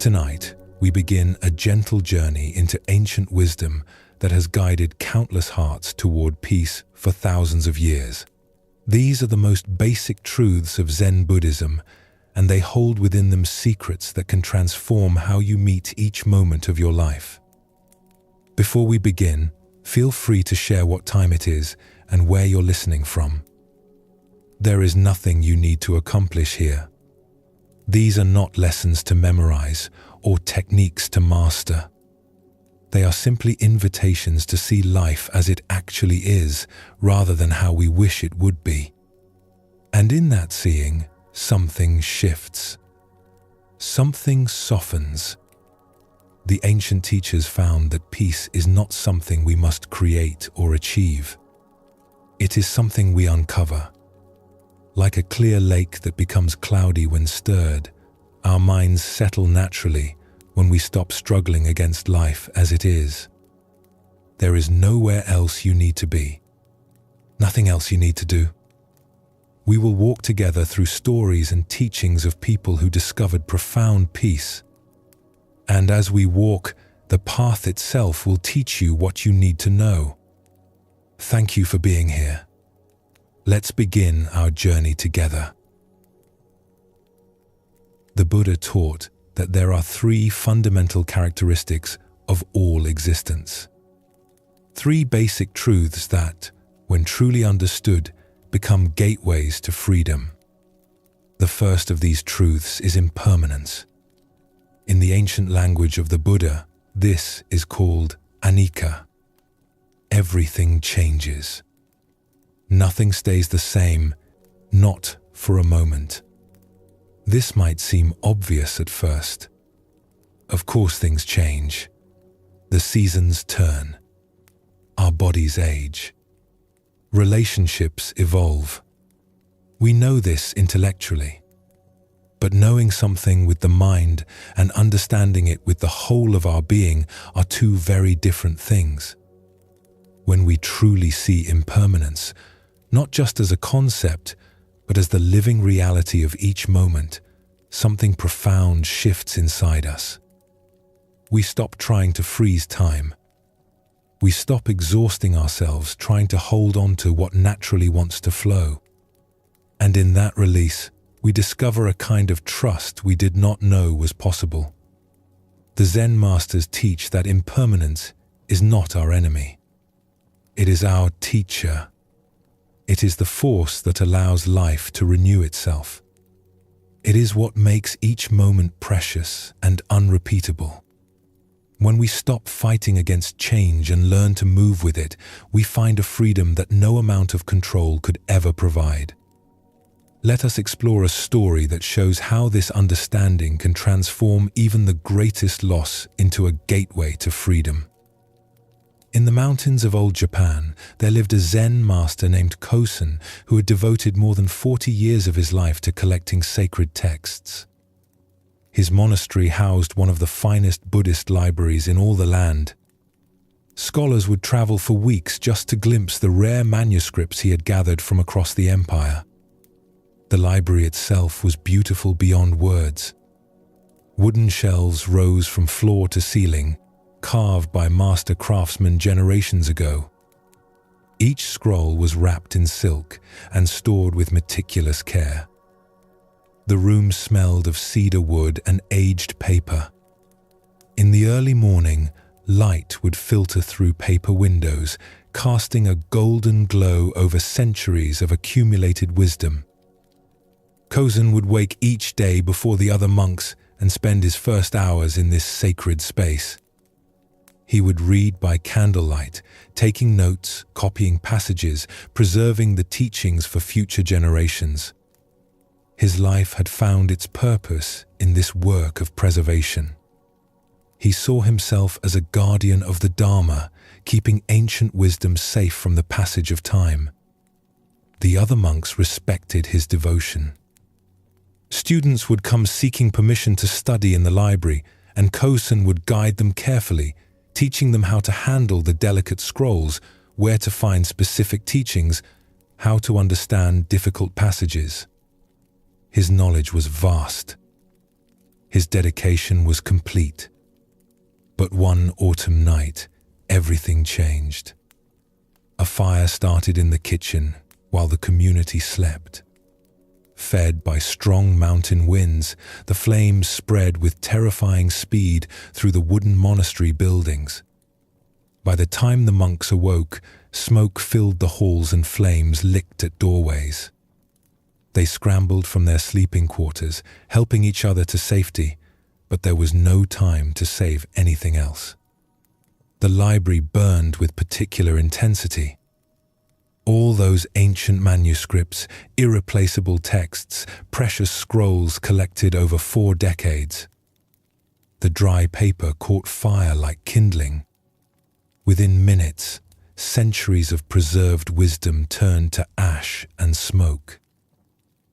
Tonight, we begin a gentle journey into ancient wisdom that has guided countless hearts toward peace for thousands of years. These are the most basic truths of Zen Buddhism, and they hold within them secrets that can transform how you meet each moment of your life. Before we begin, feel free to share what time it is and where you're listening from. There is nothing you need to accomplish here. These are not lessons to memorize or techniques to master. They are simply invitations to see life as it actually is, rather than how we wish it would be. And in that seeing, something shifts. Something softens. The ancient teachers found that peace is not something we must create or achieve. It is something we uncover. Like a clear lake that becomes cloudy when stirred, our minds settle naturally when we stop struggling against life as it is. There is nowhere else you need to be. Nothing else you need to do. We will walk together through stories and teachings of people who discovered profound peace. And as we walk, the path itself will teach you what you need to know. Thank you for being here. Let's begin our journey together. The Buddha taught that there are three fundamental characteristics of all existence. Three basic truths that, when truly understood, become gateways to freedom. The first of these truths is impermanence. In the ancient language of the Buddha, this is called anicca. Everything changes. Nothing stays the same, not for a moment. This might seem obvious at first. Of course things change. The seasons turn. Our bodies age. Relationships evolve. We know this intellectually. But knowing something with the mind and understanding it with the whole of our being are two very different things. When we truly see impermanence, not just as a concept, but as the living reality of each moment, something profound shifts inside us. We stop trying to freeze time. We stop exhausting ourselves trying to hold on to what naturally wants to flow. And in that release, we discover a kind of trust we did not know was possible. The Zen masters teach that impermanence is not our enemy. It is our teacher. It is the force that allows life to renew itself. It is what makes each moment precious and unrepeatable. When we stop fighting against change and learn to move with it, we find a freedom that no amount of control could ever provide. Let us explore a story that shows how this understanding can transform even the greatest loss into a gateway to freedom. In the mountains of old Japan, there lived a Zen master named Kosen who had devoted more than 40 years of his life to collecting sacred texts. His monastery housed one of the finest Buddhist libraries in all the land. Scholars would travel for weeks just to glimpse the rare manuscripts he had gathered from across the empire. The library itself was beautiful beyond words. Wooden shelves rose from floor to ceiling, carved by master craftsmen generations ago. Each scroll was wrapped in silk and stored with meticulous care. The room smelled of cedar wood and aged paper. In the early morning, light would filter through paper windows, casting a golden glow over centuries of accumulated wisdom. Kosen would wake each day before the other monks and spend his first hours in this sacred space. He would read by candlelight, taking notes, copying passages, preserving the teachings for future generations. His life had found its purpose in this work of preservation. He saw himself as a guardian of the Dharma, keeping ancient wisdom safe from the passage of time. The other monks respected his devotion. Students would come seeking permission to study in the library, and Kosen would guide them carefully, teaching them how to handle the delicate scrolls, where to find specific teachings, how to understand difficult passages. His knowledge was vast. His dedication was complete. But one autumn night, everything changed. A fire started in the kitchen while the community slept. Fed by strong mountain winds, the flames spread with terrifying speed through the wooden monastery buildings. By the time the monks awoke, smoke filled the halls and flames licked at doorways. They scrambled from their sleeping quarters, helping each other to safety, but there was no time to save anything else. The library burned with particular intensity. All those ancient manuscripts, irreplaceable texts, precious scrolls collected over 4 decades. The dry paper caught fire like kindling. Within minutes, centuries of preserved wisdom turned to ash and smoke.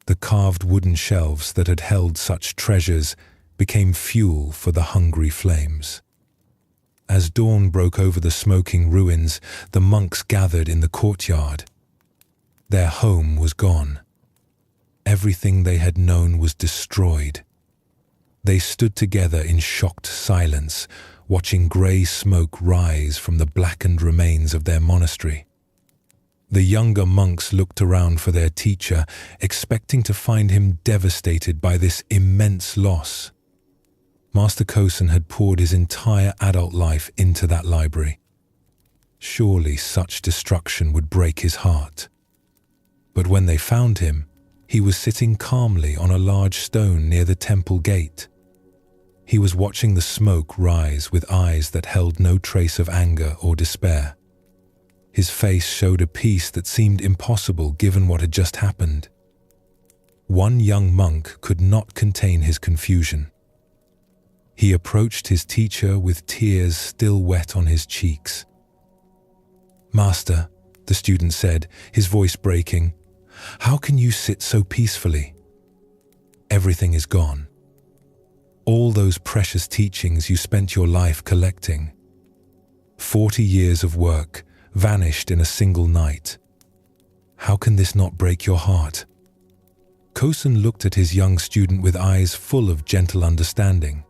The carved wooden shelves that had held such treasures became fuel for the hungry flames. As dawn broke over the smoking ruins, the monks gathered in the courtyard. Their home was gone. Everything they had known was destroyed. They stood together in shocked silence, watching grey smoke rise from the blackened remains of their monastery. The younger monks looked around for their teacher, expecting to find him devastated by this immense loss. Master Kosen had poured his entire adult life into that library. Surely such destruction would break his heart. But when they found him, he was sitting calmly on a large stone near the temple gate. He was watching the smoke rise with eyes that held no trace of anger or despair. His face showed a peace that seemed impossible given what had just happened. One young monk could not contain his confusion. He approached his teacher with tears still wet on his cheeks. "Master," the student said, his voice breaking, "how can you sit so peacefully? Everything is gone. All those precious teachings you spent your life collecting. 40 years of work vanished in a single night. How can this not break your heart?" Kosen looked at his young student with eyes full of gentle understanding.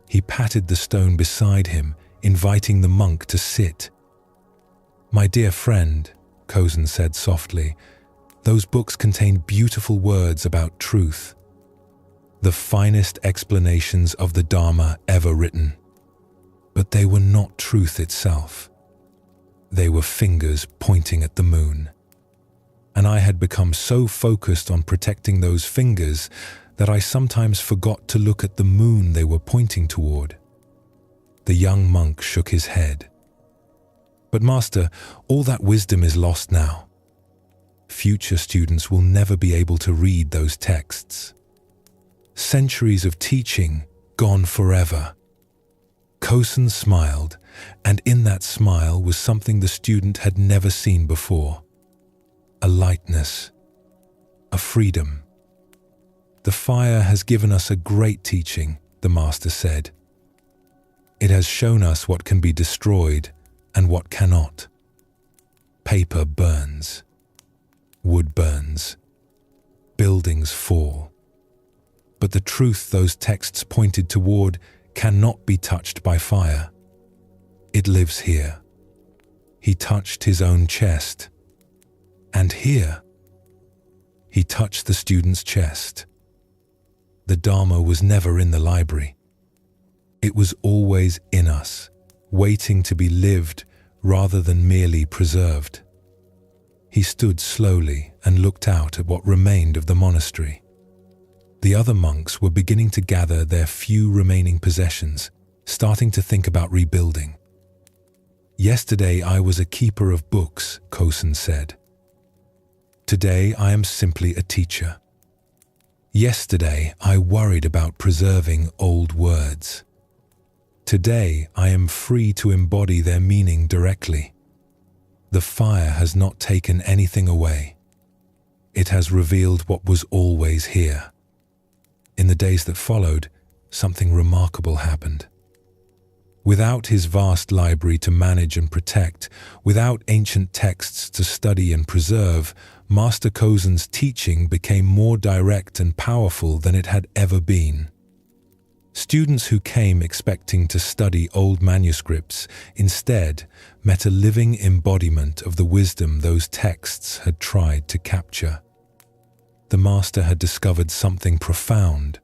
He patted the stone beside him, inviting the monk to sit. "My dear friend," Kosen said softly, "those books contain beautiful words about truth. The finest explanations of the Dharma ever written. But they were not truth itself. They were fingers pointing at the moon. And I had become so focused on protecting those fingers that I sometimes forgot to look at the moon they were pointing toward." The young monk shook his head. "But Master, all that wisdom is lost now. Future students will never be able to read those texts. Centuries of teaching gone forever." Kosen smiled, and in that smile was something the student had never seen before. A lightness, a freedom. "The fire has given us a great teaching," the master said. "It has shown us what can be destroyed and what cannot. Paper burns. Wood burns. Buildings fall. But the truth those texts pointed toward cannot be touched by fire. It lives here." He touched his own chest. "And here." He touched the student's chest. The Dharma was never in the library. It was always in us, waiting to be lived rather than merely preserved. He stood slowly and looked out at what remained of the monastery. The other monks were beginning to gather their few remaining possessions, starting to think about rebuilding. "Yesterday I was a keeper of books," Kosen said. "Today I am simply a teacher. Yesterday I worried about preserving old words. Today I am free to embody their meaning directly. The fire has not taken anything away. It has revealed what was always here." In the days that followed, something remarkable happened. Without his vast library to manage and protect, without ancient texts to study and preserve, Master Kosen's teaching became more direct and powerful than it had ever been. Students who came expecting to study old manuscripts instead met a living embodiment of the wisdom those texts had tried to capture. The master had discovered something profound.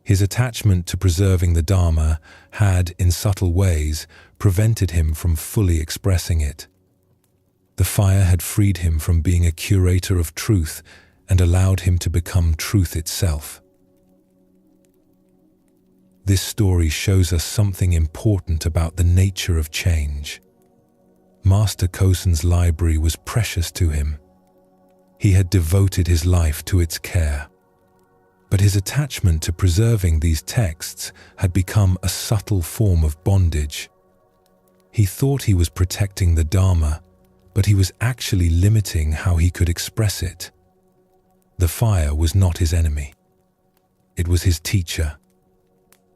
His attachment to preserving the Dharma had, in subtle ways, prevented him from fully expressing it. The fire had freed him from being a curator of truth and allowed him to become truth itself. This story shows us something important about the nature of change. Master Kosen's library was precious to him. He had devoted his life to its care. But his attachment to preserving these texts had become a subtle form of bondage. He thought he was protecting the Dharma, but he was actually limiting how he could express it. The fire was not his enemy. It was his teacher.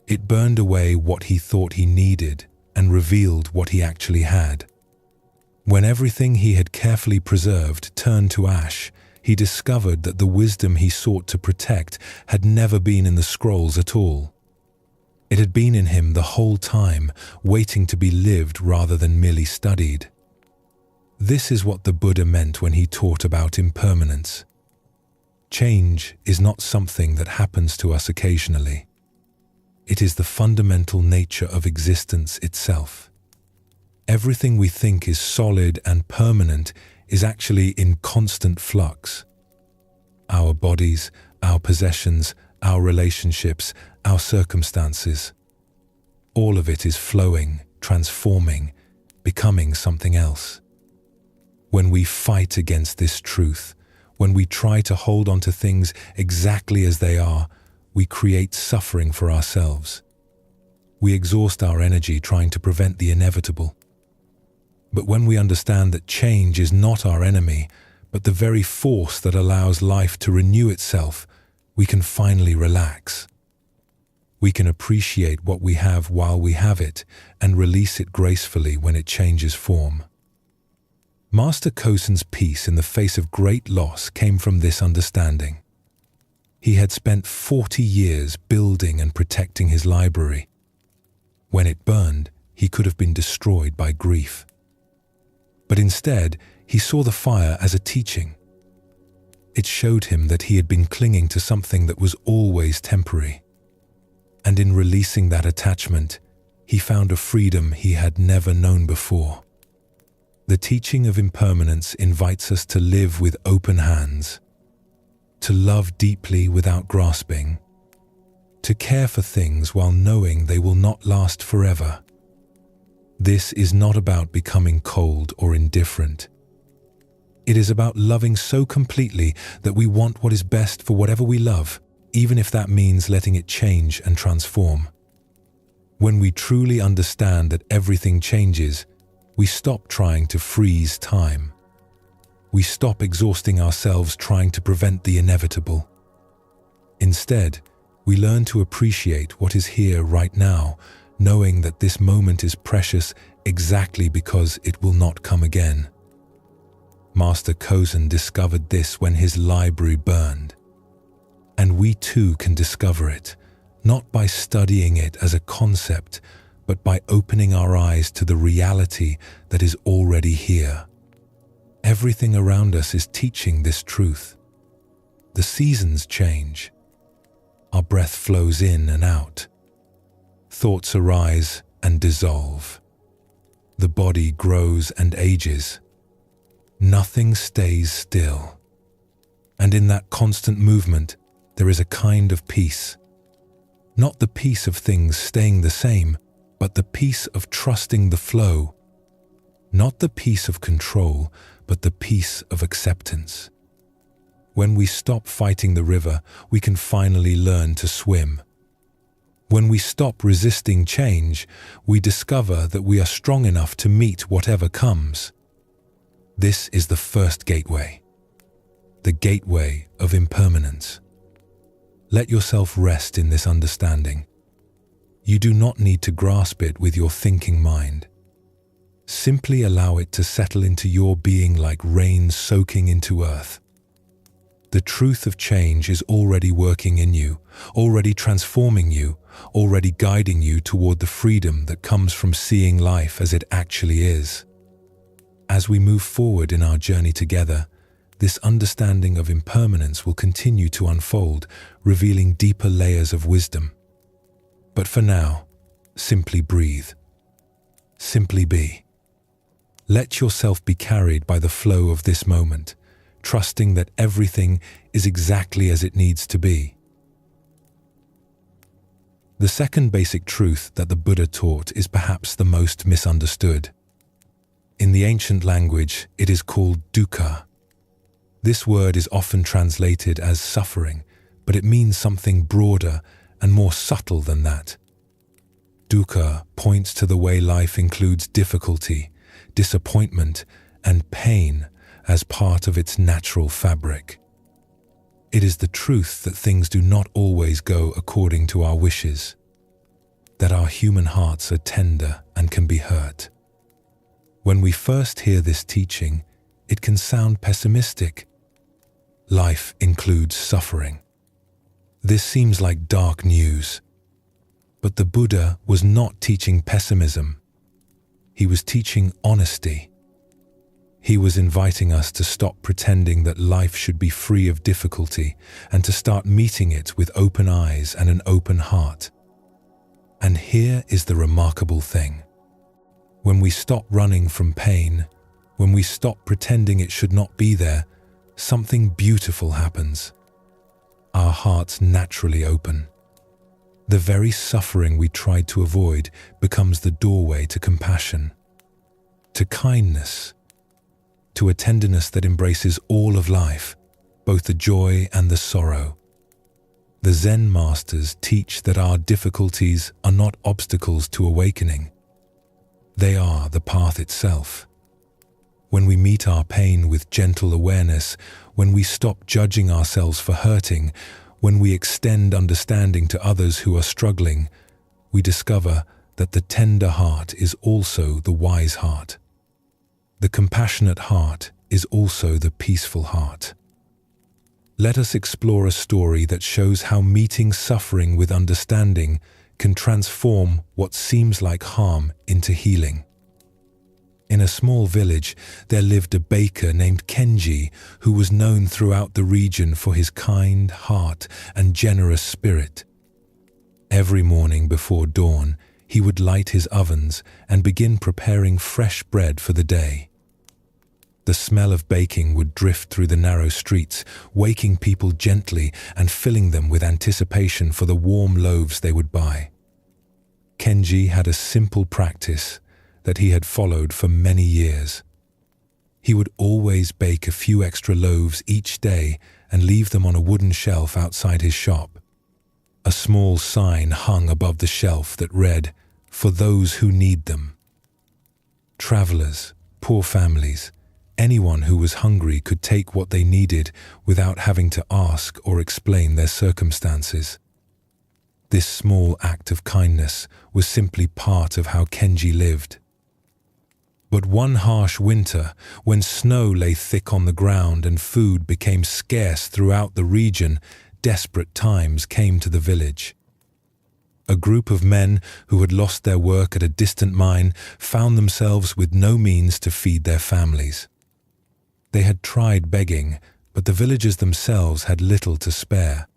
It burned away what he thought he needed and revealed what he actually had. When everything he had carefully preserved turned to ash, he discovered that the wisdom he sought to protect had never been in the scrolls at all. It had been in him the whole time, waiting to be lived rather than merely studied. This is what the Buddha meant when he taught about impermanence. Change is not something that happens to us occasionally. It is the fundamental nature of existence itself. Everything we think is solid and permanent is actually in constant flux. Our bodies, our possessions, our relationships, our circumstances. All of it is flowing, transforming, becoming something else. When we fight against this truth, when we try to hold on to things exactly as they are, we create suffering for ourselves. We exhaust our energy trying to prevent the inevitable. But when we understand that change is not our enemy, but the very force that allows life to renew itself, we can finally relax. We can appreciate what we have while we have it and release it gracefully when it changes form. Master Kosen's peace in the face of great loss came from this understanding. He had spent 40 years building and protecting his library. When it burned, he could have been destroyed by grief. But instead, he saw the fire as a teaching. It showed him that he had been clinging to something that was always temporary. And in releasing that attachment, he found a freedom he had never known before. The teaching of impermanence invites us to live with open hands, to love deeply without grasping, to care for things while knowing they will not last forever. This is not about becoming cold or indifferent. It is about loving so completely that we want what is best for whatever we love, even if that means letting it change and transform. When we truly understand that everything changes, we stop trying to freeze time. We stop exhausting ourselves trying to prevent the inevitable. Instead, we learn to appreciate what is here right now, knowing that this moment is precious exactly because it will not come again. Master Kosen discovered this when his library burned. And we too can discover it, not by studying it as a concept, but by opening our eyes to the reality that is already here. Everything around us is teaching this truth. The seasons change. Our breath flows in and out. Thoughts arise and dissolve. The body grows and ages. Nothing stays still. And in that constant movement, there is a kind of peace. Not the peace of things staying the same, but the peace of trusting the flow. Not the peace of control, but the peace of acceptance. When we stop fighting the river, we can finally learn to swim. When we stop resisting change, we discover that we are strong enough to meet whatever comes. This is the first gateway, the gateway of impermanence. Let yourself rest in this understanding. You do not need to grasp it with your thinking mind. Simply allow it to settle into your being like rain soaking into earth. The truth of change is already working in you, already transforming you, already guiding you toward the freedom that comes from seeing life as it actually is. As we move forward in our journey together, this understanding of impermanence will continue to unfold, revealing deeper layers of wisdom. But for now, simply breathe. Simply be. Let yourself be carried by the flow of this moment, trusting that everything is exactly as it needs to be. The second basic truth that the Buddha taught is perhaps the most misunderstood. In the ancient language, it is called dukkha. This word is often translated as suffering, but it means something broader and more subtle than that. Dukkha points to the way life includes difficulty, disappointment, and pain as part of its natural fabric. It is the truth that things do not always go according to our wishes, that our human hearts are tender and can be hurt. When we first hear this teaching, it can sound pessimistic. Life includes suffering. This seems like dark news. But the Buddha was not teaching pessimism. He was teaching honesty. He was inviting us to stop pretending that life should be free of difficulty and to start meeting it with open eyes and an open heart. And here is the remarkable thing. When we stop running from pain, when we stop pretending it should not be there, something beautiful happens. Our hearts naturally open. The very suffering we tried to avoid becomes the doorway to compassion, to kindness, to a tenderness that embraces all of life, both the joy and the sorrow. The Zen masters teach that our difficulties are not obstacles to awakening. They are the path itself. When we meet our pain with gentle awareness, when we stop judging ourselves for hurting, when we extend understanding to others who are struggling, we discover that the tender heart is also the wise heart. The compassionate heart is also the peaceful heart. Let us explore a story that shows how meeting suffering with understanding can transform what seems like harm into healing. In a small village, there lived a baker named Kenji who was known throughout the region for his kind heart and generous spirit. Every morning before dawn, he would light his ovens and begin preparing fresh bread for the day. The smell of baking would drift through the narrow streets, waking people gently and filling them with anticipation for the warm loaves they would buy. Kenji had a simple practice that he had followed for many years. He would always bake a few extra loaves each day and leave them on a wooden shelf outside his shop. A small sign hung above the shelf that read, "For those who need them." Travelers, poor families, anyone who was hungry could take what they needed without having to ask or explain their circumstances. This small act of kindness was simply part of how Kenji lived. But one harsh winter, when snow lay thick on the ground and food became scarce throughout the region, desperate times came to the village. A group of men who had lost their work at a distant mine found themselves with no means to feed their families. They had tried begging, but the villagers themselves had little to spare.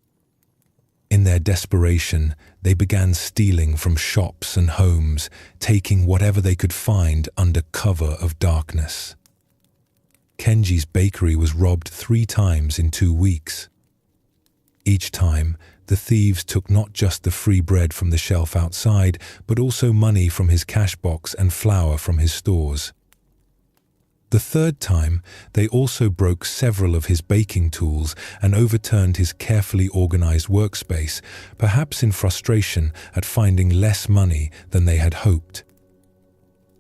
In their desperation, they began stealing from shops and homes, taking whatever they could find under cover of darkness. Kenji's bakery was robbed 3 times in 2 weeks. Each time, the thieves took not just the free bread from the shelf outside, but also money from his cash box and flour from his stores. The 3rd time, they also broke several of his baking tools and overturned his carefully organized workspace, perhaps in frustration at finding less money than they had hoped.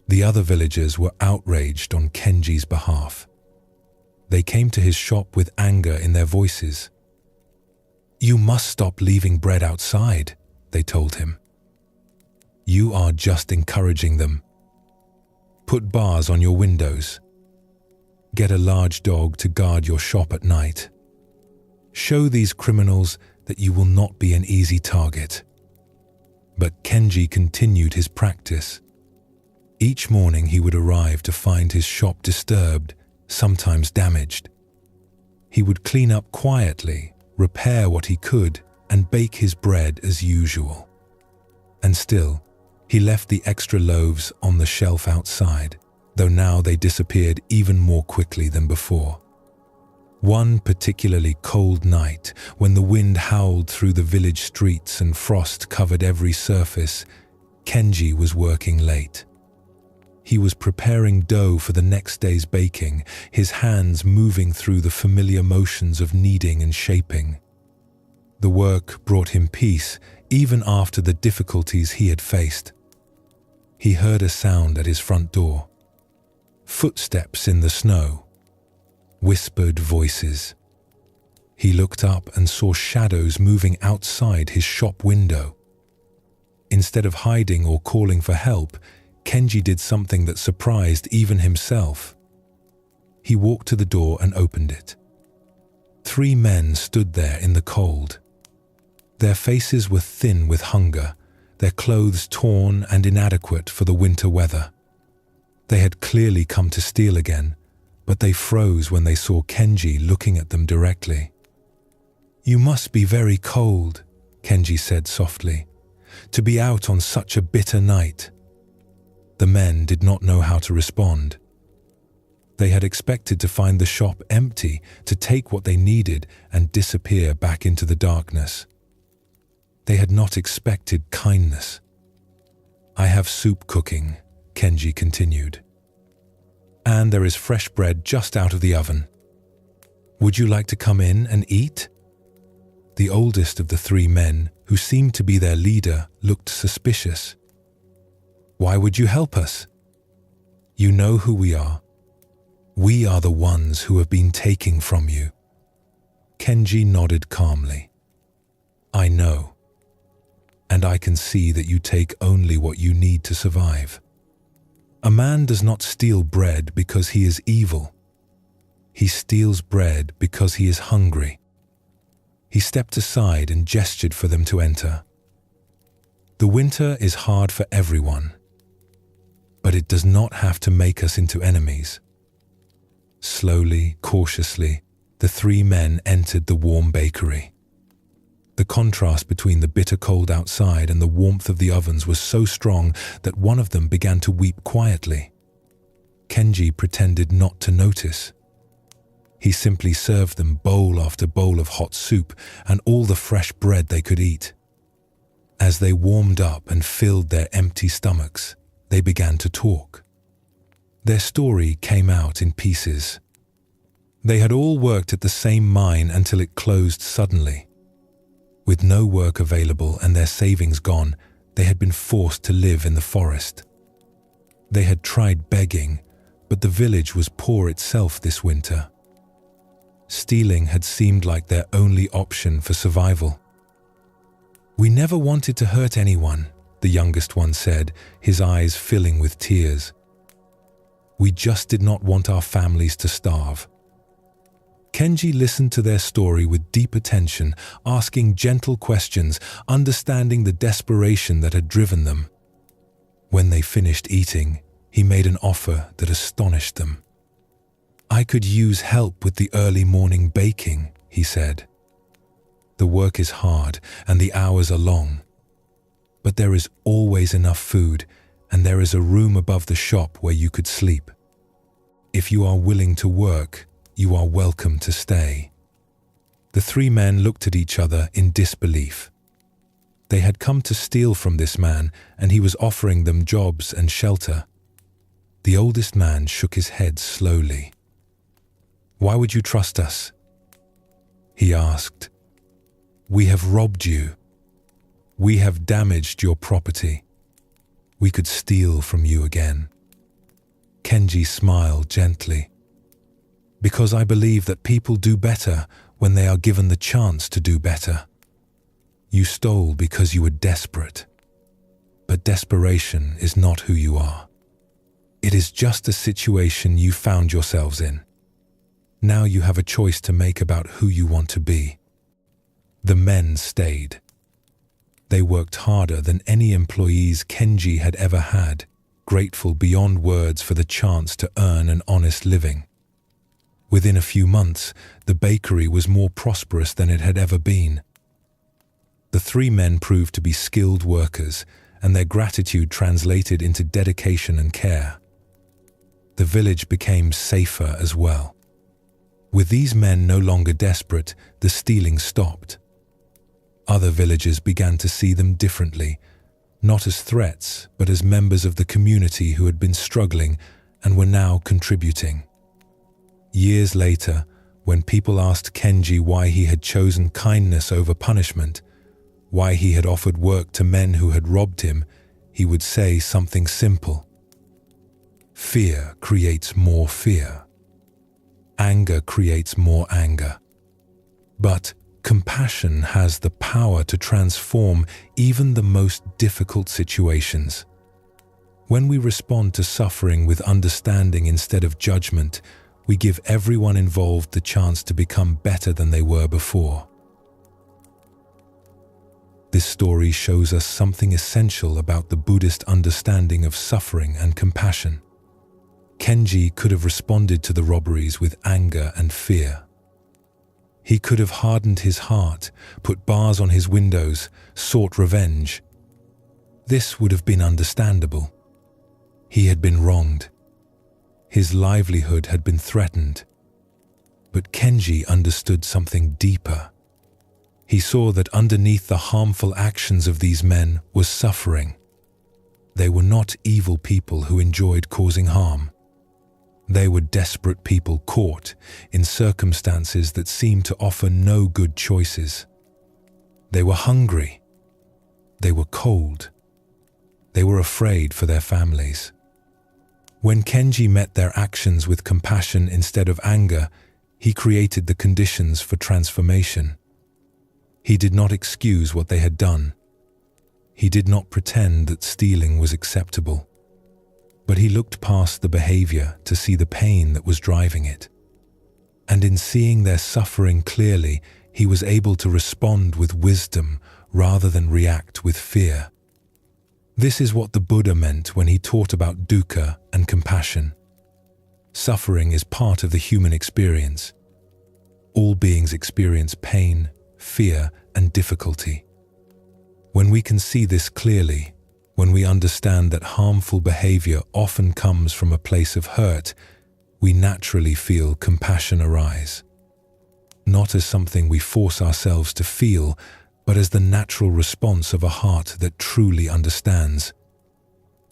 The other villagers were outraged on Kenji's behalf. They came to his shop with anger in their voices. "You must stop leaving bread outside," they told him. "You are just encouraging them. Put bars on your windows. Get a large dog to guard your shop at night. Show these criminals that you will not be an easy target. But Kenji continued his practice. Each morning he would arrive to find his shop disturbed, sometimes damaged. He would clean up quietly, repair what he could, and bake his bread as usual. And still, he left the extra loaves on the shelf outside, though now they disappeared even more quickly than before. One particularly cold night, when the wind howled through the village streets and frost covered every surface, Kenji was working late. He was preparing dough for the next day's baking, his hands moving through the familiar motions of kneading and shaping. The work brought him peace, even after the difficulties he had faced. He heard a sound at his front door. Footsteps in the snow. Whispered voices. He looked up and saw shadows moving outside his shop window. Instead of hiding or calling for help, Kenji did something that surprised even himself. He walked to the door and opened it. 3 men stood there in the cold. Their faces were thin with hunger, their clothes torn and inadequate for the winter weather. They had clearly come to steal again, but they froze when they saw Kenji looking at them directly. "You must be very cold," Kenji said softly, "to be out on such a bitter night." The men did not know how to respond. They had expected to find the shop empty, to take what they needed and disappear back into the darkness. They had not expected kindness. "I have soup cooking," Kenji continued. "And there is fresh bread just out of the oven. Would you like to come in and eat?" The oldest of the 3 men, who seemed to be their leader, looked suspicious. "Why would you help us? You know who we are. We are the ones who have been taking from you." Kenji nodded calmly. "I know. And I can see that you take only what you need to survive. A man does not steal bread because he is evil. He steals bread because he is hungry." He stepped aside and gestured for them to enter. "The winter is hard for everyone, but it does not have to make us into enemies." Slowly, cautiously, the 3 men entered the warm bakery. The contrast between the bitter cold outside and the warmth of the ovens was so strong that one of them began to weep quietly. Kenji pretended not to notice. He simply served them bowl after bowl of hot soup and all the fresh bread they could eat. As they warmed up and filled their empty stomachs, they began to talk. Their story came out in pieces. They had all worked at the same mine until it closed suddenly. With no work available and their savings gone, they had been forced to live in the forest. They had tried begging, but the village was poor itself this winter. Stealing had seemed like their only option for survival. "We never wanted to hurt anyone," the youngest one said, his eyes filling with tears. "We just did not want our families to starve." Kenji listened to their story with deep attention, asking gentle questions, understanding the desperation that had driven them. When they finished eating, he made an offer that astonished them. "I could use help with the early morning baking," he said. "The work is hard and the hours are long. But there is always enough food, and there is a room above the shop where you could sleep. If you are willing to work, you are welcome to stay." The 3 men looked at each other in disbelief. They had come to steal from this man, and he was offering them jobs and shelter. The oldest man shook his head slowly. "Why would you trust us?" he asked. "We have robbed you. We have damaged your property. We could steal from you again." Kenji smiled gently. "Because I believe that people do better when they are given the chance to do better. You stole because you were desperate. But desperation is not who you are. It is just a situation you found yourselves in. Now you have a choice to make about who you want to be." The men stayed. They worked harder than any employees Kenji had ever had, grateful beyond words for the chance to earn an honest living. Within a few months, the bakery was more prosperous than it had ever been. The three men proved to be skilled workers, and their gratitude translated into dedication and care. The village became safer as well. With these men no longer desperate, the stealing stopped. Other villagers began to see them differently, not as threats, but as members of the community who had been struggling and were now contributing. Years later, when people asked Kenji why he had chosen kindness over punishment, why he had offered work to men who had robbed him, he would say something simple. Fear creates more fear. Anger creates more anger. But compassion has the power to transform even the most difficult situations. When we respond to suffering with understanding instead of judgment, we give everyone involved the chance to become better than they were before. This story shows us something essential about the Buddhist understanding of suffering and compassion. Kenji could have responded to the robberies with anger and fear. He could have hardened his heart, put bars on his windows, sought revenge. This would have been understandable. He had been wronged. His livelihood had been threatened. But Kenji understood something deeper. He saw that underneath the harmful actions of these men was suffering. They were not evil people who enjoyed causing harm. They were desperate people caught in circumstances that seemed to offer no good choices. They were hungry. They were cold. They were afraid for their families. When Kenji met their actions with compassion instead of anger, he created the conditions for transformation. He did not excuse what they had done. He did not pretend that stealing was acceptable. But he looked past the behavior to see the pain that was driving it. And in seeing their suffering clearly, he was able to respond with wisdom rather than react with fear. This is what the Buddha meant when he taught about dukkha and compassion. Suffering is part of the human experience. All beings experience pain, fear, and difficulty. When we can see this clearly, when we understand that harmful behavior often comes from a place of hurt, we naturally feel compassion arise. Not as something we force ourselves to feel, but as the natural response of a heart that truly understands.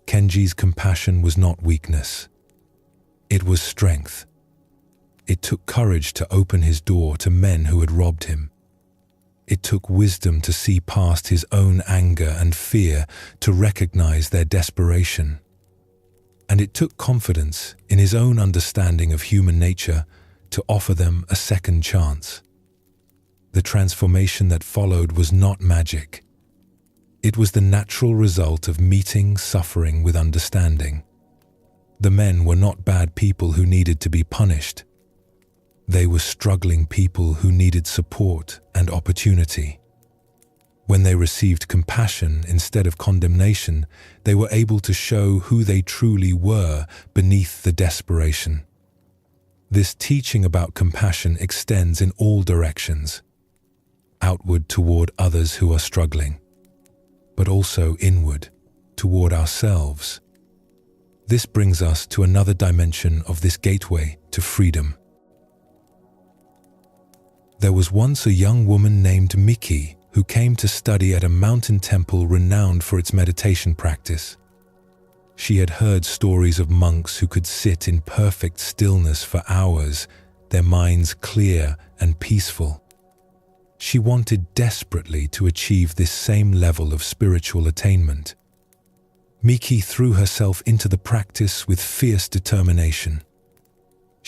Kenji's compassion was not weakness. It was strength. It took courage to open his door to men who had robbed him. It took wisdom to see past his own anger and fear to recognize their desperation. And it took confidence in his own understanding of human nature to offer them a second chance. The transformation that followed was not magic. It was the natural result of meeting suffering with understanding. The men were not bad people who needed to be punished. They were struggling people who needed support and opportunity. When they received compassion instead of condemnation, they were able to show who they truly were beneath the desperation. This teaching about compassion extends in all directions, outward toward others who are struggling, but also inward toward ourselves. This brings us to another dimension of this gateway to freedom. There was once a young woman named Miki who came to study at a mountain temple renowned for its meditation practice. She had heard stories of monks who could sit in perfect stillness for hours, their minds clear and peaceful. She wanted desperately to achieve this same level of spiritual attainment. Miki threw herself into the practice with fierce determination.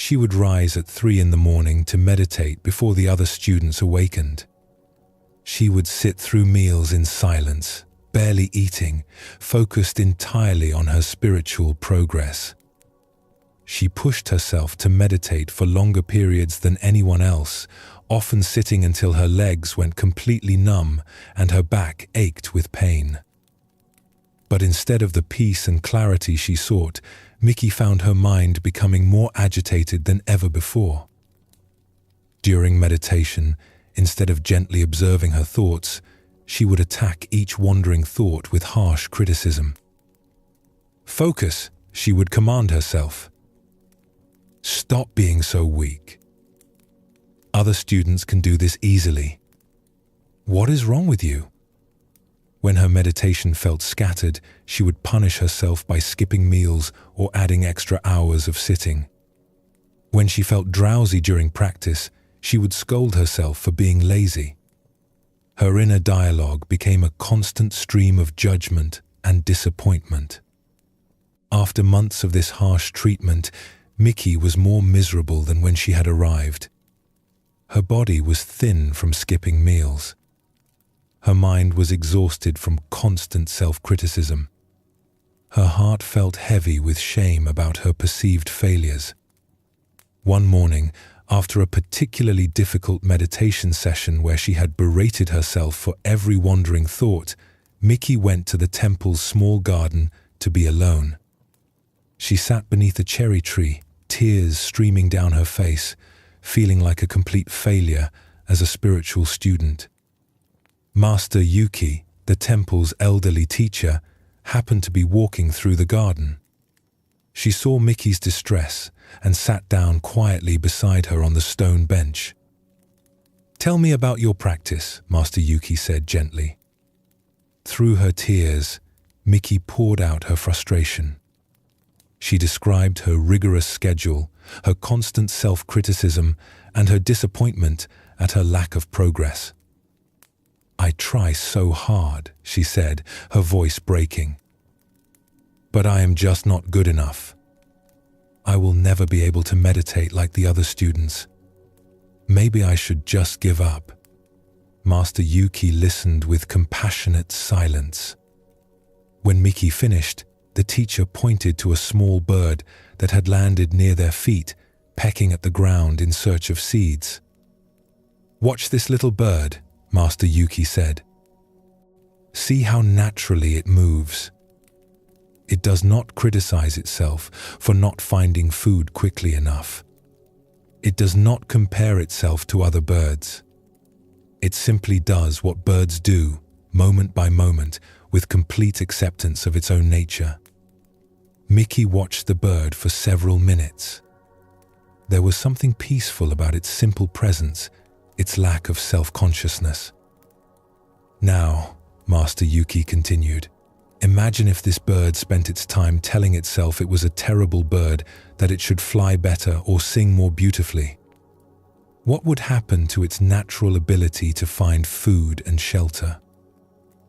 She would rise at 3 a.m. to meditate before the other students awakened. She would sit through meals in silence, barely eating, focused entirely on her spiritual progress. She pushed herself to meditate for longer periods than anyone else, often sitting until her legs went completely numb and her back ached with pain. But instead of the peace and clarity she sought, Mickey found her mind becoming more agitated than ever before. During meditation, instead of gently observing her thoughts, she would attack each wandering thought with harsh criticism. "Focus," she would command herself. "Stop being so weak. Other students can do this easily. What is wrong with you?" When her meditation felt scattered, she would punish herself by skipping meals or adding extra hours of sitting. When she felt drowsy during practice, she would scold herself for being lazy. Her inner dialogue became a constant stream of judgment and disappointment. After months of this harsh treatment, Mickey was more miserable than when she had arrived. Her body was thin from skipping meals. Her mind was exhausted from constant self-criticism. Her heart felt heavy with shame about her perceived failures. One morning, after a particularly difficult meditation session where she had berated herself for every wandering thought, Mickey went to the temple's small garden to be alone. She sat beneath a cherry tree, tears streaming down her face, feeling like a complete failure as a spiritual student. Master Yuki, the temple's elderly teacher, happened to be walking through the garden. She saw Mickey's distress and sat down quietly beside her on the stone bench. "Tell me about your practice," Master Yuki said gently. Through her tears, Mickey poured out her frustration. She described her rigorous schedule, her constant self-criticism, and her disappointment at her lack of progress. "I try so hard," she said, her voice breaking. "But I am just not good enough. I will never be able to meditate like the other students. Maybe I should just give up." Master Yuki listened with compassionate silence. When Mickey finished, the teacher pointed to a small bird that had landed near their feet, pecking at the ground in search of seeds. "Watch this little bird," Master Yuki said. "See how naturally it moves. It does not criticize itself for not finding food quickly enough. It does not compare itself to other birds. It simply does what birds do, moment by moment, with complete acceptance of its own nature." Mickey watched the bird for several minutes. There was something peaceful about its simple presence, its lack of self-consciousness. "Now," Master Yuki continued, "imagine if this bird spent its time telling itself it was a terrible bird, that it should fly better or sing more beautifully. What would happen to its natural ability to find food and shelter?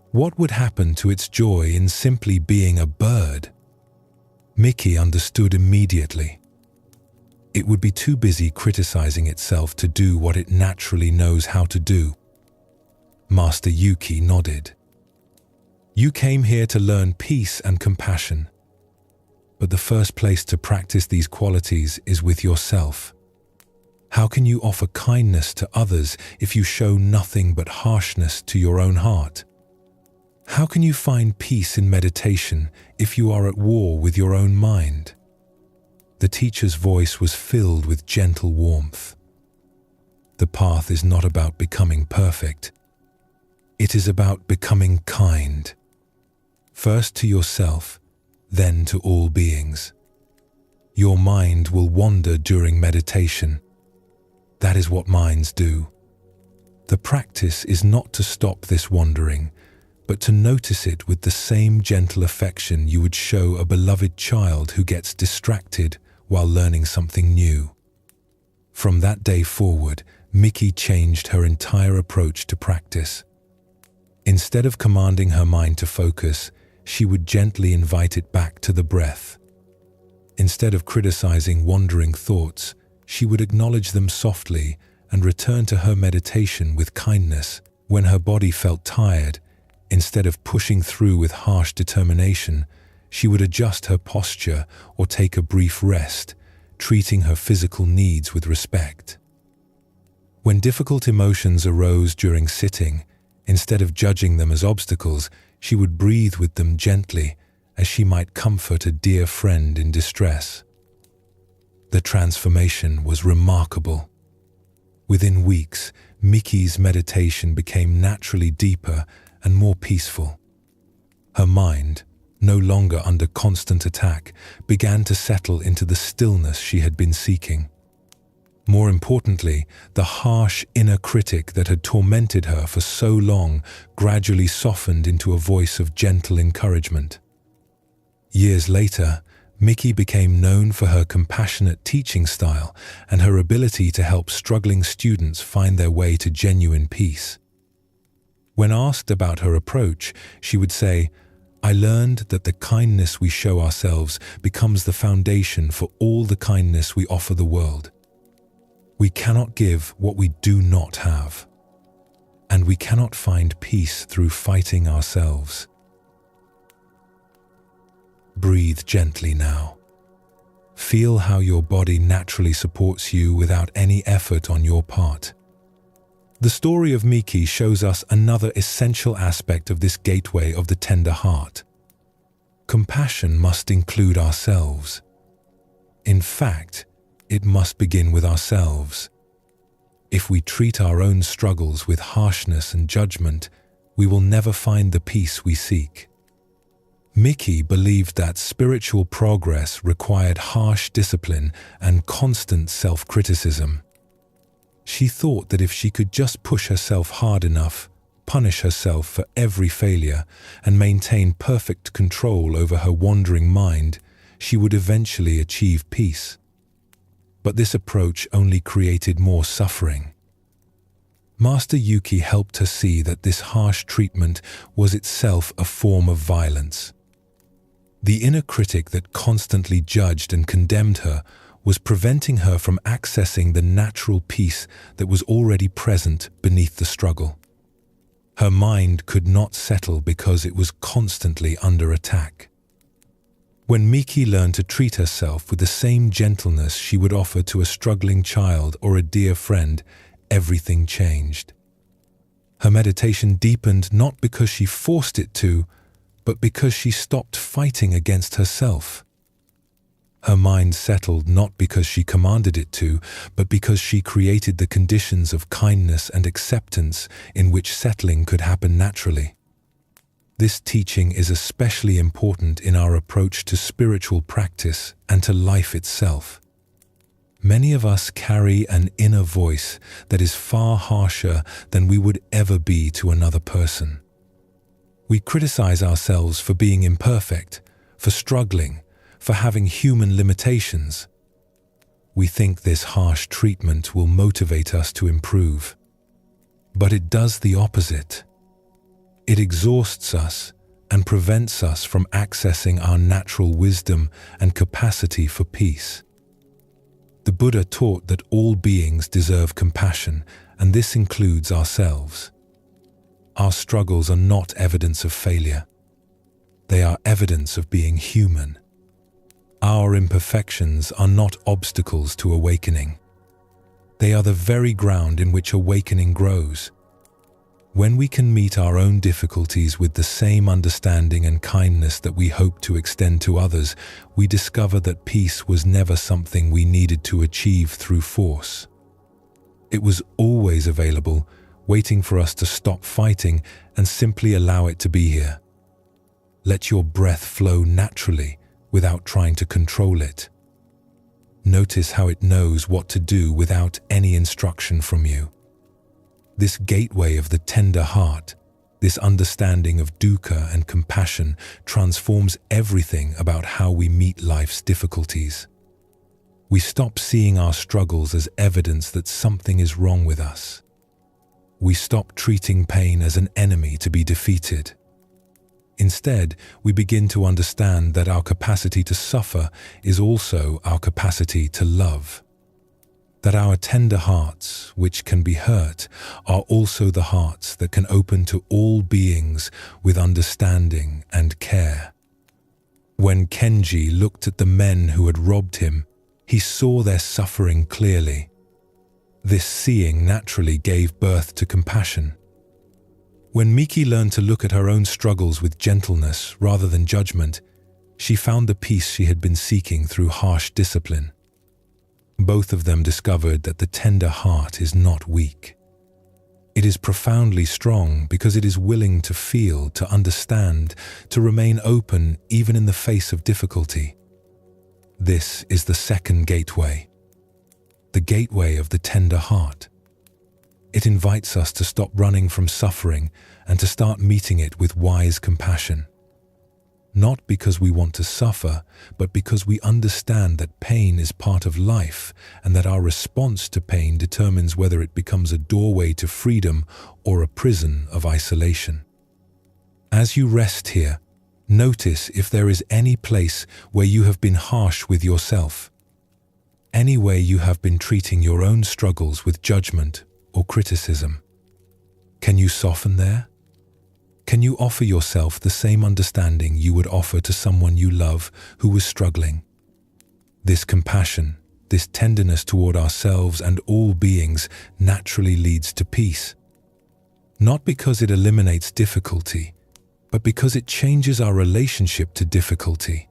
What would happen to its joy in simply being a bird?" Mickey understood immediately. It would be too busy criticizing itself to do what it naturally knows how to do. Master Yuki nodded. "You came here to learn peace and compassion. But the first place to practice these qualities is with yourself. How can you offer kindness to others if you show nothing but harshness to your own heart? How can you find peace in meditation if you are at war with your own mind?" The teacher's voice was filled with gentle warmth. "The path is not about becoming perfect. It is about becoming kind. First to yourself, then to all beings. Your mind will wander during meditation. That is what minds do. The practice is not to stop this wandering, but to notice it with the same gentle affection you would show a beloved child who gets distracted while learning something new." From that day forward, Mickey changed her entire approach to practice. Instead of commanding her mind to focus, she would gently invite it back to the breath. Instead of criticizing wandering thoughts, she would acknowledge them softly and return to her meditation with kindness. When her body felt tired, instead of pushing through with harsh determination, she would adjust her posture or take a brief rest, treating her physical needs with respect. When difficult emotions arose during sitting, instead of judging them as obstacles, she would breathe with them gently, as she might comfort a dear friend in distress. The transformation was remarkable. Within weeks, Miki's meditation became naturally deeper and more peaceful. Her mind, no longer under constant attack, began to settle into the stillness she had been seeking. More importantly, the harsh inner critic that had tormented her for so long gradually softened into a voice of gentle encouragement. Years later, Miki became known for her compassionate teaching style and her ability to help struggling students find their way to genuine peace. When asked about her approach, she would say, "I learned that the kindness we show ourselves becomes the foundation for all the kindness we offer the world. We cannot give what we do not have, and we cannot find peace through fighting ourselves." Breathe gently now. Feel how your body naturally supports you without any effort on your part. The story of Miki shows us another essential aspect of this gateway of the tender heart. Compassion must include ourselves. In fact, it must begin with ourselves. If we treat our own struggles with harshness and judgment, we will never find the peace we seek. Miki believed that spiritual progress required harsh discipline and constant self-criticism. She thought that if she could just push herself hard enough, punish herself for every failure, and maintain perfect control over her wandering mind, she would eventually achieve peace. But this approach only created more suffering. Master Yuki helped her see that this harsh treatment was itself a form of violence. The inner critic that constantly judged and condemned her was preventing her from accessing the natural peace that was already present beneath the struggle. Her mind could not settle because it was constantly under attack. When Miki learned to treat herself with the same gentleness she would offer to a struggling child or a dear friend, everything changed. Her meditation deepened not because she forced it to, but because she stopped fighting against herself. Her mind settled not because she commanded it to, but because she created the conditions of kindness and acceptance in which settling could happen naturally. This teaching is especially important in our approach to spiritual practice and to life itself. Many of us carry an inner voice that is far harsher than we would ever be to another person. We criticize ourselves for being imperfect, for struggling, for having human limitations. We think this harsh treatment will motivate us to improve. But it does the opposite. It exhausts us and prevents us from accessing our natural wisdom and capacity for peace. The Buddha taught that all beings deserve compassion, and this includes ourselves. Our struggles are not evidence of failure. They are evidence of being human. Our imperfections are not obstacles to awakening. They are the very ground in which awakening grows. When we can meet our own difficulties with the same understanding and kindness that we hope to extend to others, we discover that peace was never something we needed to achieve through force. It was always available, waiting for us to stop fighting and simply allow it to be here. Let your breath flow naturally without trying to control it. Notice how it knows what to do without any instruction from you. This gateway of the tender heart, this understanding of dukkha and compassion transforms everything about how we meet life's difficulties. We stop seeing our struggles as evidence that something is wrong with us. We stop treating pain as an enemy to be defeated. Instead, we begin to understand that our capacity to suffer is also our capacity to love. That our tender hearts, which can be hurt, are also the hearts that can open to all beings with understanding and care. When Kenji looked at the men who had robbed him, He saw their suffering clearly. This seeing naturally gave birth to compassion. When Miki learned to look at her own struggles with gentleness rather than judgment, she found the peace she had been seeking through harsh discipline. Both of them discovered that the tender heart is not weak. It is profoundly strong because it is willing to feel, to understand, to remain open even in the face of difficulty. This is the second gateway, the gateway of the tender heart. It invites us to stop running from suffering and to start meeting it with wise compassion. Not because we want to suffer, but because we understand that pain is part of life and that our response to pain determines whether it becomes a doorway to freedom or a prison of isolation. As you rest here, notice if there is any place where you have been harsh with yourself, any way you have been treating your own struggles with judgment or criticism. Can you soften there? Can you offer yourself the same understanding you would offer to someone you love who was struggling? This compassion, this tenderness toward ourselves and all beings naturally leads to peace. Not because it eliminates difficulty, but because it changes our relationship to difficulty.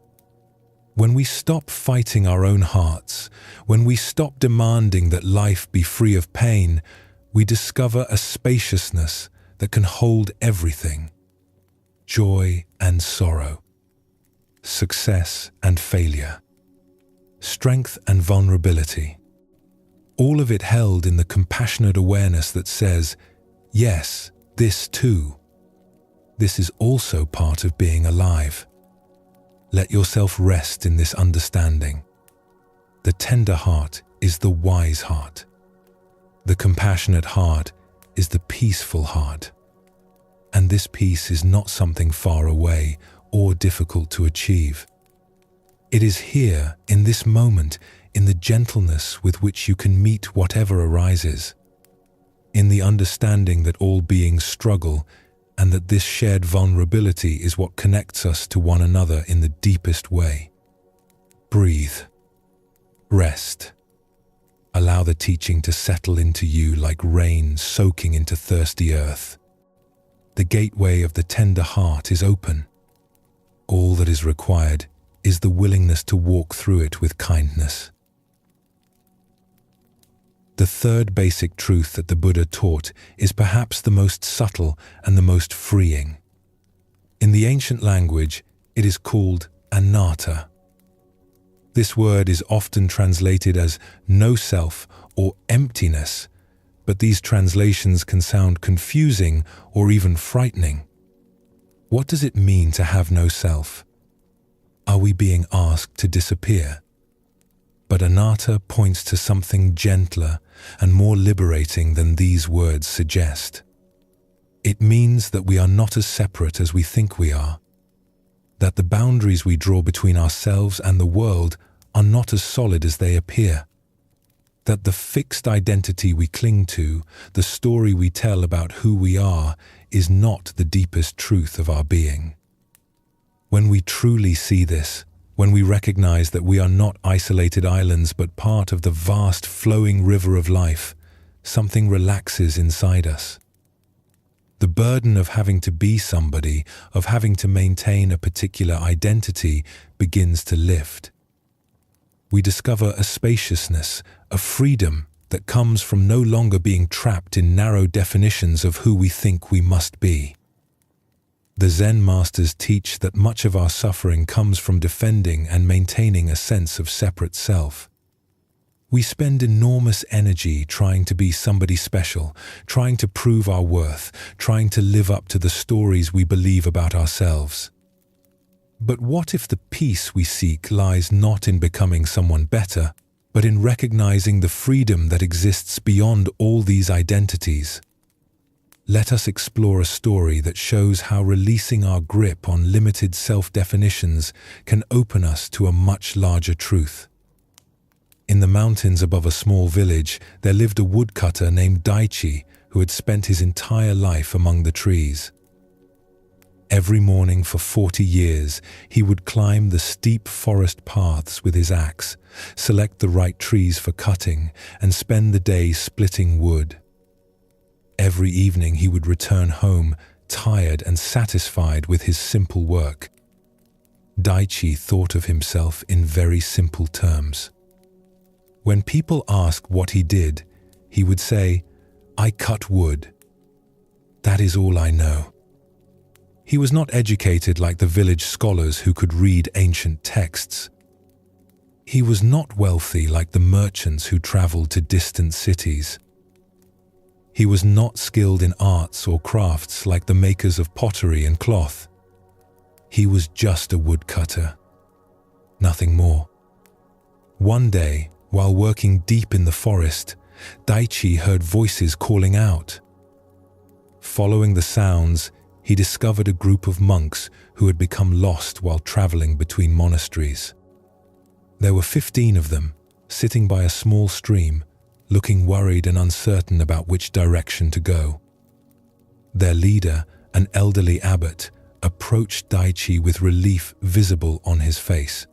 When we stop fighting our own hearts, when we stop demanding that life be free of pain, we discover a spaciousness that can hold everything: joy and sorrow, success and failure, strength and vulnerability. All of it held in the compassionate awareness that says, yes, this too. This is also part of being alive. Let yourself rest in this understanding. The tender heart is the wise heart. The compassionate heart is the peaceful heart. And this peace is not something far away or difficult to achieve. It is here, in this moment, in the gentleness with which you can meet whatever arises, in the understanding that all beings struggle and that this shared vulnerability is what connects us to one another in the deepest way. Breathe. Rest. Allow the teaching to settle into you like rain soaking into thirsty earth. The gateway of the tender heart is open. All that is required is the willingness to walk through it with kindness. The third basic truth that the Buddha taught is perhaps the most subtle and the most freeing. In the ancient language, it is called anatta. This word is often translated as no self or emptiness, but these translations can sound confusing or even frightening. What does it mean to have no self? Are we being asked to disappear? But anatta points to something gentler and more liberating than these words suggest. It means that we are not as separate as we think we are, that the boundaries we draw between ourselves and the world are not as solid as they appear, that the fixed identity we cling to, the story we tell about who we are, is not the deepest truth of our being. When we truly see this, when we recognize that we are not isolated islands but part of the vast flowing river of life, something relaxes inside us. The burden of having to be somebody, of having to maintain a particular identity, begins to lift. We discover a spaciousness, a freedom that comes from no longer being trapped in narrow definitions of who we think we must be. The Zen masters teach that much of our suffering comes from defending and maintaining a sense of separate self. We spend enormous energy trying to be somebody special, trying to prove our worth, trying to live up to the stories we believe about ourselves. But what if the peace we seek lies not in becoming someone better, but in recognizing the freedom that exists beyond all these identities? Let us explore a story that shows how releasing our grip on limited self-definitions can open us to a much larger truth. In the mountains above a small village, there lived a woodcutter named Daichi who had spent his entire life among the trees. Every morning for 40 years, he would climb the steep forest paths with his axe, select the right trees for cutting, and spend the day splitting wood. Every evening he would return home, tired and satisfied with his simple work. Daichi thought of himself in very simple terms. When people asked what he did, he would say, "I cut wood. That is all I know." He was not educated like the village scholars who could read ancient texts. He was not wealthy like the merchants who traveled to distant cities. He was not skilled in arts or crafts like the makers of pottery and cloth. He was just a woodcutter, nothing more. One day, while working deep in the forest, Daichi heard voices calling out. Following the sounds, he discovered a group of monks who had become lost while traveling between monasteries. There were 15 of them, sitting by a small stream, looking worried and uncertain about which direction to go. Their leader, an elderly abbot, approached Daichi with relief visible on his face.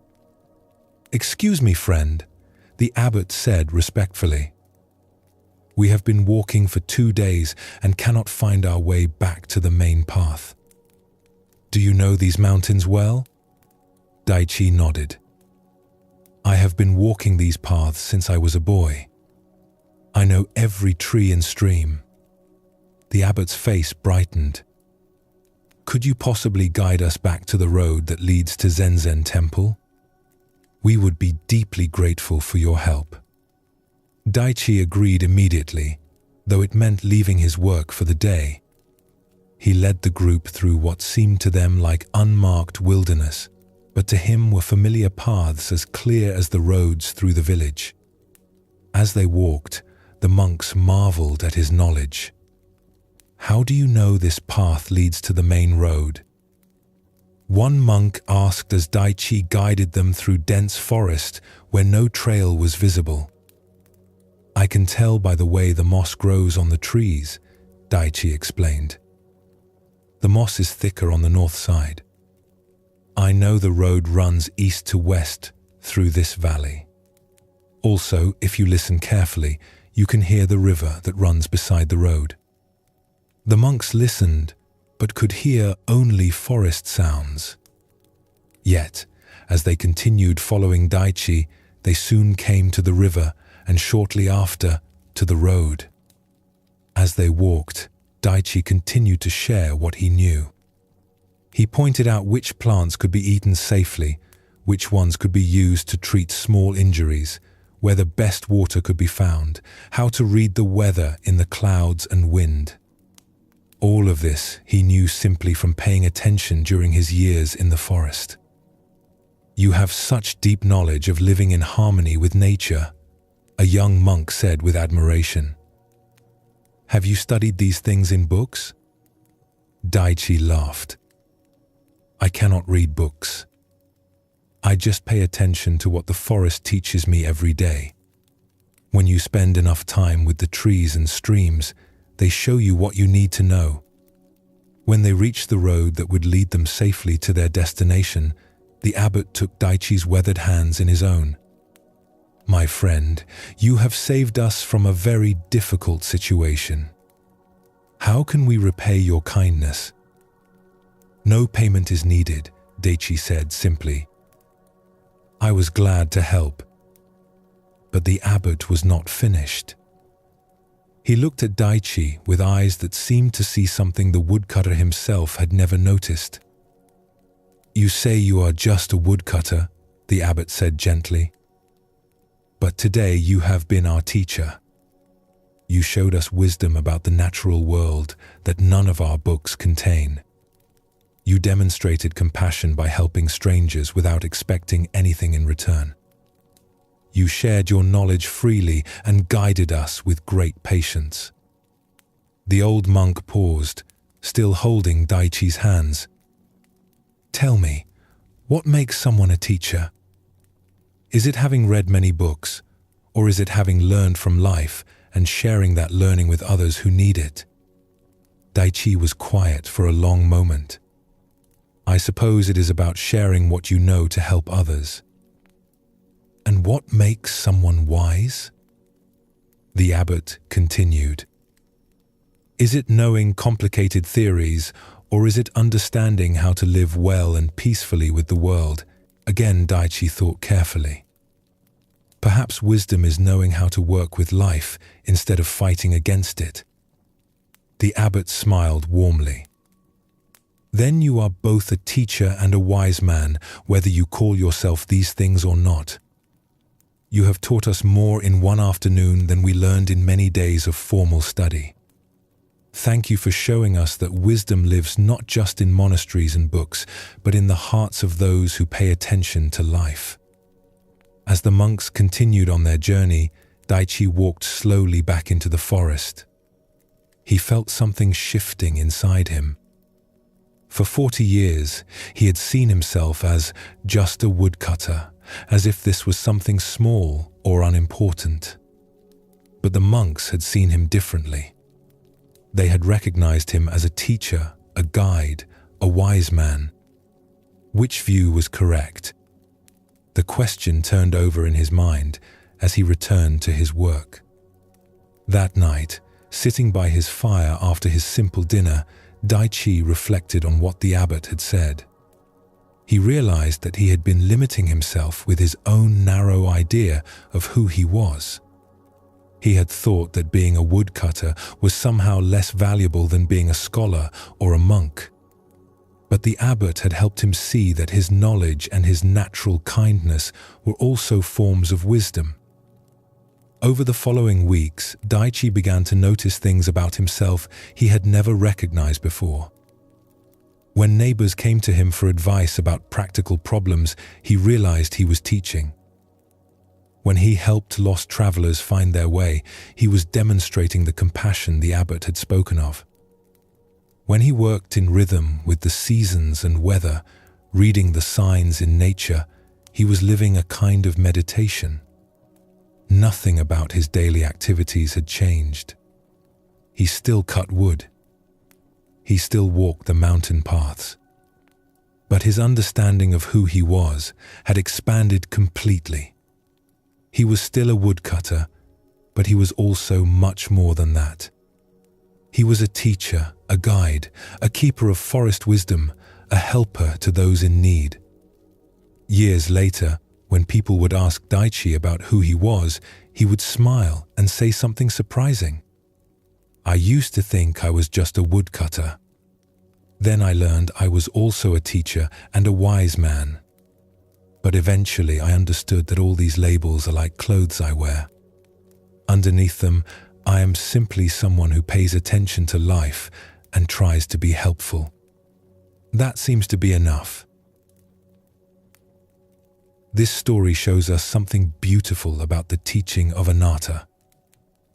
"Excuse me, friend," the abbot said respectfully. "We have been walking for 2 days and cannot find our way back to the main path. Do you know these mountains well?" Daichi nodded. "I have been walking these paths since I was a boy. I know every tree and stream." The abbot's face brightened. "Could you possibly guide us back to the road that leads to Zenzen Temple? We would be deeply grateful for your help." Daichi agreed immediately, though it meant leaving his work for the day. He led the group through what seemed to them like unmarked wilderness, but to him were familiar paths as clear as the roads through the village. As they walked, the monks marveled at his knowledge. "How do you know this path leads to the main road?" One monk asked as Daichi guided them through dense forest where no trail was visible. "I can tell by the way the moss grows on the trees," Daichi explained. "The moss is thicker on the north side. I know the road runs east to west through this valley. Also, if you listen carefully, you can hear the river that runs beside the road." The monks listened, but could hear only forest sounds. Yet, as they continued following Daichi, they soon came to the river and shortly after, to the road. As they walked, Daichi continued to share what he knew. He pointed out which plants could be eaten safely, which ones could be used to treat small injuries, where the best water could be found, how to read the weather in the clouds and wind. All of this he knew simply from paying attention during his years in the forest. "You have such deep knowledge of living in harmony with nature," a young monk said with admiration. "Have you studied these things in books?" Daichi laughed. "I cannot read books. I just pay attention to what the forest teaches me every day. When you spend enough time with the trees and streams, they show you what you need to know." When they reached the road that would lead them safely to their destination, the abbot took Daichi's weathered hands in his own. "My friend, you have saved us from a very difficult situation. How can we repay your kindness?" "No payment is needed," Daichi said simply. "I was glad to help." But the abbot was not finished. He looked at Daichi with eyes that seemed to see something the woodcutter himself had never noticed. "You say you are just a woodcutter," the abbot said gently. "But today you have been our teacher. You showed us wisdom about the natural world that none of our books contain. You demonstrated compassion by helping strangers without expecting anything in return. You shared your knowledge freely and guided us with great patience." The old monk paused, still holding Daichi's hands. "Tell me, what makes someone a teacher? Is it having read many books, or is it having learned from life and sharing that learning with others who need it?" Daichi was quiet for a long moment. I suppose it is about sharing what you know to help others. And what makes someone wise? The abbot continued. Is it knowing complicated theories, or is it understanding how to live well and peacefully with the world? Again, Daichi thought carefully. Perhaps wisdom is knowing how to work with life instead of fighting against it. The abbot smiled warmly. Then you are both a teacher and a wise man, whether you call yourself these things or not. You have taught us more in one afternoon than we learned in many days of formal study. Thank you for showing us that wisdom lives not just in monasteries and books, but in the hearts of those who pay attention to life. As the monks continued on their journey, Daichi walked slowly back into the forest. He felt something shifting inside him. For 40 years, he had seen himself as just a woodcutter, as if this was something small or unimportant. But the monks had seen him differently. They had recognized him as a teacher, a guide, a wise man. Which view was correct? The question turned over in his mind as he returned to his work. That night, sitting by his fire after his simple dinner, Daichi reflected on what the abbot had said. He realized that he had been limiting himself with his own narrow idea of who he was. He had thought that being a woodcutter was somehow less valuable than being a scholar or a monk. But the abbot had helped him see that his knowledge and his natural kindness were also forms of wisdom. Over the following weeks, Daichi began to notice things about himself he had never recognized before. When neighbors came to him for advice about practical problems, he realized he was teaching. When he helped lost travelers find their way, he was demonstrating the compassion the abbot had spoken of. When he worked in rhythm with the seasons and weather, reading the signs in nature, he was living a kind of meditation. Nothing about his daily activities had changed. He still cut wood. He still walked the mountain paths. But his understanding of who he was had expanded completely. He was still a woodcutter, but he was also much more than that. He was a teacher, a guide, a keeper of forest wisdom, a helper to those in need. Years later, when people would ask Daichi about who he was, he would smile and say something surprising. I used to think I was just a woodcutter. Then I learned I was also a teacher and a wise man. But eventually I understood that all these labels are like clothes I wear. Underneath them, I am simply someone who pays attention to life and tries to be helpful. That seems to be enough. This story shows us something beautiful about the teaching of anatta.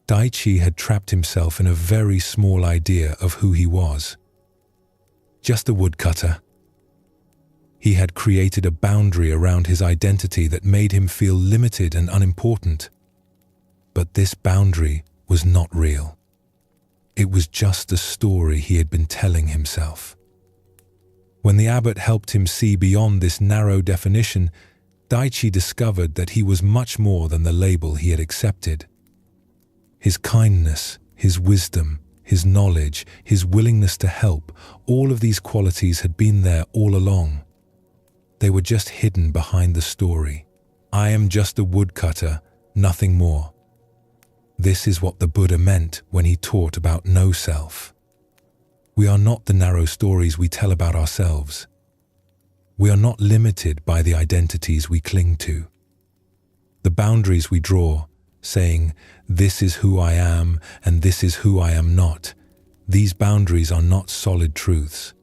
Daichi had trapped himself in a very small idea of who he was. Just a woodcutter. He had created a boundary around his identity that made him feel limited and unimportant. But this boundary was not real. It was just a story he had been telling himself. When the abbot helped him see beyond this narrow definition, Daichi discovered that he was much more than the label he had accepted. His kindness, his wisdom, his knowledge, his willingness to help, all of these qualities had been there all along. They were just hidden behind the story. I am just a woodcutter, nothing more. This is what the Buddha meant when he taught about no self. We are not the narrow stories we tell about ourselves. We are not limited by the identities we cling to. The boundaries we draw, saying, this is who I am and this is who I am not, these boundaries are not solid truths.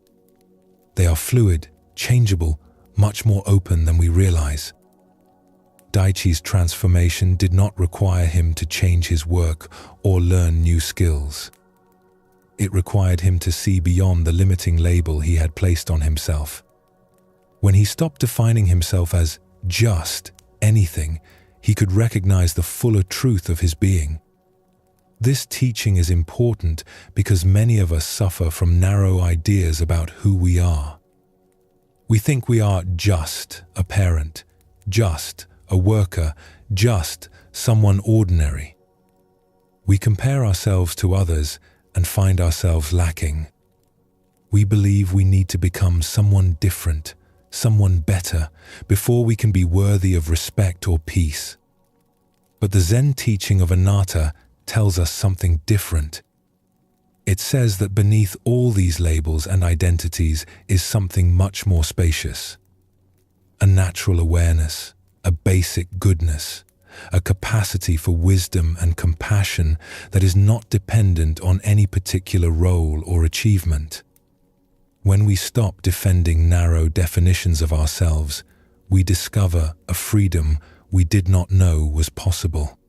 They are fluid, changeable, much more open than we realize. Daichi's transformation did not require him to change his work or learn new skills. It required him to see beyond the limiting label he had placed on himself. When he stopped defining himself as just anything, he could recognize the fuller truth of his being. This teaching is important because many of us suffer from narrow ideas about who we are. We think we are just a parent, just a worker, just someone ordinary. We compare ourselves to others and find ourselves lacking. We believe we need to become someone different, someone better, before we can be worthy of respect or peace. But the Zen teaching of Anatta tells us something different. It says that beneath all these labels and identities is something much more spacious. A natural awareness, a basic goodness, a capacity for wisdom and compassion that is not dependent on any particular role or achievement. When we stop defending narrow definitions of ourselves, we discover a freedom we did not know was possible.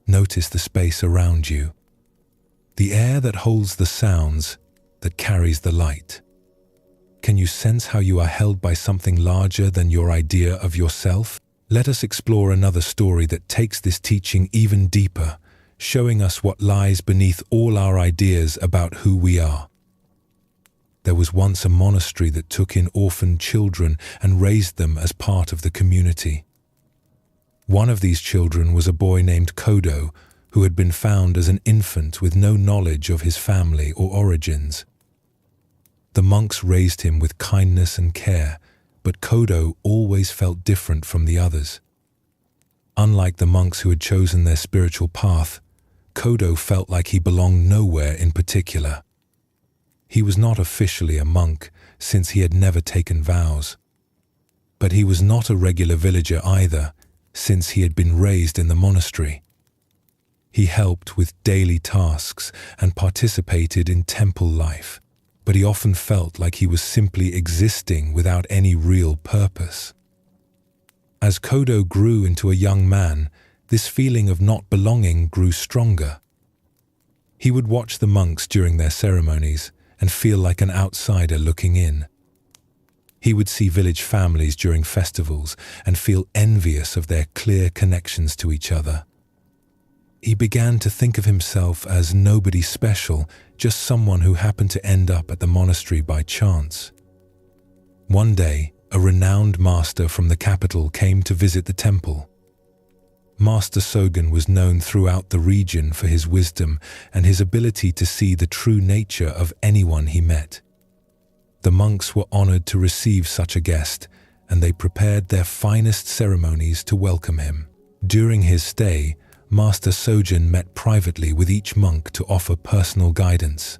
Notice the space around you, the air that holds the sounds, that carries the light. Can you sense how you are held by something larger than your idea of yourself? Let us explore another story that takes this teaching even deeper, showing us what lies beneath all our ideas about who we are. There was once a monastery that took in orphaned children and raised them as part of the community. One of these children was a boy named Kodo, who had been found as an infant with no knowledge of his family or origins. The monks raised him with kindness and care, but Kodo always felt different from the others. Unlike the monks who had chosen their spiritual path, Kodo felt like he belonged nowhere in particular. He was not officially a monk, since he had never taken vows. But he was not a regular villager either, since he had been raised in the monastery. He helped with daily tasks and participated in temple life, but he often felt like he was simply existing without any real purpose. As Kodo grew into a young man, this feeling of not belonging grew stronger. He would watch the monks during their ceremonies and feel like an outsider looking in. He would see village families during festivals and feel envious of their clear connections to each other. He began to think of himself as nobody special, just someone who happened to end up at the monastery by chance. One day, a renowned master from the capital came to visit the temple. Master Sogen was known throughout the region for his wisdom and his ability to see the true nature of anyone he met. The monks were honored to receive such a guest, and they prepared their finest ceremonies to welcome him. During his stay, Master Sogen met privately with each monk to offer personal guidance.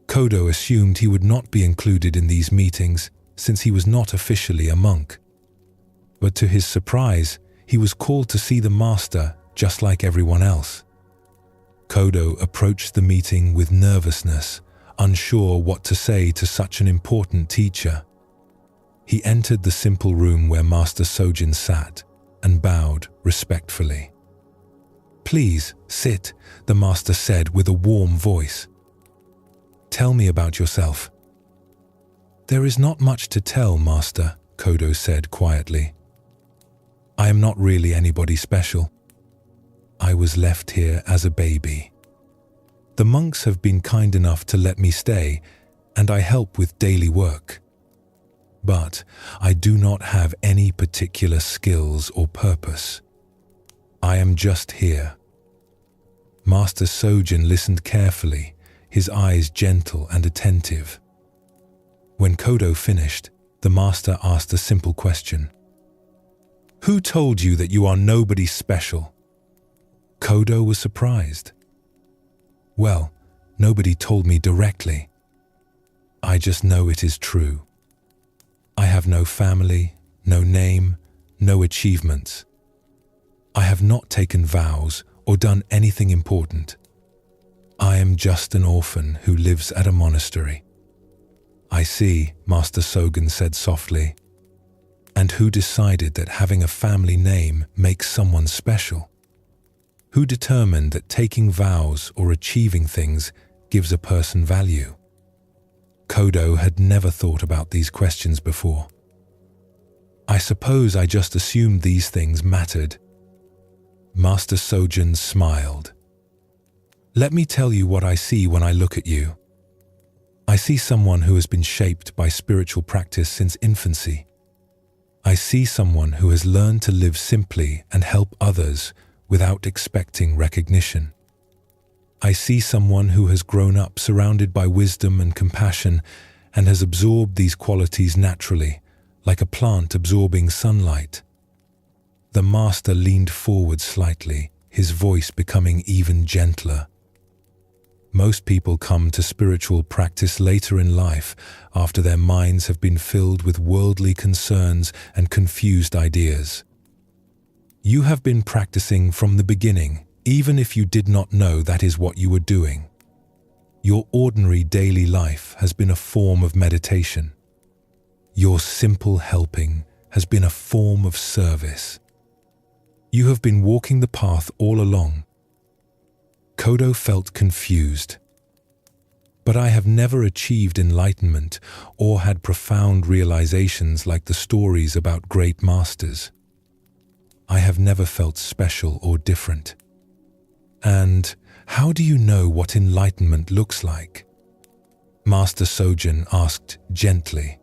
Kodo assumed he would not be included in these meetings since he was not officially a monk. But to his surprise, he was called to see the master just like everyone else. Kodo approached the meeting with nervousness, unsure what to say to such an important teacher. He entered the simple room where Master Sogen sat and bowed respectfully. "Please, sit," the master said with a warm voice. "Tell me about yourself." "There is not much to tell, Master," Kodo said quietly. "I am not really anybody special. I was left here as a baby. The monks have been kind enough to let me stay, and I help with daily work. But I do not have any particular skills or purpose. I am just here." Master Sogen listened carefully, his eyes gentle and attentive. When Kodo finished, the master asked a simple question. "Who told you that you are nobody special?" Kodo was surprised. "Well, nobody told me directly. I just know it is true. I have no family, no name, no achievements. I have not taken vows or done anything important. I am just an orphan who lives at a monastery." "I see," Master Sogen said softly. "And who decided that having a family name makes someone special? Who determined that taking vows or achieving things gives a person value?" Kodo had never thought about these questions before. "I suppose I just assumed these things mattered." Master Sogen smiled. "Let me tell you what I see when I look at you. I see someone who has been shaped by spiritual practice since infancy. I see someone who has learned to live simply and help others without expecting recognition. I see someone who has grown up surrounded by wisdom and compassion and has absorbed these qualities naturally, like a plant absorbing sunlight. The master leaned forward slightly, his voice becoming even gentler. Most people come to spiritual practice later in life, after their minds have been filled with worldly concerns and confused ideas. You have been practicing from the beginning, even if you did not know that is what you were doing. Your ordinary daily life has been a form of meditation. Your simple helping has been a form of service. You have been walking the path all along. Kodo felt confused. But I have never achieved enlightenment or had profound realizations like the stories about great masters. I have never felt special or different. And how do you know what enlightenment looks like? Master Sojin asked gently.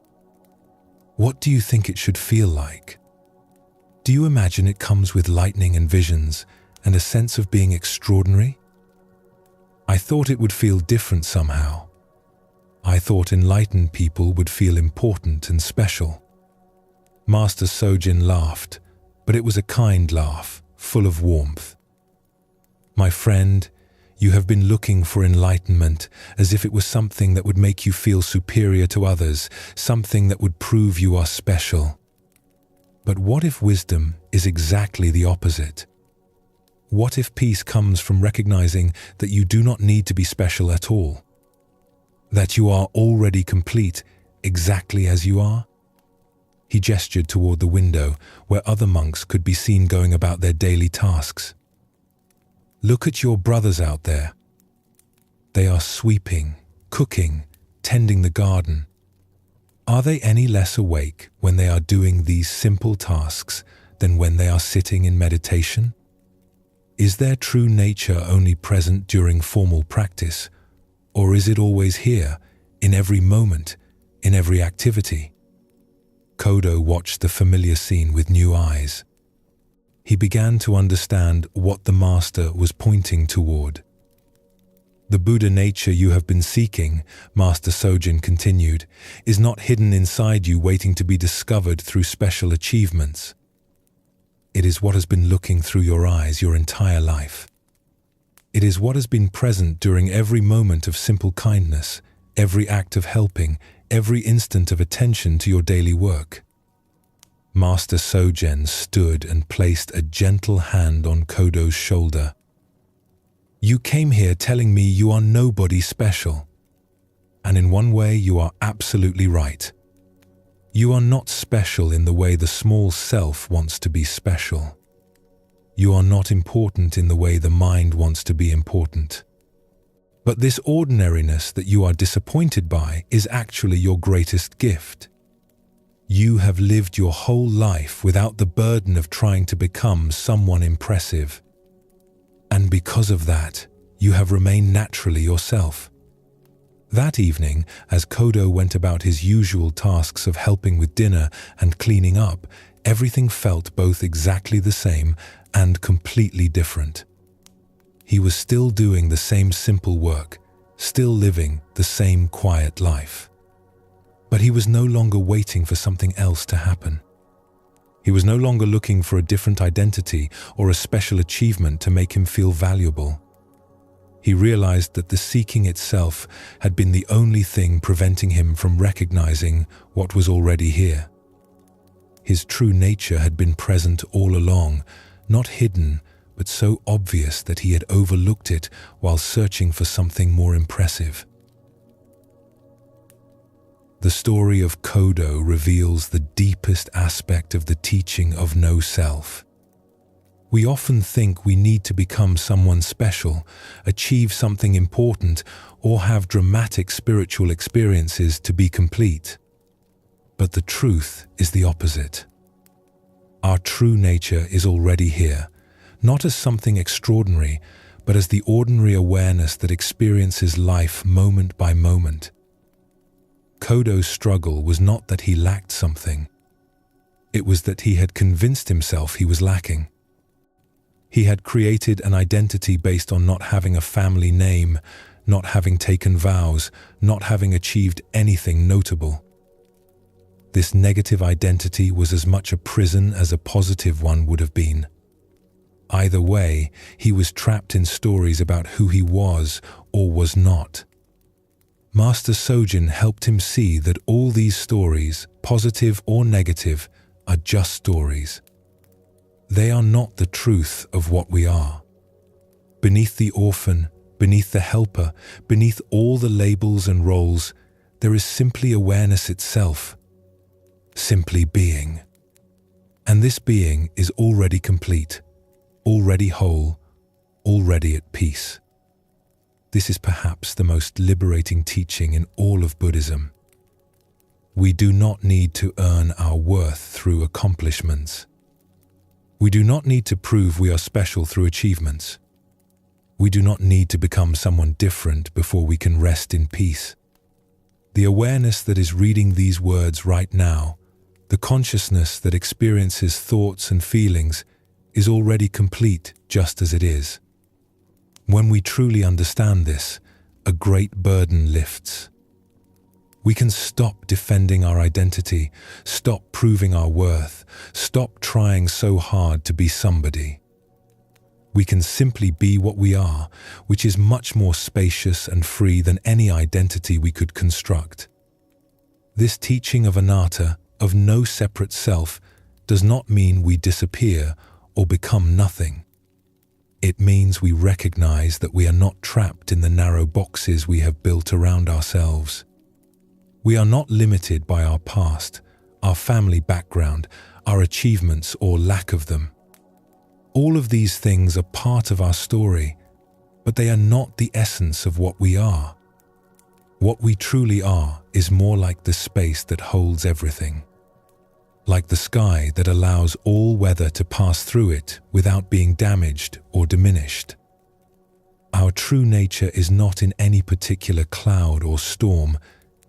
What do you think it should feel like? Do you imagine it comes with lightning and visions and a sense of being extraordinary? I thought it would feel different somehow. I thought enlightened people would feel important and special. Master Sojin laughed, but it was a kind laugh, full of warmth. My friend, you have been looking for enlightenment as if it was something that would make you feel superior to others, something that would prove you are special. But what if wisdom is exactly the opposite? What if peace comes from recognizing that you do not need to be special at all? That you are already complete, exactly as you are? He gestured toward the window where other monks could be seen going about their daily tasks. Look at your brothers out there. They are sweeping, cooking, tending the garden. Are they any less awake when they are doing these simple tasks than when they are sitting in meditation? Is their true nature only present during formal practice, or is it always here, in every moment, in every activity? Kodo watched the familiar scene with new eyes. He began to understand what the master was pointing toward. The Buddha nature you have been seeking, Master Sojin continued, is not hidden inside you waiting to be discovered through special achievements. It is what has been looking through your eyes your entire life. It is what has been present during every moment of simple kindness, every act of helping, every instant of attention to your daily work. Master Sojin stood and placed a gentle hand on Kodo's shoulder. You came here telling me you are nobody special. And in one way you are absolutely right. You are not special in the way the small self wants to be special. You are not important in the way the mind wants to be important. But this ordinariness that you are disappointed by is actually your greatest gift. You have lived your whole life without the burden of trying to become someone impressive. And because of that, you have remained naturally yourself. That evening, as Kodo went about his usual tasks of helping with dinner and cleaning up, everything felt both exactly the same and completely different. He was still doing the same simple work, still living the same quiet life. But he was no longer waiting for something else to happen. He was no longer looking for a different identity or a special achievement to make him feel valuable. He realized that the seeking itself had been the only thing preventing him from recognizing what was already here. His true nature had been present all along, not hidden, but so obvious that he had overlooked it while searching for something more impressive. The story of Kodo reveals the deepest aspect of the teaching of no self. We often think we need to become someone special, achieve something important, or have dramatic spiritual experiences to be complete. But the truth is the opposite. Our true nature is already here, not as something extraordinary, but as the ordinary awareness that experiences life moment by moment. Kodo's struggle was not that he lacked something. It was that he had convinced himself he was lacking. He had created an identity based on not having a family name, not having taken vows, not having achieved anything notable. This negative identity was as much a prison as a positive one would have been. Either way, he was trapped in stories about who he was or was not. Master Sojin helped him see that all these stories, positive or negative, are just stories. They are not the truth of what we are. Beneath the orphan, beneath the helper, beneath all the labels and roles, there is simply awareness itself, simply being. And this being is already complete, already whole, already at peace. This is perhaps the most liberating teaching in all of Buddhism. We do not need to earn our worth through accomplishments. We do not need to prove we are special through achievements. We do not need to become someone different before we can rest in peace. The awareness that is reading these words right now, the consciousness that experiences thoughts and feelings, is already complete just as it is. When we truly understand this, a great burden lifts. We can stop defending our identity, stop proving our worth, stop trying so hard to be somebody. We can simply be what we are, which is much more spacious and free than any identity we could construct. This teaching of anatta, of no separate self, does not mean we disappear or become nothing. It means we recognize that we are not trapped in the narrow boxes we have built around ourselves. We are not limited by our past, our family background, our achievements or lack of them. All of these things are part of our story, but they are not the essence of what we are. What we truly are is more like the space that holds everything, like the sky that allows all weather to pass through it without being damaged or diminished. Our true nature is not in any particular cloud or storm,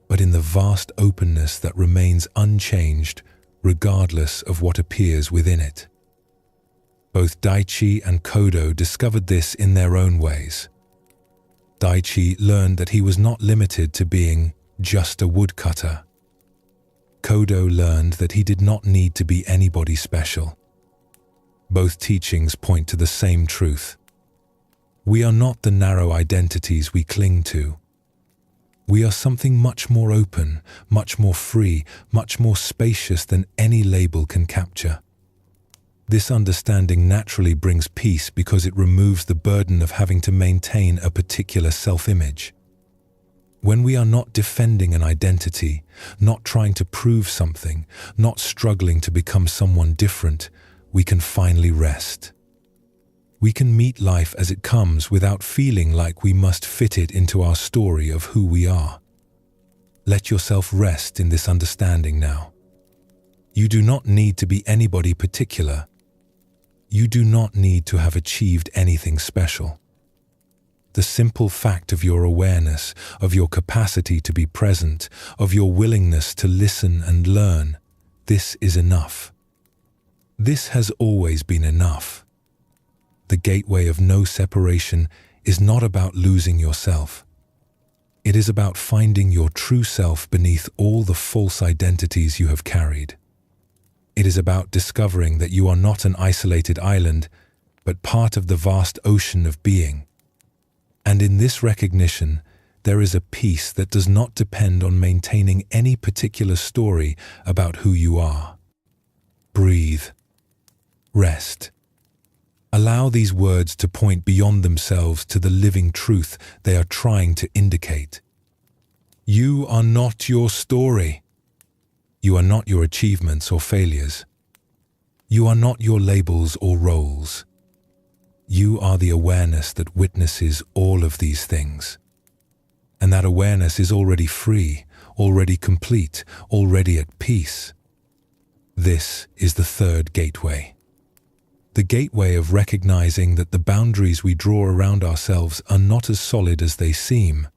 but in the vast openness that remains unchanged regardless of what appears within it. Both Daichi and Kodo discovered this in their own ways. Daichi learned that he was not limited to being just a woodcutter. Kodo learned that he did not need to be anybody special. Both teachings point to the same truth. We are not the narrow identities we cling to. We are something much more open, much more free, much more spacious than any label can capture. This understanding naturally brings peace because it removes the burden of having to maintain a particular self-image. When we are not defending an identity, not trying to prove something, not struggling to become someone different, we can finally rest. We can meet life as it comes without feeling like we must fit it into our story of who we are. Let yourself rest in this understanding now. You do not need to be anybody particular. You do not need to have achieved anything special. The simple fact of your awareness, of your capacity to be present, of your willingness to listen and learn, this is enough. This has always been enough. The gateway of no separation is not about losing yourself. It is about finding your true self beneath all the false identities you have carried. It is about discovering that you are not an isolated island, but part of the vast ocean of being. And in this recognition, there is a peace that does not depend on maintaining any particular story about who you are. Breathe. Rest. Allow these words to point beyond themselves to the living truth they are trying to indicate. You are not your story. You are not your achievements or failures. You are not your labels or roles. You are the awareness that witnesses all of these things. And that awareness is already free, already complete, already at peace. This is the third gateway. The gateway of recognizing that the boundaries we draw around ourselves are not as solid as they seem.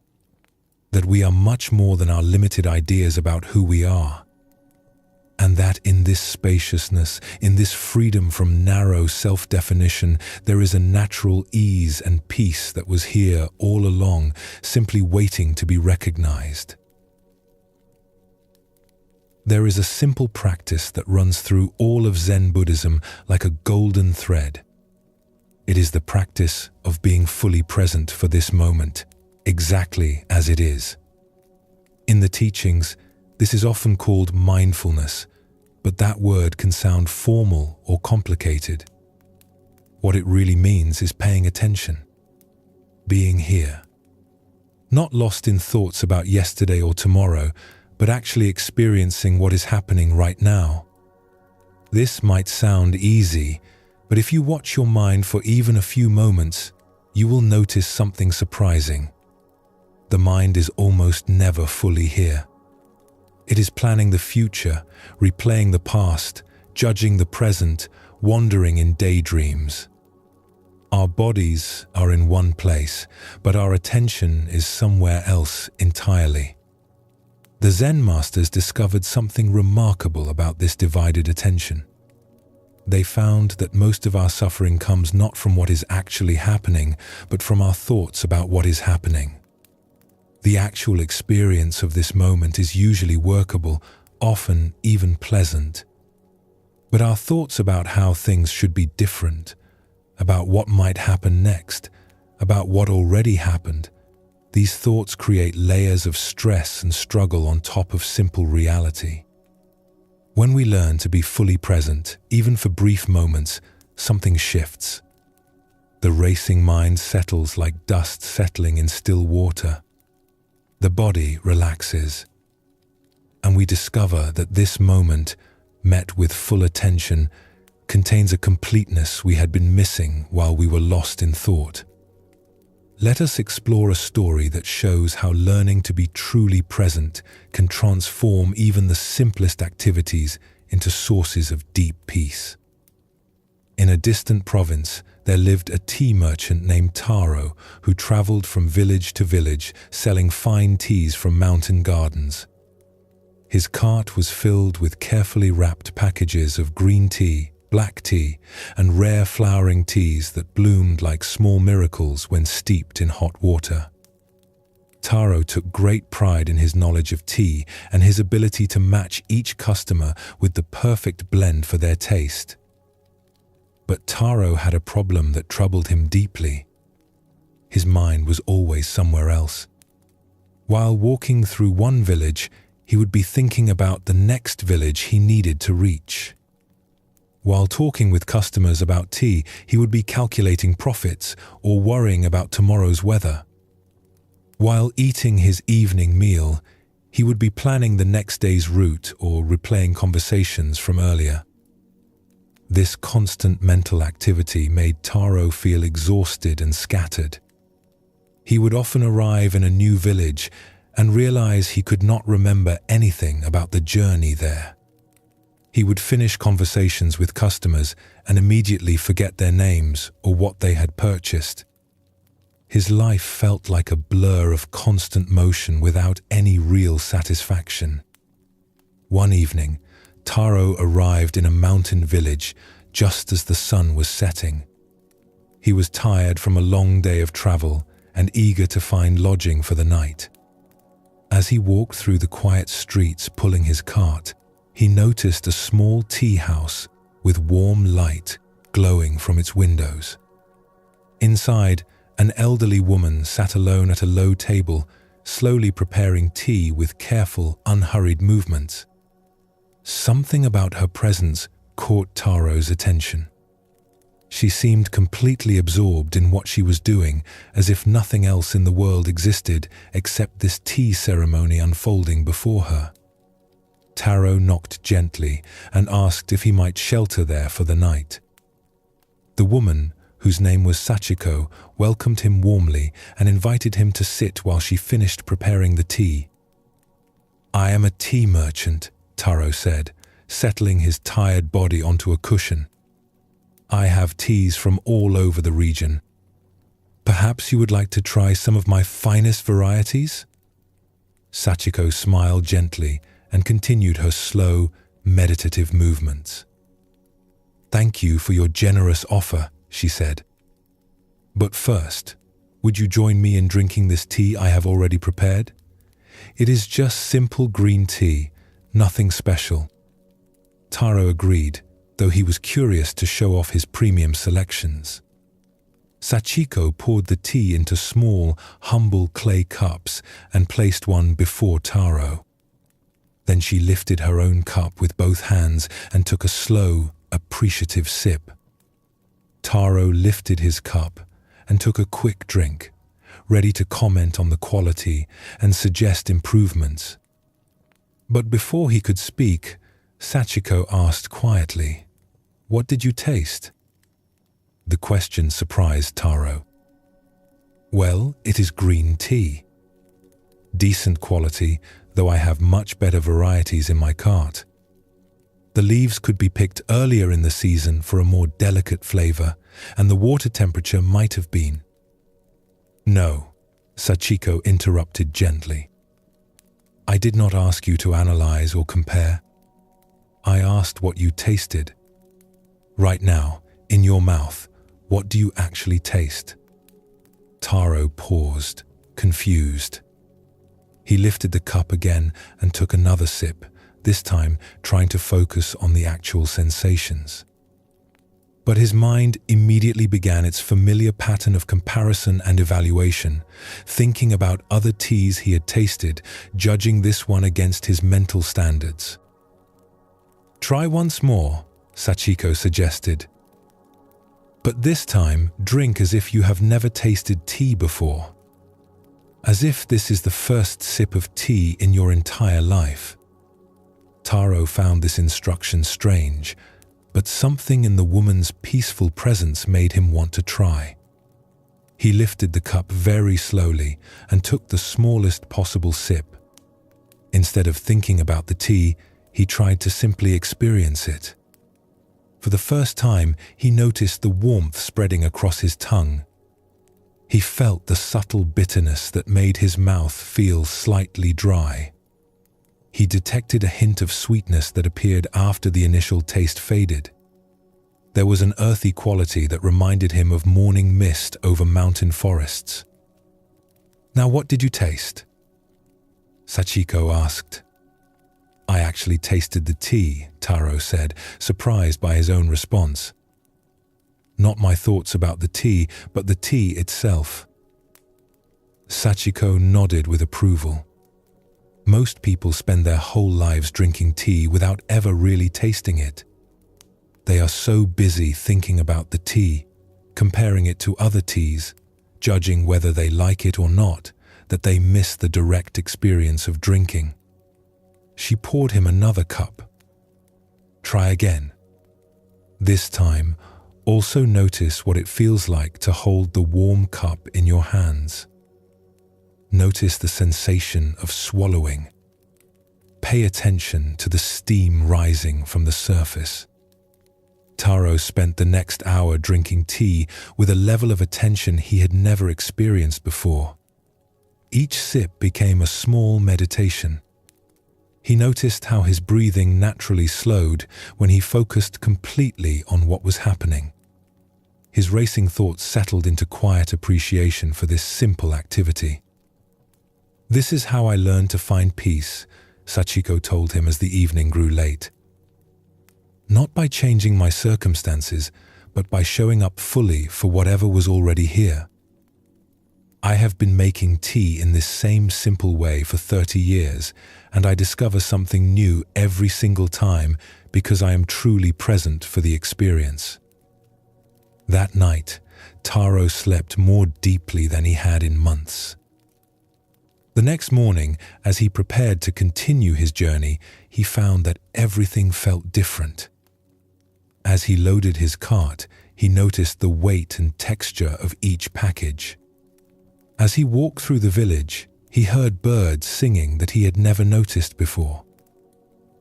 that we are much more than our limited ideas about who we are, and that in this spaciousness, in this freedom from narrow self-definition, there is a natural ease and peace that was here all along, simply waiting to be recognized. There is a simple practice that runs through all of Zen Buddhism like a golden thread. It is the practice of being fully present for this moment, exactly as it is. In the teachings, this is often called mindfulness, but that word can sound formal or complicated. What it really means is paying attention, being here. Not lost in thoughts about yesterday or tomorrow, but actually experiencing what is happening right now. This might sound easy, but if you watch your mind for even a few moments, you will notice something surprising. The mind is almost never fully here. It is planning the future, replaying the past, judging the present, wandering in daydreams. Our bodies are in one place, but our attention is somewhere else entirely. The Zen masters discovered something remarkable about this divided attention. They found that most of our suffering comes not from what is actually happening, but from our thoughts about what is happening. The actual experience of this moment is usually workable, often even pleasant. But our thoughts about how things should be different, about what might happen next, about what already happened, these thoughts create layers of stress and struggle on top of simple reality. When we learn to be fully present, even for brief moments, something shifts. The racing mind settles like dust settling in still water. The body relaxes, and we discover that this moment, met with full attention, contains a completeness we had been missing while we were lost in thought. Let us explore a story that shows how learning to be truly present can transform even the simplest activities into sources of deep peace. In a distant province, there lived a tea merchant named Taro who traveled from village to village selling fine teas from mountain gardens. His cart was filled with carefully wrapped packages of green tea, black tea, and rare flowering teas that bloomed like small miracles when steeped in hot water. Taro took great pride in his knowledge of tea and his ability to match each customer with the perfect blend for their taste. But Taro had a problem that troubled him deeply. His mind was always somewhere else. While walking through one village, he would be thinking about the next village he needed to reach. While talking with customers about tea, he would be calculating profits or worrying about tomorrow's weather. While eating his evening meal, he would be planning the next day's route or replaying conversations from earlier. This constant mental activity made Taro feel exhausted and scattered. He would often arrive in a new village and realize he could not remember anything about the journey there. He would finish conversations with customers and immediately forget their names or what they had purchased. His life felt like a blur of constant motion without any real satisfaction. One evening, Taro arrived in a mountain village just as the sun was setting. He was tired from a long day of travel and eager to find lodging for the night. As he walked through the quiet streets pulling his cart, he noticed a small tea house with warm light glowing from its windows. Inside, an elderly woman sat alone at a low table, slowly preparing tea with careful, unhurried movements. Something about her presence caught Taro's attention. She seemed completely absorbed in what she was doing, as if nothing else in the world existed except this tea ceremony unfolding before her. Taro knocked gently and asked if he might shelter there for the night. The woman, whose name was Sachiko, welcomed him warmly and invited him to sit while she finished preparing the tea. "I am a tea merchant," Taro said, settling his tired body onto a cushion. "I have teas from all over the region. Perhaps you would like to try some of my finest varieties?" Sachiko smiled gently and continued her slow, meditative movements. "Thank you for your generous offer," she said. "But first, would you join me in drinking this tea I have already prepared? It is just simple green tea, nothing special." Taro agreed, though he was curious to show off his premium selections. Sachiko poured the tea into small, humble clay cups and placed one before Taro. Then she lifted her own cup with both hands and took a slow, appreciative sip. Taro lifted his cup and took a quick drink, ready to comment on the quality and suggest improvements. But before he could speak, Sachiko asked quietly, "What did you taste?" The question surprised Taro. "Well, it is green tea. Decent quality, though I have much better varieties in my cart. The leaves could be picked earlier in the season for a more delicate flavor, and the water temperature might have been." "No," Sachiko interrupted gently. "I did not ask you to analyze or compare. I asked what you tasted. Right now, in your mouth, what do you actually taste?" Taro paused, confused. He lifted the cup again and took another sip, this time trying to focus on the actual sensations. But his mind immediately began its familiar pattern of comparison and evaluation, thinking about other teas he had tasted, judging this one against his mental standards. "Try once more," Sachiko suggested. "But this time, drink as if you have never tasted tea before. As if this is the first sip of tea in your entire life." Taro found this instruction strange, but something in the woman's peaceful presence made him want to try. He lifted the cup very slowly and took the smallest possible sip. Instead of thinking about the tea, he tried to simply experience it. For the first time, he noticed the warmth spreading across his tongue. He felt the subtle bitterness that made his mouth feel slightly dry. He detected a hint of sweetness that appeared after the initial taste faded. There was an earthy quality that reminded him of morning mist over mountain forests. "Now what did you taste?" Sachiko asked. "I actually tasted the tea," Taro said, surprised by his own response. "Not my thoughts about the tea, but the tea itself." Sachiko nodded with approval. Most people spend their whole lives drinking tea without ever really tasting it. They are so busy thinking about the tea, comparing it to other teas, judging whether they like it or not, that they miss the direct experience of drinking. She poured him another cup. "Try again. This time, also notice what it feels like to hold the warm cup in your hands. Notice the sensation of swallowing. Pay attention to the steam rising from the surface." Taro spent the next hour drinking tea with a level of attention he had never experienced before. Each sip became a small meditation. He noticed how his breathing naturally slowed when he focused completely on what was happening. His racing thoughts settled into quiet appreciation for this simple activity. "This is how I learned to find peace," Sachiko told him as the evening grew late. "Not by changing my circumstances, but by showing up fully for whatever was already here. I have been making tea in this same simple way for 30 years, and I discover something new every single time because I am truly present for the experience." That night, Taro slept more deeply than he had in months. The next morning, as he prepared to continue his journey, he found that everything felt different. As he loaded his cart, he noticed the weight and texture of each package. As he walked through the village, he heard birds singing that he had never noticed before.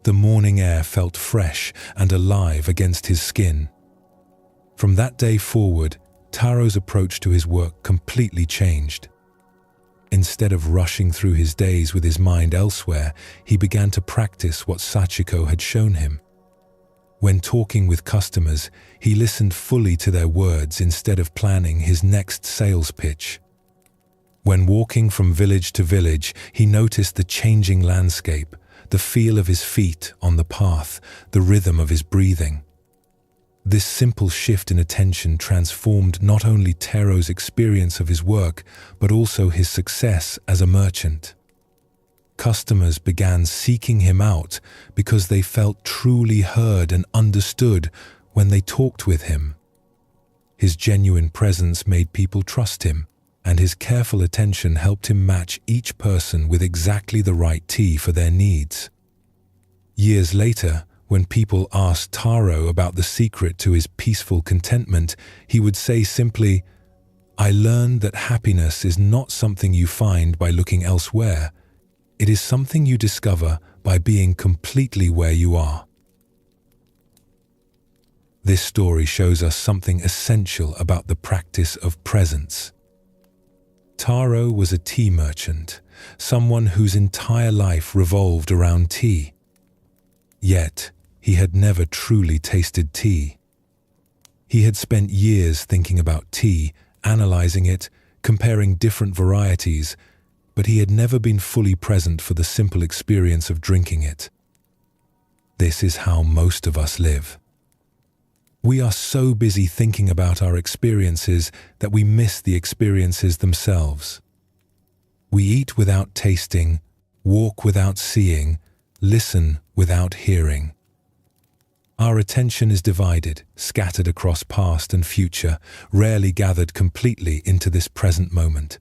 The morning air felt fresh and alive against his skin. From that day forward, Taro's approach to his work completely changed. Instead of rushing through his days with his mind elsewhere, he began to practice what Sachiko had shown him. When talking with customers, he listened fully to their words instead of planning his next sales pitch. When walking from village to village, he noticed the changing landscape, the feel of his feet on the path, the rhythm of his breathing. This simple shift in attention transformed not only Taro's experience of his work, but also his success as a merchant. Customers began seeking him out because they felt truly heard and understood when they talked with him. His genuine presence made people trust him, and his careful attention helped him match each person with exactly the right tea for their needs. Years later, when people asked Taro about the secret to his peaceful contentment, he would say simply, "I learned that happiness is not something you find by looking elsewhere. It is something you discover by being completely where you are." This story shows us something essential about the practice of presence. Taro was a tea merchant, someone whose entire life revolved around tea. Yet, he had never truly tasted tea. He had spent years thinking about tea, analyzing it, comparing different varieties, but he had never been fully present for the simple experience of drinking it. This is how most of us live. We are so busy thinking about our experiences that we miss the experiences themselves. We eat without tasting, walk without seeing, listen without hearing. Our attention is divided, scattered across past and future, rarely gathered completely into this present moment.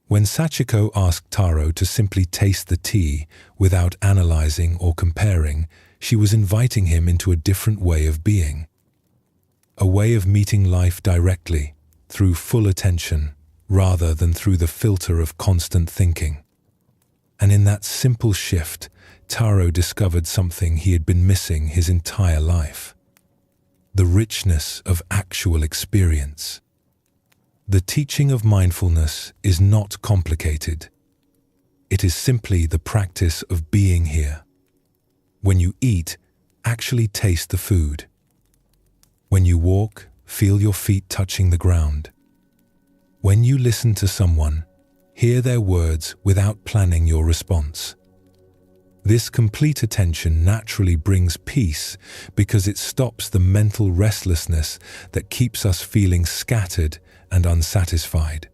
When Sachiko asked Taro to simply taste the tea without analyzing or comparing, she was inviting him into a different way of being. A way of meeting life directly, through full attention, rather than through the filter of constant thinking. And in that simple shift, Taro discovered something he had been missing his entire life: the richness of actual experience. The teaching of mindfulness is not complicated. It is simply the practice of being here. When you eat, actually taste the food. When you walk, feel your feet touching the ground. When you listen to someone, hear their words without planning your response. This complete attention naturally brings peace because it stops the mental restlessness that keeps us feeling scattered and unsatisfied.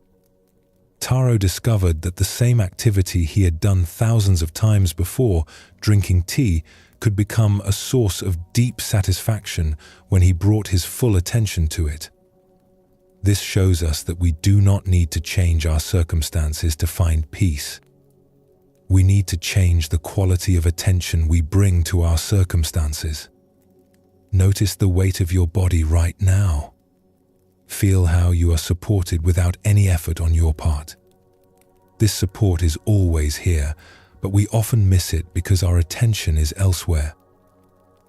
Taro discovered that the same activity he had done thousands of times before, drinking tea, could become a source of deep satisfaction when he brought his full attention to it. This shows us that we do not need to change our circumstances to find peace. We need to change the quality of attention we bring to our circumstances. Notice the weight of your body right now. Feel how you are supported without any effort on your part. This support is always here, but we often miss it because our attention is elsewhere.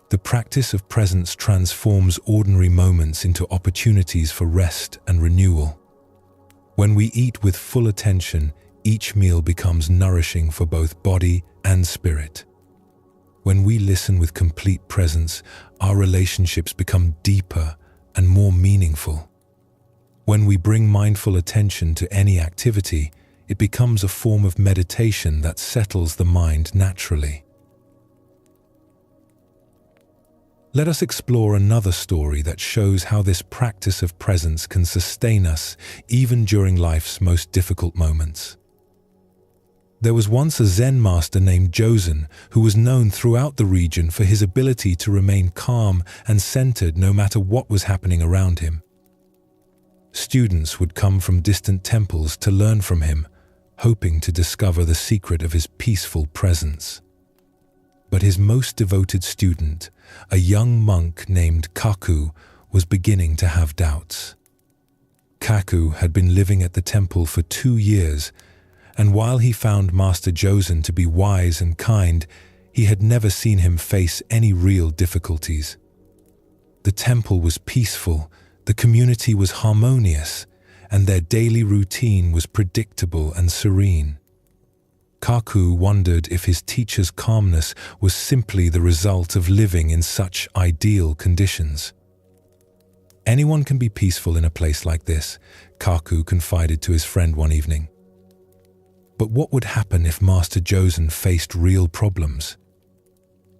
The practice of presence transforms ordinary moments into opportunities for rest and renewal. When we eat with full attention, each meal becomes nourishing for both body and spirit. When we listen with complete presence, our relationships become deeper and more meaningful. When we bring mindful attention to any activity, it becomes a form of meditation that settles the mind naturally. Let us explore another story that shows how this practice of presence can sustain us even during life's most difficult moments. There was once a Zen master named Jozen who was known throughout the region for his ability to remain calm and centered no matter what was happening around him. Students would come from distant temples to learn from him, hoping to discover the secret of his peaceful presence. But his most devoted student, a young monk named Kaku, was beginning to have doubts. Kaku had been living at the temple for 2 years, and while he found Master Jozen to be wise and kind, he had never seen him face any real difficulties. The temple was peaceful, the community was harmonious, and their daily routine was predictable and serene. Kaku wondered if his teacher's calmness was simply the result of living in such ideal conditions. Anyone can be peaceful in a place like this, Kaku confided to his friend one evening. But what would happen if Master Josen faced real problems?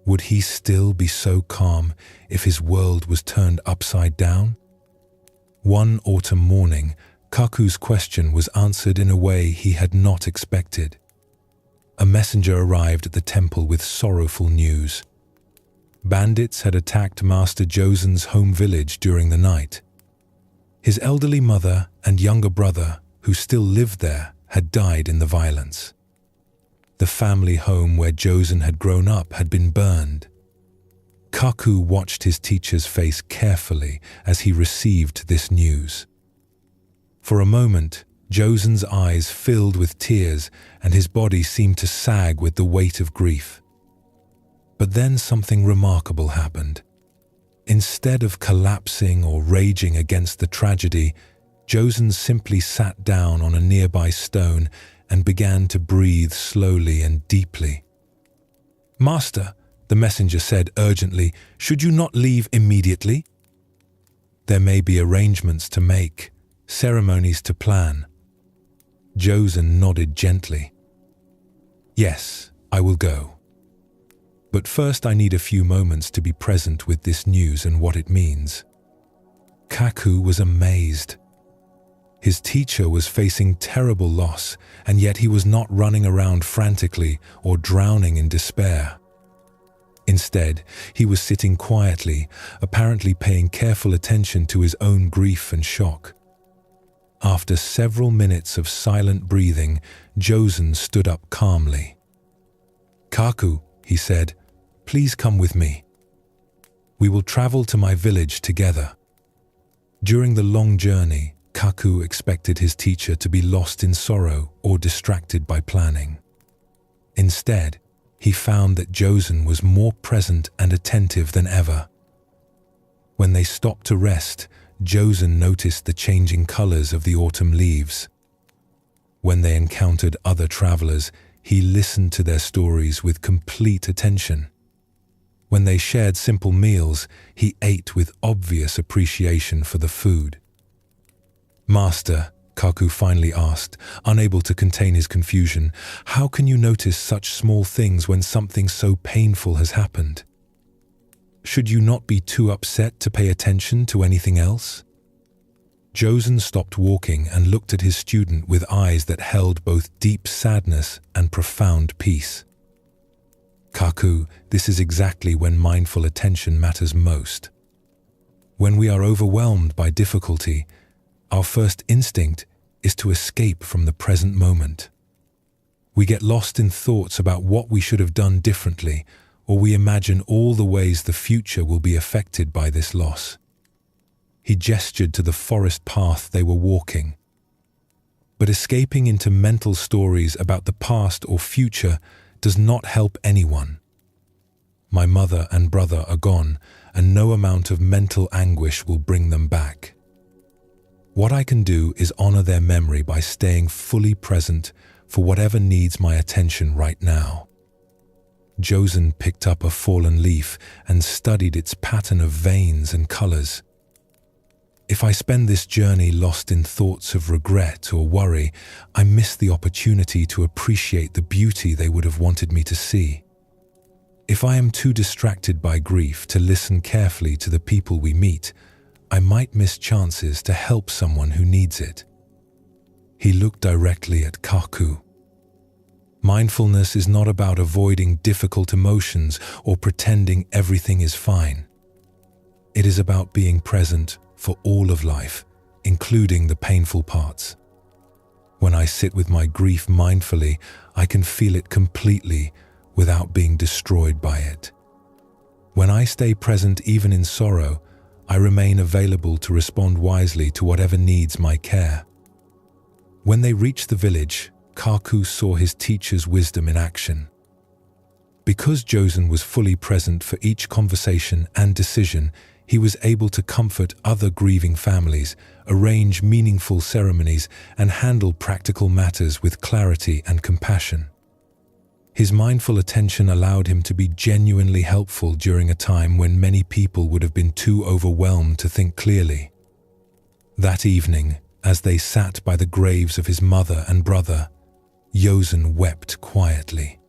Would he still be so calm if his world was turned upside down? One autumn morning, Kaku's question was answered in a way he had not expected. A messenger arrived at the temple with sorrowful news. Bandits had attacked Master Josen's home village during the night. His elderly mother and younger brother, who still lived there, had died in the violence. The family home where Josen had grown up had been burned. Kaku watched his teacher's face carefully as he received this news. For a moment, Josen's eyes filled with tears and his body seemed to sag with the weight of grief. But then something remarkable happened. Instead of collapsing or raging against the tragedy, Josen simply sat down on a nearby stone and began to breathe slowly and deeply. "Master," the messenger said urgently, "should you not leave immediately? There may be arrangements to make, ceremonies to plan." Josen nodded gently. "Yes, I will go. But first I need a few moments to be present with this news and what it means." Kaku was amazed. His teacher was facing terrible loss, and yet he was not running around frantically or drowning in despair. Instead, he was sitting quietly, apparently paying careful attention to his own grief and shock. After several minutes of silent breathing, Josen stood up calmly. "Kaku," he said, "please come with me. We will travel to my village together." During the long journey, Kaku expected his teacher to be lost in sorrow or distracted by planning. Instead, he found that Josen was more present and attentive than ever. When they stopped to rest, Josen noticed the changing colors of the autumn leaves. When they encountered other travelers, he listened to their stories with complete attention. When they shared simple meals, he ate with obvious appreciation for the food. "Master," Kaku finally asked, unable to contain his confusion, "how can you notice such small things when something so painful has happened? Should you not be too upset to pay attention to anything else?" Josen stopped walking and looked at his student with eyes that held both deep sadness and profound peace. "Kaku, this is exactly when mindful attention matters most. When we are overwhelmed by difficulty, our first instinct is to escape from the present moment. We get lost in thoughts about what we should have done differently, or we imagine all the ways the future will be affected by this loss." He gestured to the forest path they were walking. But escaping into mental stories about the past or future does not help anyone. My mother and brother are gone, and no amount of mental anguish will bring them back. What I can do is honor their memory by staying fully present for whatever needs my attention right now. Josen picked up a fallen leaf and studied its pattern of veins and colors. If I spend this journey lost in thoughts of regret or worry, I miss the opportunity to appreciate the beauty they would have wanted me to see. If I am too distracted by grief to listen carefully to the people we meet, I might miss chances to help someone who needs it. He looked directly at Kaku. Mindfulness is not about avoiding difficult emotions or pretending everything is fine. It is about being present for all of life, including the painful parts. When I sit with my grief mindfully, I can feel it completely without being destroyed by it. When I stay present even in sorrow, I remain available to respond wisely to whatever needs my care. When they reached the village, Kaku saw his teacher's wisdom in action. Because Josen was fully present for each conversation and decision, He was able to comfort other grieving families, arrange meaningful ceremonies, and handle practical matters with clarity and compassion. His mindful attention allowed him to be genuinely helpful during a time when many people would have been too overwhelmed to think clearly. That evening, as they sat by the graves of his mother and brother, Josen wept quietly.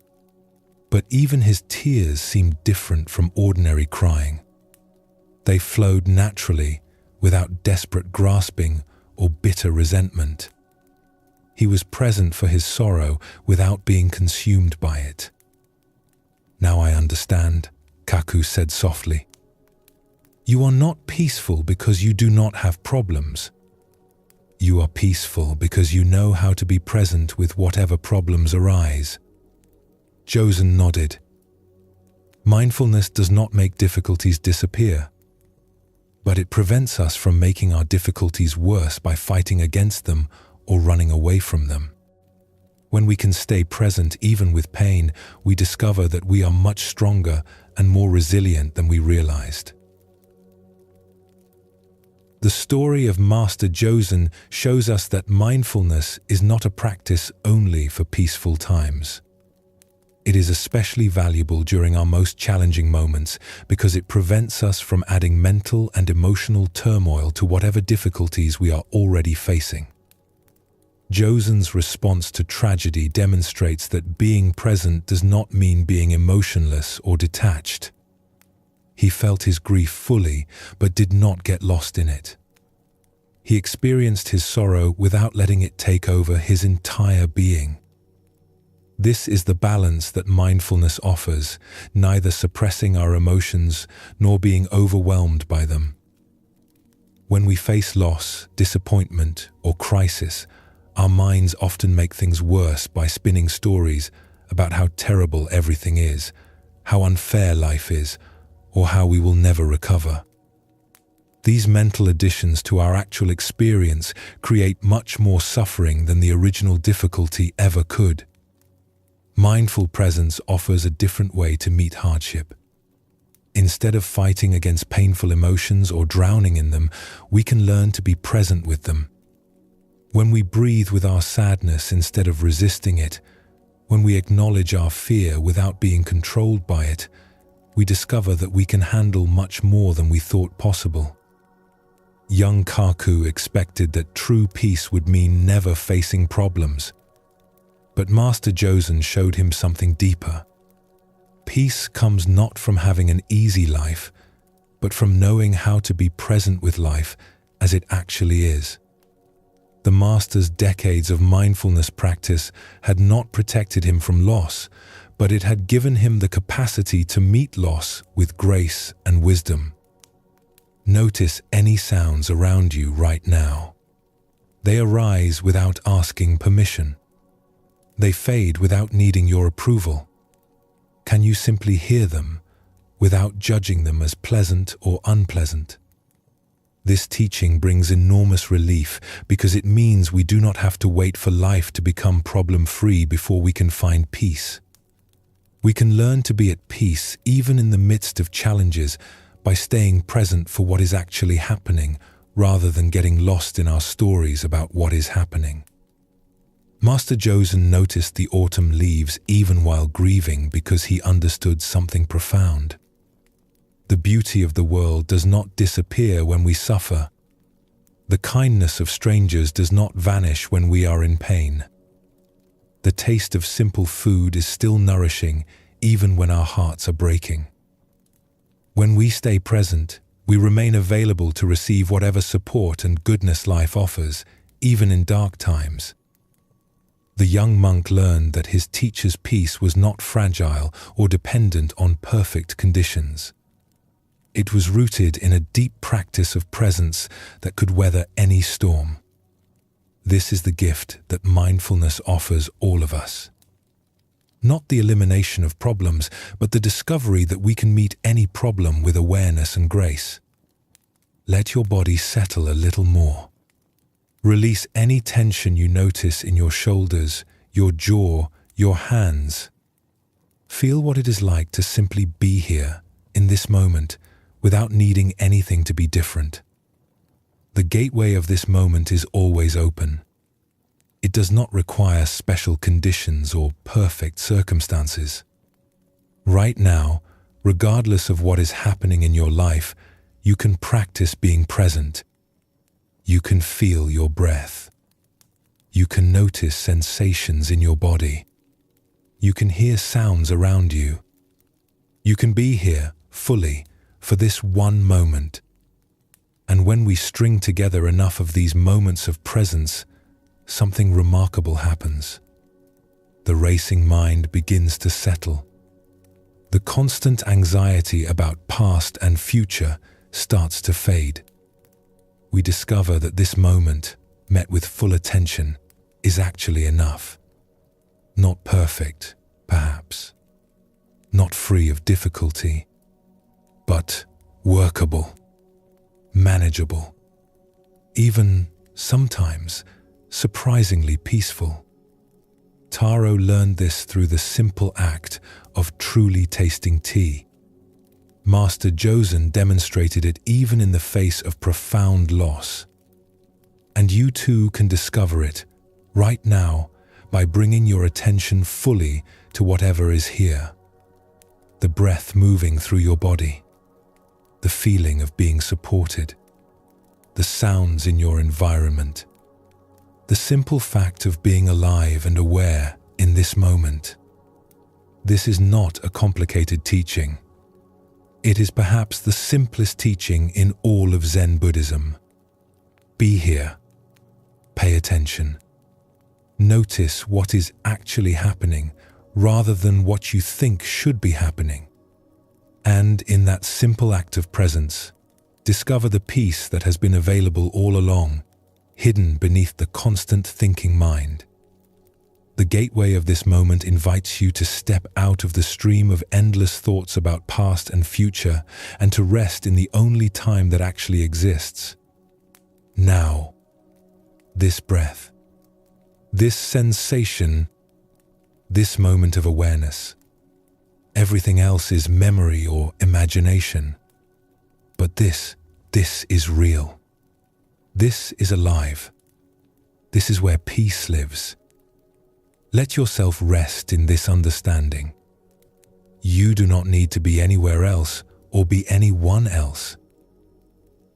But even his tears seemed different from ordinary crying. They flowed naturally, without desperate grasping or bitter resentment. He was present for his sorrow without being consumed by it. "Now I understand," Kaku said softly. "You are not peaceful because you do not have problems. You are peaceful because you know how to be present with whatever problems arise." Josen nodded. Mindfulness does not make difficulties disappear, but it prevents us from making our difficulties worse by fighting against them or running away from them. When we can stay present even with pain, we discover that we are much stronger and more resilient than we realized. The story of Master Josen shows us that mindfulness is not a practice only for peaceful times. It is especially valuable during our most challenging moments because it prevents us from adding mental and emotional turmoil to whatever difficulties we are already facing. Josen's response to tragedy demonstrates that being present does not mean being emotionless or detached. He felt his grief fully, but did not get lost in it. He experienced his sorrow without letting it take over his entire being. This is the balance that mindfulness offers, neither suppressing our emotions nor being overwhelmed by them. When we face loss, disappointment, or crisis, our minds often make things worse by spinning stories about how terrible everything is, how unfair life is, or how we will never recover. These mental additions to our actual experience create much more suffering than the original difficulty ever could. Mindful presence offers a different way to meet hardship. Instead of fighting against painful emotions or drowning in them, we can learn to be present with them. When we breathe with our sadness instead of resisting it, when we acknowledge our fear without being controlled by it, we discover that we can handle much more than we thought possible. Young Kaku expected that true peace would mean never facing problems. But Master Josen showed him something deeper. Peace comes not from having an easy life, but from knowing how to be present with life as it actually is. The Master's decades of mindfulness practice had not protected him from loss, but it had given him the capacity to meet loss with grace and wisdom. Notice any sounds around you right now. They arise without asking permission. They fade without needing your approval. Can you simply hear them without judging them as pleasant or unpleasant? This teaching brings enormous relief because it means we do not have to wait for life to become problem-free before we can find peace. We can learn to be at peace even in the midst of challenges by staying present for what is actually happening rather than getting lost in our stories about what is happening. Master Josen noticed the autumn leaves even while grieving because he understood something profound. The beauty of the world does not disappear when we suffer. The kindness of strangers does not vanish when we are in pain. The taste of simple food is still nourishing even when our hearts are breaking. When we stay present, we remain available to receive whatever support and goodness life offers, even in dark times. The young monk learned that his teacher's peace was not fragile or dependent on perfect conditions. It was rooted in a deep practice of presence that could weather any storm. This is the gift that mindfulness offers all of us. Not the elimination of problems, but the discovery that we can meet any problem with awareness and grace. Let your body settle a little more. Release any tension you notice in your shoulders, your jaw, your hands. Feel what it is like to simply be here, in this moment, without needing anything to be different. The gateway of this moment is always open. It does not require special conditions or perfect circumstances. Right now, regardless of what is happening in your life, you can practice being present. You can feel your breath. You can notice sensations in your body. You can hear sounds around you. You can be here fully for this one moment. And when we string together enough of these moments of presence, something remarkable happens. The racing mind begins to settle. The constant anxiety about past and future starts to fade. We discover that this moment, met with full attention, is actually enough. Not perfect, perhaps. Not free of difficulty, but workable, manageable, even sometimes surprisingly peaceful. Taro learned this through the simple act of truly tasting tea. Master Josen demonstrated it even in the face of profound loss. And you too can discover it right now by bringing your attention fully to whatever is here. The breath moving through your body, the feeling of being supported, the sounds in your environment, the simple fact of being alive and aware in this moment. This is not a complicated teaching. It is perhaps the simplest teaching in all of Zen Buddhism. Be here. Pay attention. Notice what is actually happening rather than what you think should be happening. And in that simple act of presence, discover the peace that has been available all along, hidden beneath the constant thinking mind. The gateway of this moment invites you to step out of the stream of endless thoughts about past and future and to rest in the only time that actually exists. Now, this breath, this sensation, this moment of awareness. Everything else is memory or imagination. But this is real. This is alive. This is where peace lives. Let yourself rest in this understanding. You do not need to be anywhere else or be anyone else.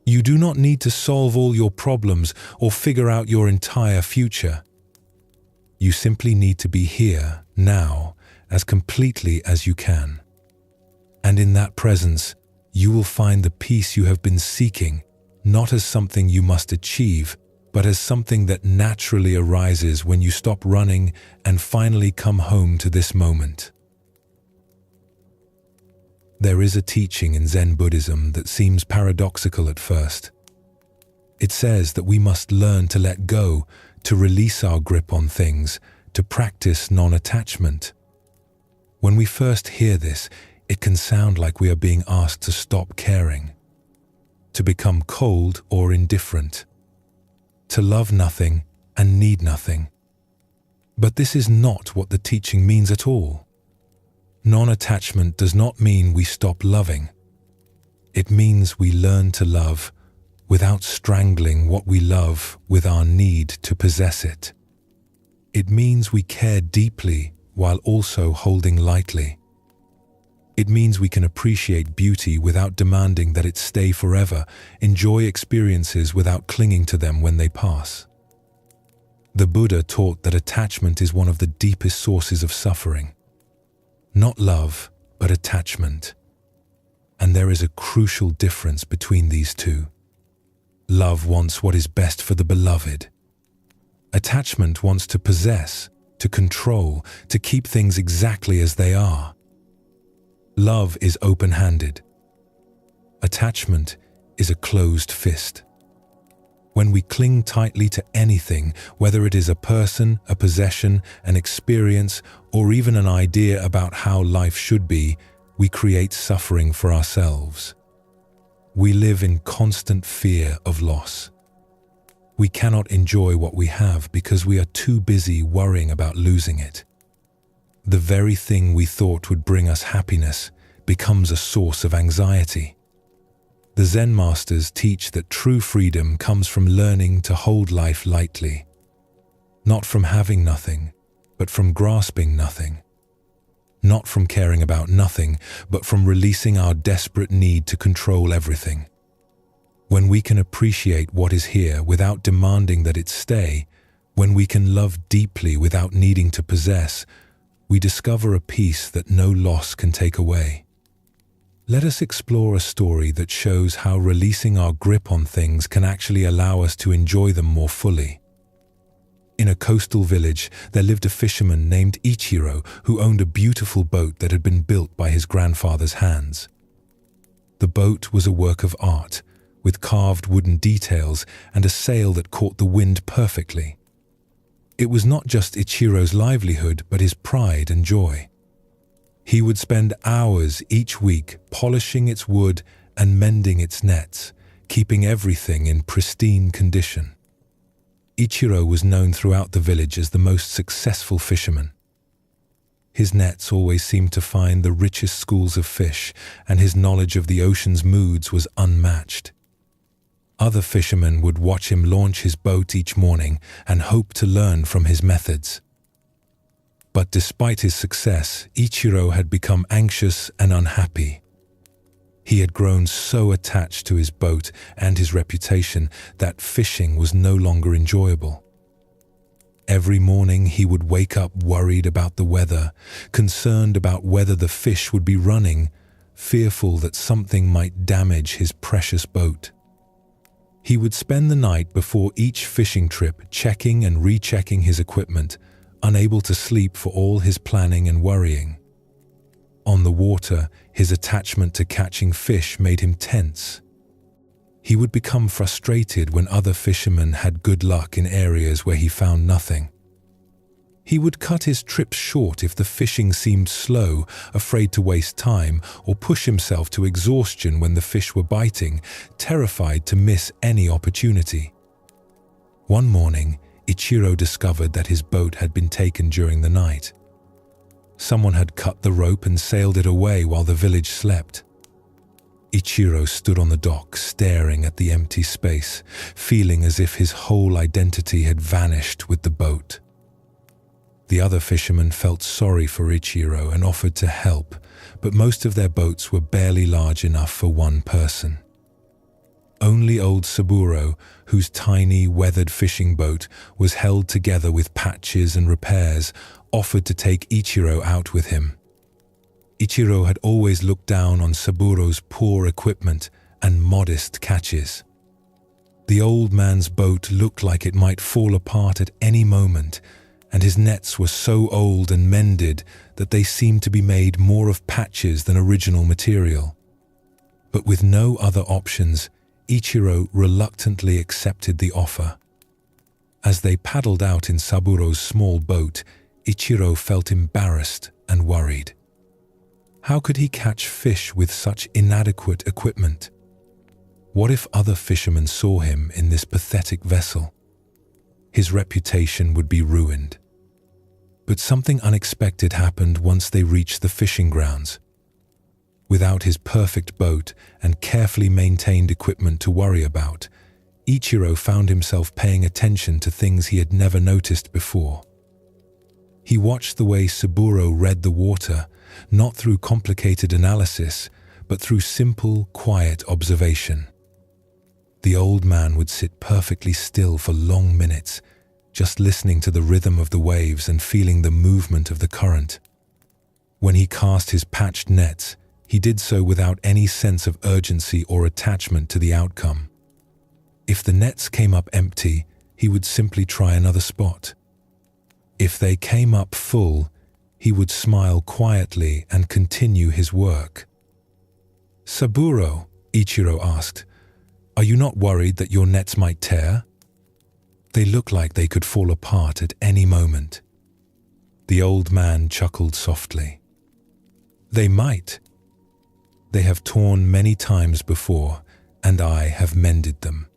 You do not need to solve all your problems or figure out your entire future. You simply need to be here, now, as completely as you can. And in that presence, you will find the peace you have been seeking, not as something you must achieve, but as something that naturally arises when you stop running and finally come home to this moment. There is a teaching in Zen Buddhism that seems paradoxical at first. It says that we must learn to let go, to release our grip on things, to practice non-attachment. When we first hear this, it can sound like we are being asked to stop caring, to become cold or indifferent, to love nothing and need nothing. But this is not what the teaching means at all. Non-attachment does not mean we stop loving. It means we learn to love without strangling what we love with our need to possess it. It means we care deeply while also holding lightly. It means we can appreciate beauty without demanding that it stay forever, enjoy experiences without clinging to them when they pass. The Buddha taught that attachment is one of the deepest sources of suffering. Not love, but attachment. And there is a crucial difference between these two. Love wants what is best for the beloved. Attachment wants to possess, to control, to keep things exactly as they are. Love is open-handed. Attachment is a closed fist. When we cling tightly to anything, whether it is a person, a possession, an experience, or even an idea about how life should be, we create suffering for ourselves. We live in constant fear of loss. We cannot enjoy what we have because we are too busy worrying about losing it. The very thing we thought would bring us happiness becomes a source of anxiety. The Zen masters teach that true freedom comes from learning to hold life lightly, not from having nothing, but from grasping nothing, not from caring about nothing, but from releasing our desperate need to control everything. When we can appreciate what is here without demanding that it stay, when we can love deeply without needing to possess, we discover a peace that no loss can take away. Let us explore a story that shows how releasing our grip on things can actually allow us to enjoy them more fully. In a coastal village, there lived a fisherman named Ichiro who owned a beautiful boat that had been built by his grandfather's hands. The boat was a work of art, with carved wooden details and a sail that caught the wind perfectly. It was not just Ichiro's livelihood, but his pride and joy. He would spend hours each week polishing its wood and mending its nets, keeping everything in pristine condition. Ichiro was known throughout the village as the most successful fisherman. His nets always seemed to find the richest schools of fish, and his knowledge of the ocean's moods was unmatched. Other fishermen would watch him launch his boat each morning and hope to learn from his methods. But despite his success, Ichiro had become anxious and unhappy. He had grown so attached to his boat and his reputation that fishing was no longer enjoyable. Every morning he would wake up worried about the weather, concerned about whether the fish would be running, fearful that something might damage his precious boat. He would spend the night before each fishing trip checking and rechecking his equipment, unable to sleep for all his planning and worrying. On the water, his attachment to catching fish made him tense. He would become frustrated when other fishermen had good luck in areas where he found nothing. He would cut his trips short if the fishing seemed slow, afraid to waste time, or push himself to exhaustion when the fish were biting, terrified to miss any opportunity. One morning, Ichiro discovered that his boat had been taken during the night. Someone had cut the rope and sailed it away while the village slept. Ichiro stood on the dock, staring at the empty space, feeling as if his whole identity had vanished with the boat. The other fishermen felt sorry for Ichiro and offered to help, but most of their boats were barely large enough for one person. Only old Saburo, whose tiny, weathered fishing boat was held together with patches and repairs, offered to take Ichiro out with him. Ichiro had always looked down on Saburo's poor equipment and modest catches. The old man's boat looked like it might fall apart at any moment, and his nets were so old and mended that they seemed to be made more of patches than original material. But with no other options, Ichiro reluctantly accepted the offer. As they paddled out in Saburo's small boat, Ichiro felt embarrassed and worried. How could he catch fish with such inadequate equipment? What if other fishermen saw him in this pathetic vessel? His reputation would be ruined. But something unexpected happened once they reached the fishing grounds. Without his perfect boat and carefully maintained equipment to worry about, Ichiro found himself paying attention to things he had never noticed before. He watched the way Saburo read the water, not through complicated analysis, but through simple, quiet observation. The old man would sit perfectly still for long minutes, just listening to the rhythm of the waves and feeling the movement of the current. When he cast his patched nets, he did so without any sense of urgency or attachment to the outcome. If the nets came up empty, he would simply try another spot. If they came up full, he would smile quietly and continue his work. "Saburo," Ichiro asked, "are you not worried that your nets might tear? They look like they could fall apart at any moment." The old man chuckled softly. "They might. They have torn many times before, and I have mended them.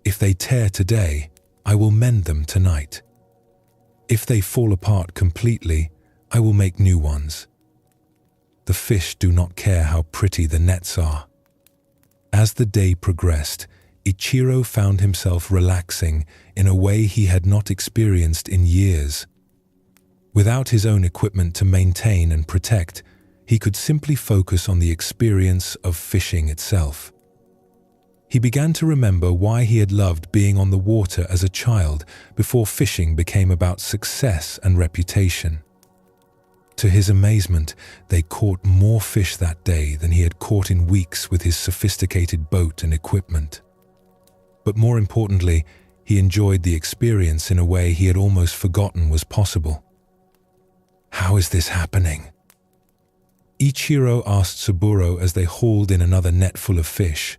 If they tear today, I will mend them tonight. If they fall apart completely, I will make new ones. The fish do not care how pretty the nets are. As the day progressed, Ichiro found himself relaxing in a way he had not experienced in years. Without his own equipment to maintain and protect, he could simply focus on the experience of fishing itself. He began to remember why he had loved being on the water as a child before fishing became about success and reputation. To his amazement, they caught more fish that day than he had caught in weeks with his sophisticated boat and equipment. But more importantly, he enjoyed the experience in a way he had almost forgotten was possible. "How is this happening?" Ichiro asked Saburo as they hauled in another net full of fish.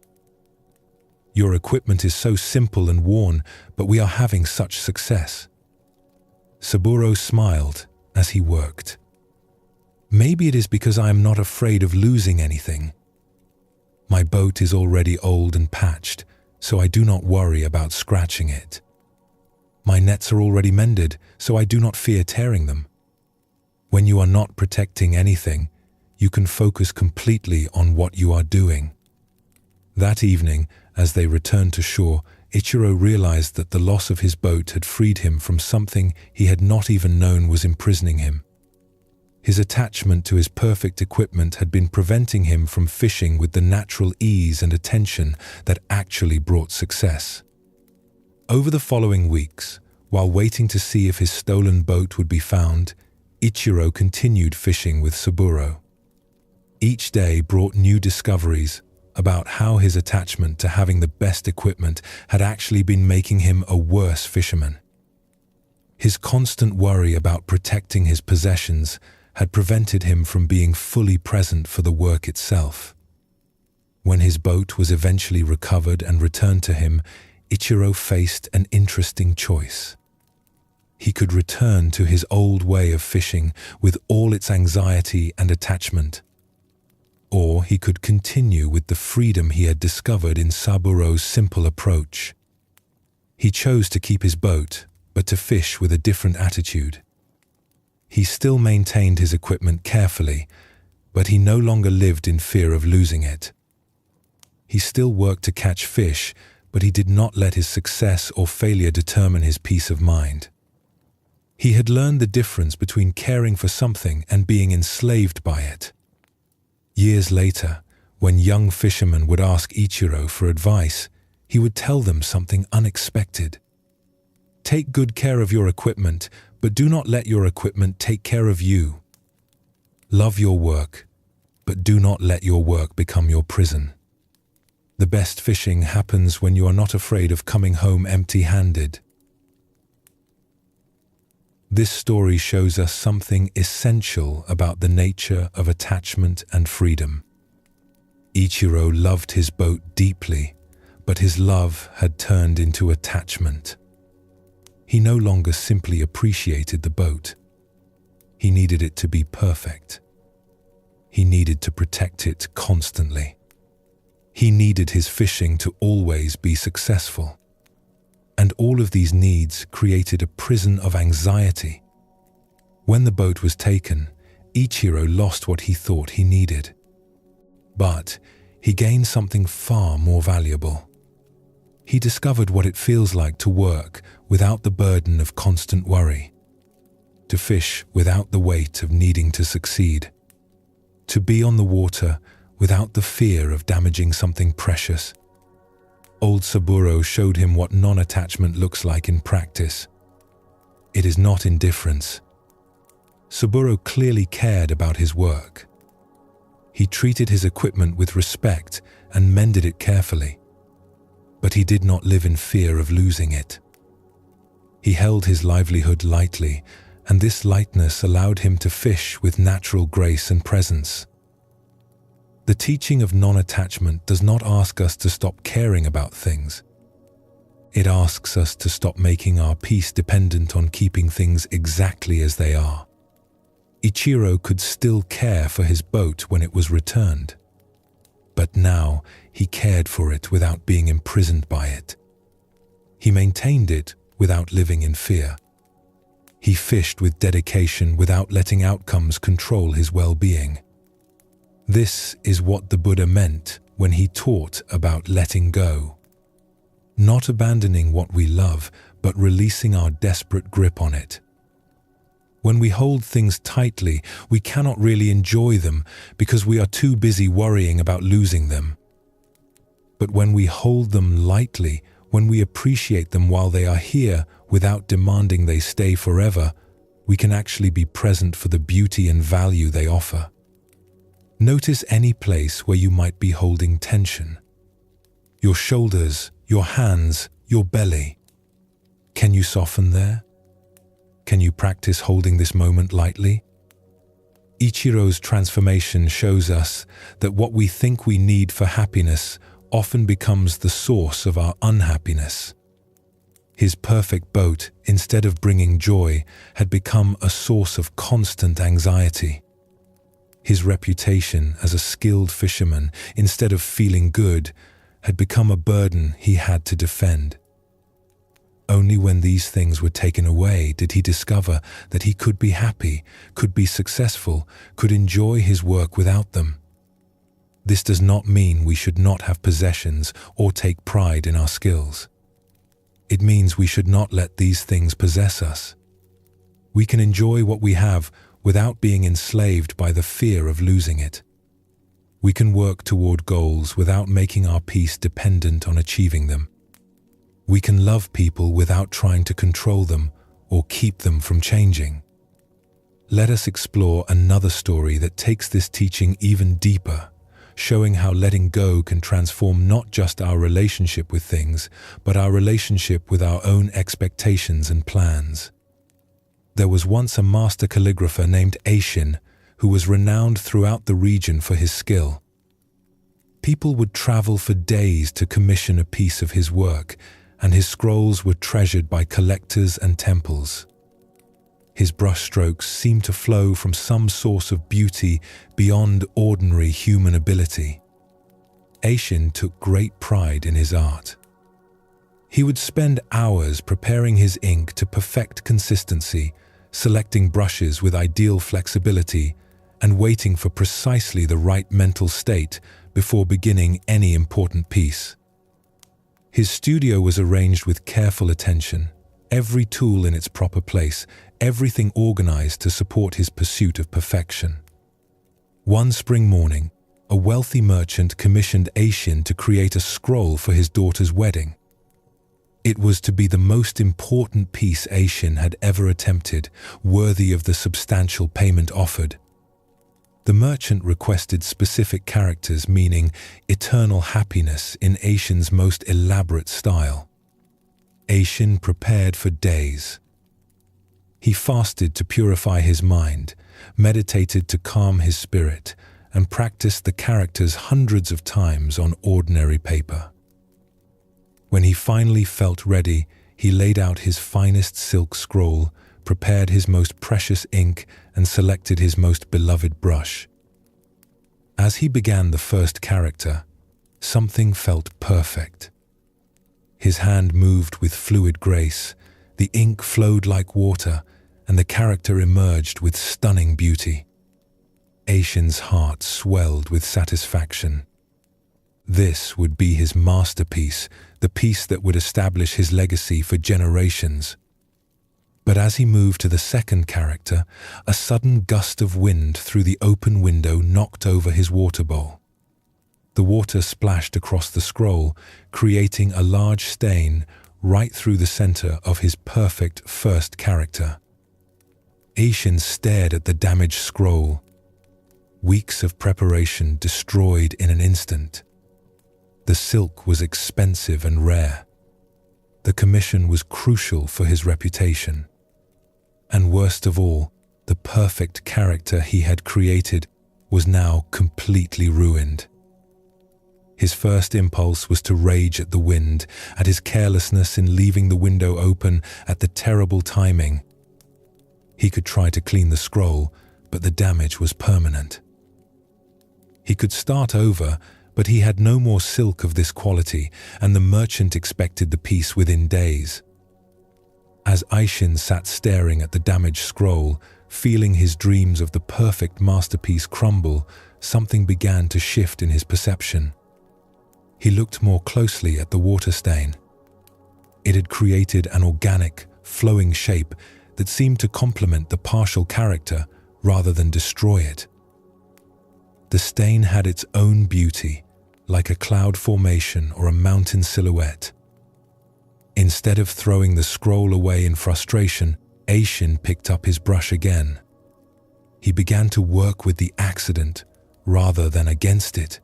"Your equipment is so simple and worn, but we are having such success." Saburo smiled as he worked. "Maybe it is because I am not afraid of losing anything. My boat is already old and patched, so I do not worry about scratching it. My nets are already mended, so I do not fear tearing them. When you are not protecting anything, you can focus completely on what you are doing." That evening, as they returned to shore, Ichiro realized that the loss of his boat had freed him from something he had not even known was imprisoning him. His attachment to his perfect equipment had been preventing him from fishing with the natural ease and attention that actually brought success. Over the following weeks, while waiting to see if his stolen boat would be found, Ichiro continued fishing with Saburo. Each day brought new discoveries about how his attachment to having the best equipment had actually been making him a worse fisherman. His constant worry about protecting his possessions had prevented him from being fully present for the work itself. When his boat was eventually recovered and returned to him, Ichiro faced an interesting choice. He could return to his old way of fishing with all its anxiety and attachment, or he could continue with the freedom he had discovered in Saburo's simple approach. He chose to keep his boat, but to fish with a different attitude. He still maintained his equipment carefully, but he no longer lived in fear of losing it. He still worked to catch fish, but he did not let his success or failure determine his peace of mind. He had learned the difference between caring for something and being enslaved by it. Years later, when young fishermen would ask Ichiro for advice, he would tell them something unexpected. "Take good care of your equipment, but do not let your equipment take care of you. Love your work, but do not let your work become your prison. The best fishing happens when you are not afraid of coming home empty-handed." This story shows us something essential about the nature of attachment and freedom. Ichiro loved his boat deeply, but his love had turned into attachment. He no longer simply appreciated the boat. He needed it to be perfect. He needed to protect it constantly. He needed his fishing to always be successful. And all of these needs created a prison of anxiety. When the boat was taken, Ichiro lost what he thought he needed. But he gained something far more valuable. He discovered what it feels like to work without the burden of constant worry, to fish without the weight of needing to succeed, to be on the water without the fear of damaging something precious. Old Saburo showed him what non-attachment looks like in practice. It is not indifference. Saburo clearly cared about his work. He treated his equipment with respect and mended it carefully. But he did not live in fear of losing it. He held his livelihood lightly, and this lightness allowed him to fish with natural grace and presence. The teaching of non-attachment does not ask us to stop caring about things. It asks us to stop making our peace dependent on keeping things exactly as they are. Ichiro could still care for his boat when it was returned. But now he cared for it without being imprisoned by it. He maintained it without living in fear. He fished with dedication without letting outcomes control his well-being. This is what the Buddha meant when he taught about letting go. Not abandoning what we love, but releasing our desperate grip on it. When we hold things tightly, we cannot really enjoy them because we are too busy worrying about losing them. But when we hold them lightly, when we appreciate them while they are here without demanding they stay forever, we can actually be present for the beauty and value they offer. Notice any place where you might be holding tension. Your shoulders, your hands, your belly. Can you soften there? Can you practice holding this moment lightly? Ichiro's transformation shows us that what we think we need for happiness often becomes the source of our unhappiness. His perfect boat, instead of bringing joy, had become a source of constant anxiety. His reputation as a skilled fisherman, instead of feeling good, had become a burden he had to defend. Only when these things were taken away did he discover that he could be happy, could be successful, could enjoy his work without them. This does not mean we should not have possessions or take pride in our skills. It means we should not let these things possess us. We can enjoy what we have without being enslaved by the fear of losing it. We can work toward goals without making our peace dependent on achieving them. We can love people without trying to control them or keep them from changing. Let us explore another story that takes this teaching even deeper, showing how letting go can transform not just our relationship with things, but our relationship with our own expectations and plans. There was once a master calligrapher named Eishin, who was renowned throughout the region for his skill. People would travel for days to commission a piece of his work, and his scrolls were treasured by collectors and temples. His brushstrokes seemed to flow from some source of beauty beyond ordinary human ability. Eishin took great pride in his art. He would spend hours preparing his ink to perfect consistency, selecting brushes with ideal flexibility, and waiting for precisely the right mental state before beginning any important piece. His studio was arranged with careful attention, every tool in its proper place, everything organized to support his pursuit of perfection. One spring morning, a wealthy merchant commissioned Eishin to create a scroll for his daughter's wedding. It was to be the most important piece Eishin had ever attempted, worthy of the substantial payment offered. The merchant requested specific characters meaning eternal happiness in Eishin's most elaborate style. Eishin prepared for days. He fasted to purify his mind, meditated to calm his spirit, and practiced the characters hundreds of times on ordinary paper. When he finally felt ready, he laid out his finest silk scroll, prepared his most precious ink, and selected his most beloved brush. As he began the first character, something felt perfect. His hand moved with fluid grace, the ink flowed like water, and the character emerged with stunning beauty. Eishin's heart swelled with satisfaction. This would be his masterpiece, the piece that would establish his legacy for generations. But as he moved to the second character, a sudden gust of wind through the open window knocked over his water bowl. The water splashed across the scroll, creating a large stain right through the center of his perfect first character. Eishin stared at the damaged scroll. Weeks of preparation destroyed in an instant. The silk was expensive and rare. The commission was crucial for his reputation. And worst of all, the perfect character he had created was now completely ruined. His first impulse was to rage at the wind, at his carelessness in leaving the window open, at the terrible timing. He could try to clean the scroll, but the damage was permanent. He could start over, but he had no more silk of this quality, and the merchant expected the piece within days. As Eishin sat staring at the damaged scroll, feeling his dreams of the perfect masterpiece crumble, something began to shift in his perception. He looked more closely at the water stain. It had created an organic, flowing shape that seemed to complement the partial character rather than destroy it. The stain had its own beauty, like a cloud formation or a mountain silhouette. Instead of throwing the scroll away in frustration, Aishin picked up his brush again. He began to work with the accident rather than against it.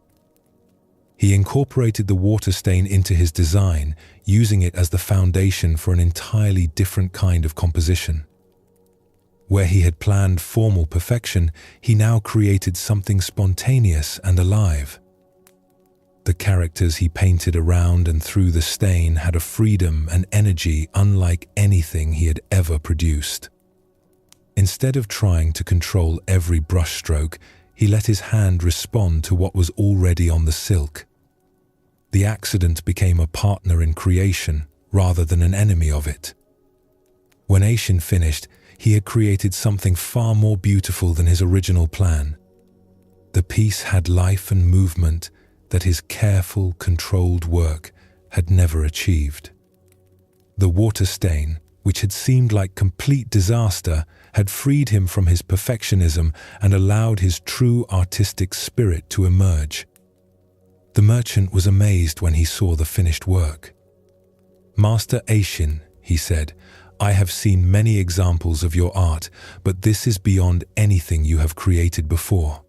He incorporated the water stain into his design, using it as the foundation for an entirely different kind of composition. Where he had planned formal perfection, he now created something spontaneous and alive. The characters he painted around and through the stain had a freedom and energy unlike anything he had ever produced. Instead of trying to control every brushstroke, he let his hand respond to what was already on the silk. The accident became a partner in creation rather than an enemy of it. When Aishin finished, he had created something far more beautiful than his original plan. The piece had life and movement that his careful, controlled work had never achieved. The water stain, which had seemed like complete disaster, had freed him from his perfectionism and allowed his true artistic spirit to emerge. The merchant was amazed when he saw the finished work. "Master Aishin," he said, "I have seen many examples of your art, but this is beyond anything you have created before.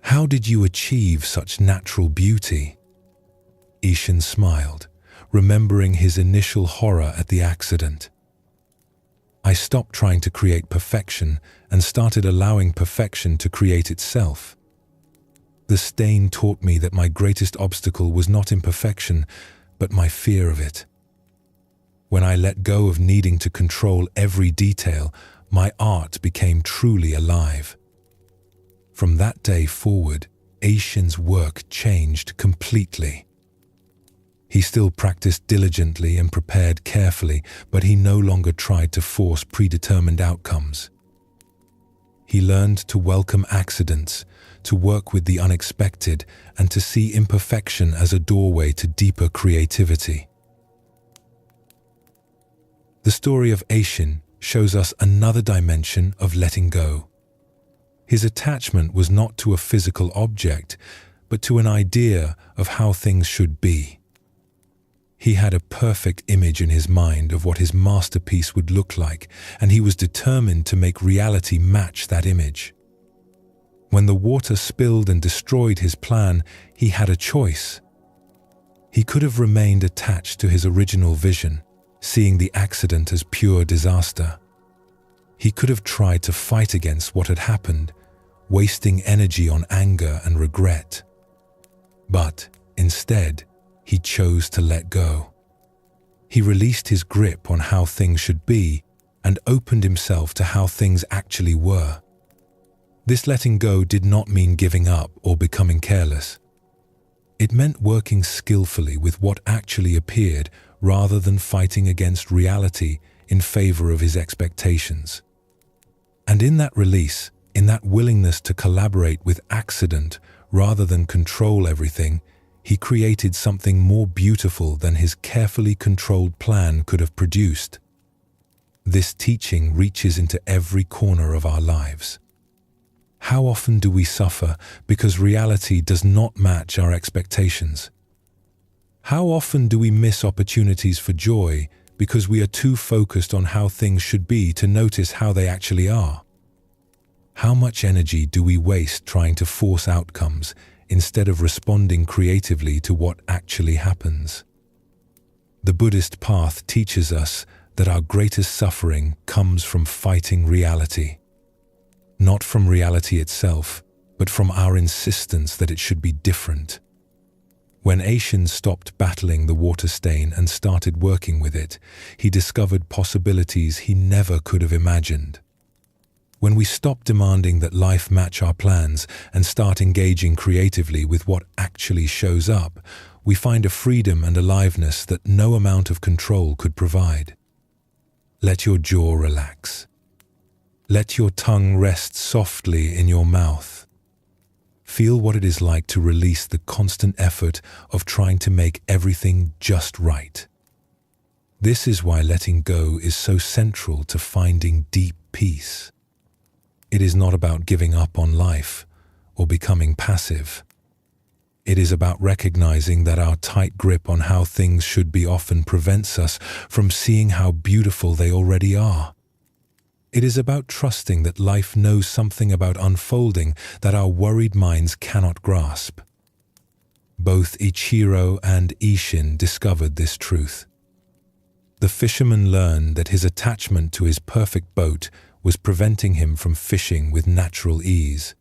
How did you achieve such natural beauty?" Aishin smiled, remembering his initial horror at the accident. "I stopped trying to create perfection and started allowing perfection to create itself. The stain taught me that my greatest obstacle was not imperfection, but my fear of it. When I let go of needing to control every detail, my art became truly alive." From that day forward, Aishin's work changed completely. He still practiced diligently and prepared carefully, but he no longer tried to force predetermined outcomes. He learned to welcome accidents, to work with the unexpected, and to see imperfection as a doorway to deeper creativity. The story of Aishin shows us another dimension of letting go. His attachment was not to a physical object, but to an idea of how things should be. He had a perfect image in his mind of what his masterpiece would look like, and he was determined to make reality match that image. When the water spilled and destroyed his plan, he had a choice. He could have remained attached to his original vision, seeing the accident as pure disaster. He could have tried to fight against what had happened, wasting energy on anger and regret. But instead, he chose to let go. He released his grip on how things should be and opened himself to how things actually were. This letting go did not mean giving up or becoming careless. It meant working skillfully with what actually appeared rather than fighting against reality in favor of his expectations. And in that release, in that willingness to collaborate with accident rather than control everything, he created something more beautiful than his carefully controlled plan could have produced. This teaching reaches into every corner of our lives. How often do we suffer because reality does not match our expectations? How often do we miss opportunities for joy because we are too focused on how things should be to notice how they actually are? How much energy do we waste trying to force outcomes instead of responding creatively to what actually happens? The Buddhist path teaches us that our greatest suffering comes from fighting reality. Not from reality itself, but from our insistence that it should be different. When Aishin stopped battling the water stain and started working with it, he discovered possibilities he never could have imagined. When we stop demanding that life match our plans and start engaging creatively with what actually shows up, we find a freedom and aliveness that no amount of control could provide. Let your jaw relax. Let your tongue rest softly in your mouth. Feel what it is like to release the constant effort of trying to make everything just right. This is why letting go is so central to finding deep peace. It is not about giving up on life or becoming passive. It is about recognizing that our tight grip on how things should be often prevents us from seeing how beautiful they already are. It is about trusting that life knows something about unfolding that our worried minds cannot grasp. Both Ichiro and Isshin discovered this truth. The fisherman learned that his attachment to his perfect boat was preventing him from fishing with natural ease.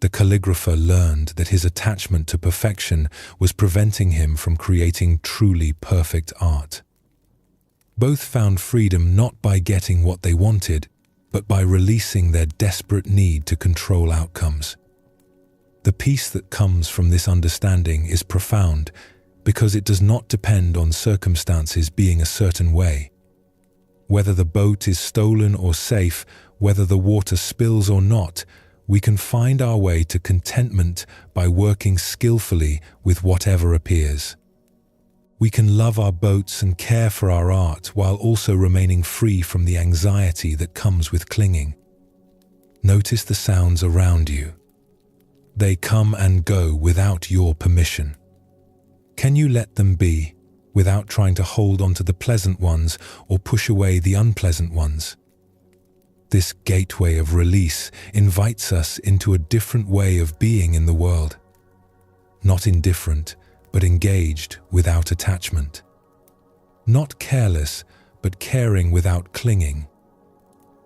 The calligrapher learned that his attachment to perfection was preventing him from creating truly perfect art. Both found freedom not by getting what they wanted, but by releasing their desperate need to control outcomes. The peace that comes from this understanding is profound because it does not depend on circumstances being a certain way. Whether the boat is stolen or safe, whether the water spills or not, we can find our way to contentment by working skillfully with whatever appears. We can love our boats and care for our art while also remaining free from the anxiety that comes with clinging. Notice the sounds around you. They come and go without your permission. Can you let them be without trying to hold onto the pleasant ones or push away the unpleasant ones? This gateway of release invites us into a different way of being in the world. Not indifferent, but engaged without attachment. Not careless, but caring without clinging.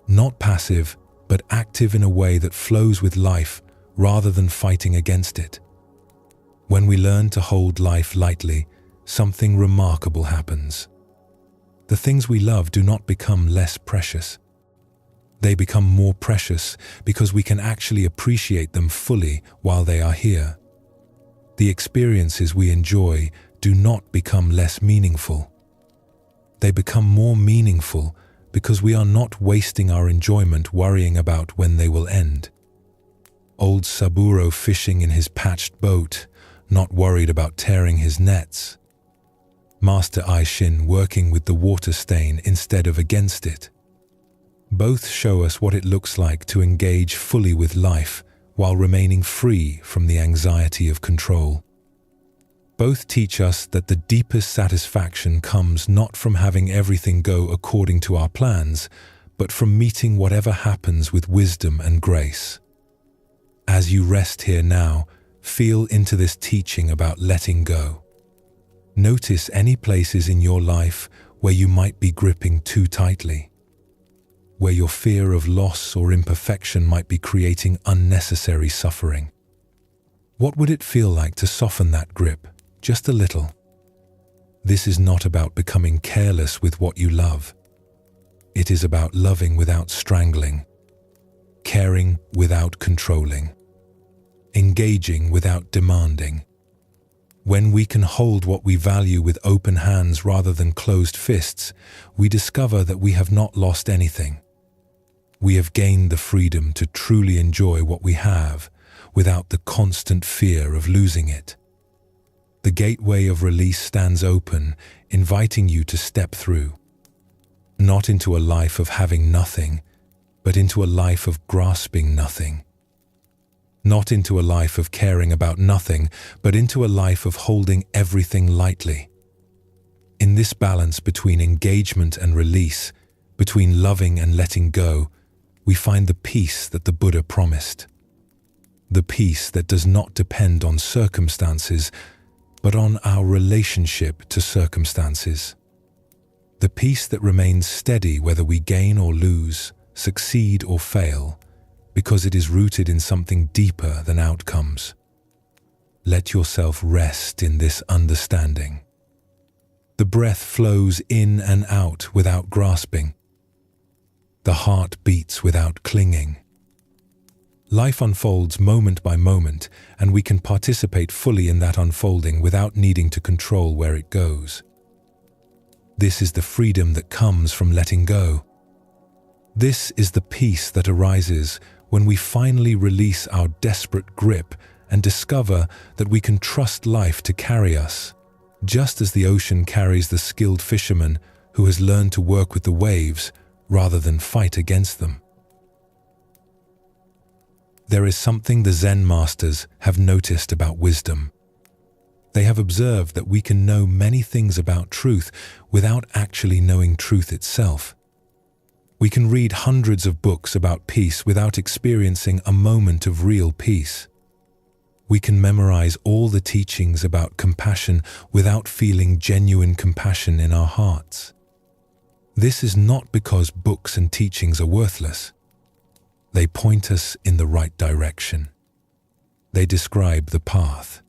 Not passive, but active in a way that flows with life rather than fighting against it. When we learn to hold life lightly, something remarkable happens. The things we love do not become less precious. They become more precious because we can actually appreciate them fully while they are here. The experiences we enjoy do not become less meaningful. They become more meaningful because we are not wasting our enjoyment worrying about when they will end. Old Saburo fishing in his patched boat, not worried about tearing his nets. Master Isshin working with the water stain instead of against it. Both show us what it looks like to engage fully with life while remaining free from the anxiety of control. Both teach us that the deepest satisfaction comes not from having everything go according to our plans, but from meeting whatever happens with wisdom and grace. As you rest here now, feel into this teaching about letting go. Notice any places in your life where you might be gripping too tightly, where your fear of loss or imperfection might be creating unnecessary suffering. What would it feel like to soften that grip, just a little? This is not about becoming careless with what you love. It is about loving without strangling, caring without controlling, engaging without demanding. When we can hold what we value with open hands rather than closed fists, we discover that we have not lost anything. We have gained the freedom to truly enjoy what we have without the constant fear of losing it. The gateway of release stands open, inviting you to step through, not into a life of having nothing, but into a life of grasping nothing. Not into a life of caring about nothing, but into a life of holding everything lightly. In this balance between engagement and release, between loving and letting go, we find the peace that the Buddha promised. The peace that does not depend on circumstances, but on our relationship to circumstances. The peace that remains steady whether we gain or lose, succeed or fail, because it is rooted in something deeper than outcomes. Let yourself rest in this understanding. The breath flows in and out without grasping. The heart beats without clinging. Life unfolds moment by moment, and we can participate fully in that unfolding without needing to control where it goes. This is the freedom that comes from letting go. This is the peace that arises when we finally release our desperate grip and discover that we can trust life to carry us, just as the ocean carries the skilled fisherman who has learned to work with the waves rather than fight against them. There is something the Zen masters have noticed about wisdom. They have observed that we can know many things about truth without actually knowing truth itself. We can read hundreds of books about peace without experiencing a moment of real peace. We can memorize all the teachings about compassion without feeling genuine compassion in our hearts. This is not because books and teachings are worthless. They point us in the right direction. They describe the path.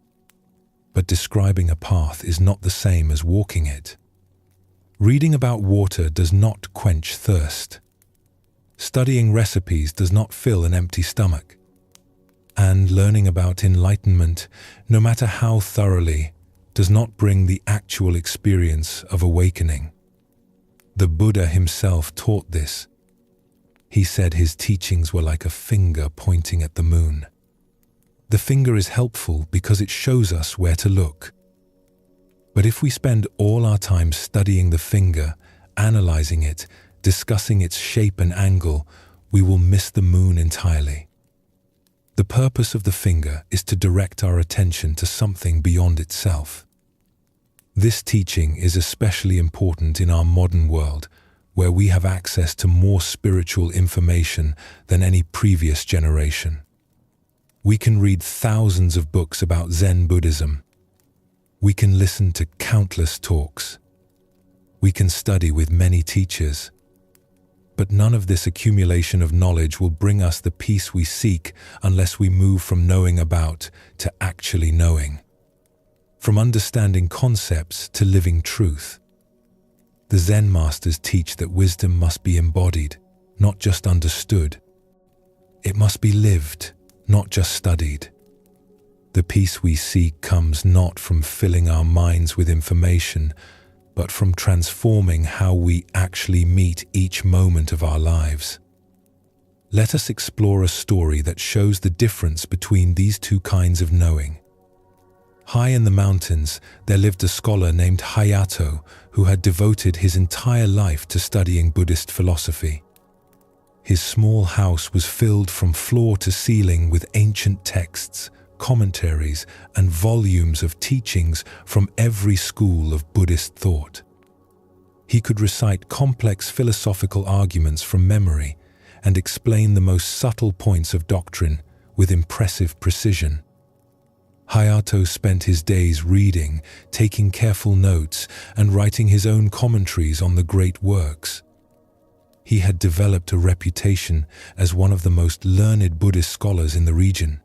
But describing a path is not the same as walking it. Reading about water does not quench thirst. Studying recipes does not fill an empty stomach. And learning about enlightenment, no matter how thoroughly, does not bring the actual experience of awakening. The Buddha himself taught this. He said his teachings were like a finger pointing at the moon. The finger is helpful because it shows us where to look. But if we spend all our time studying the finger, analyzing it, discussing its shape and angle, we will miss the moon entirely. The purpose of the finger is to direct our attention to something beyond itself. This teaching is especially important in our modern world, where we have access to more spiritual information than any previous generation. We can read thousands of books about Zen Buddhism. We can listen to countless talks. We can study with many teachers. But none of this accumulation of knowledge will bring us the peace we seek unless we move from knowing about to actually knowing. From understanding concepts to living truth. The Zen masters teach that wisdom must be embodied, not just understood. It must be lived, not just studied. The peace we seek comes not from filling our minds with information, but from transforming how we actually meet each moment of our lives. Let us explore a story that shows the difference between these two kinds of knowing. High in the mountains, there lived a scholar named Hayato who had devoted his entire life to studying Buddhist philosophy. His small house was filled from floor to ceiling with ancient texts, commentaries, and volumes of teachings from every school of Buddhist thought. He could recite complex philosophical arguments from memory and explain the most subtle points of doctrine with impressive precision. Hayato spent his days reading, taking careful notes, and writing his own commentaries on the great works. He had developed a reputation as one of the most learned Buddhist scholars in the region.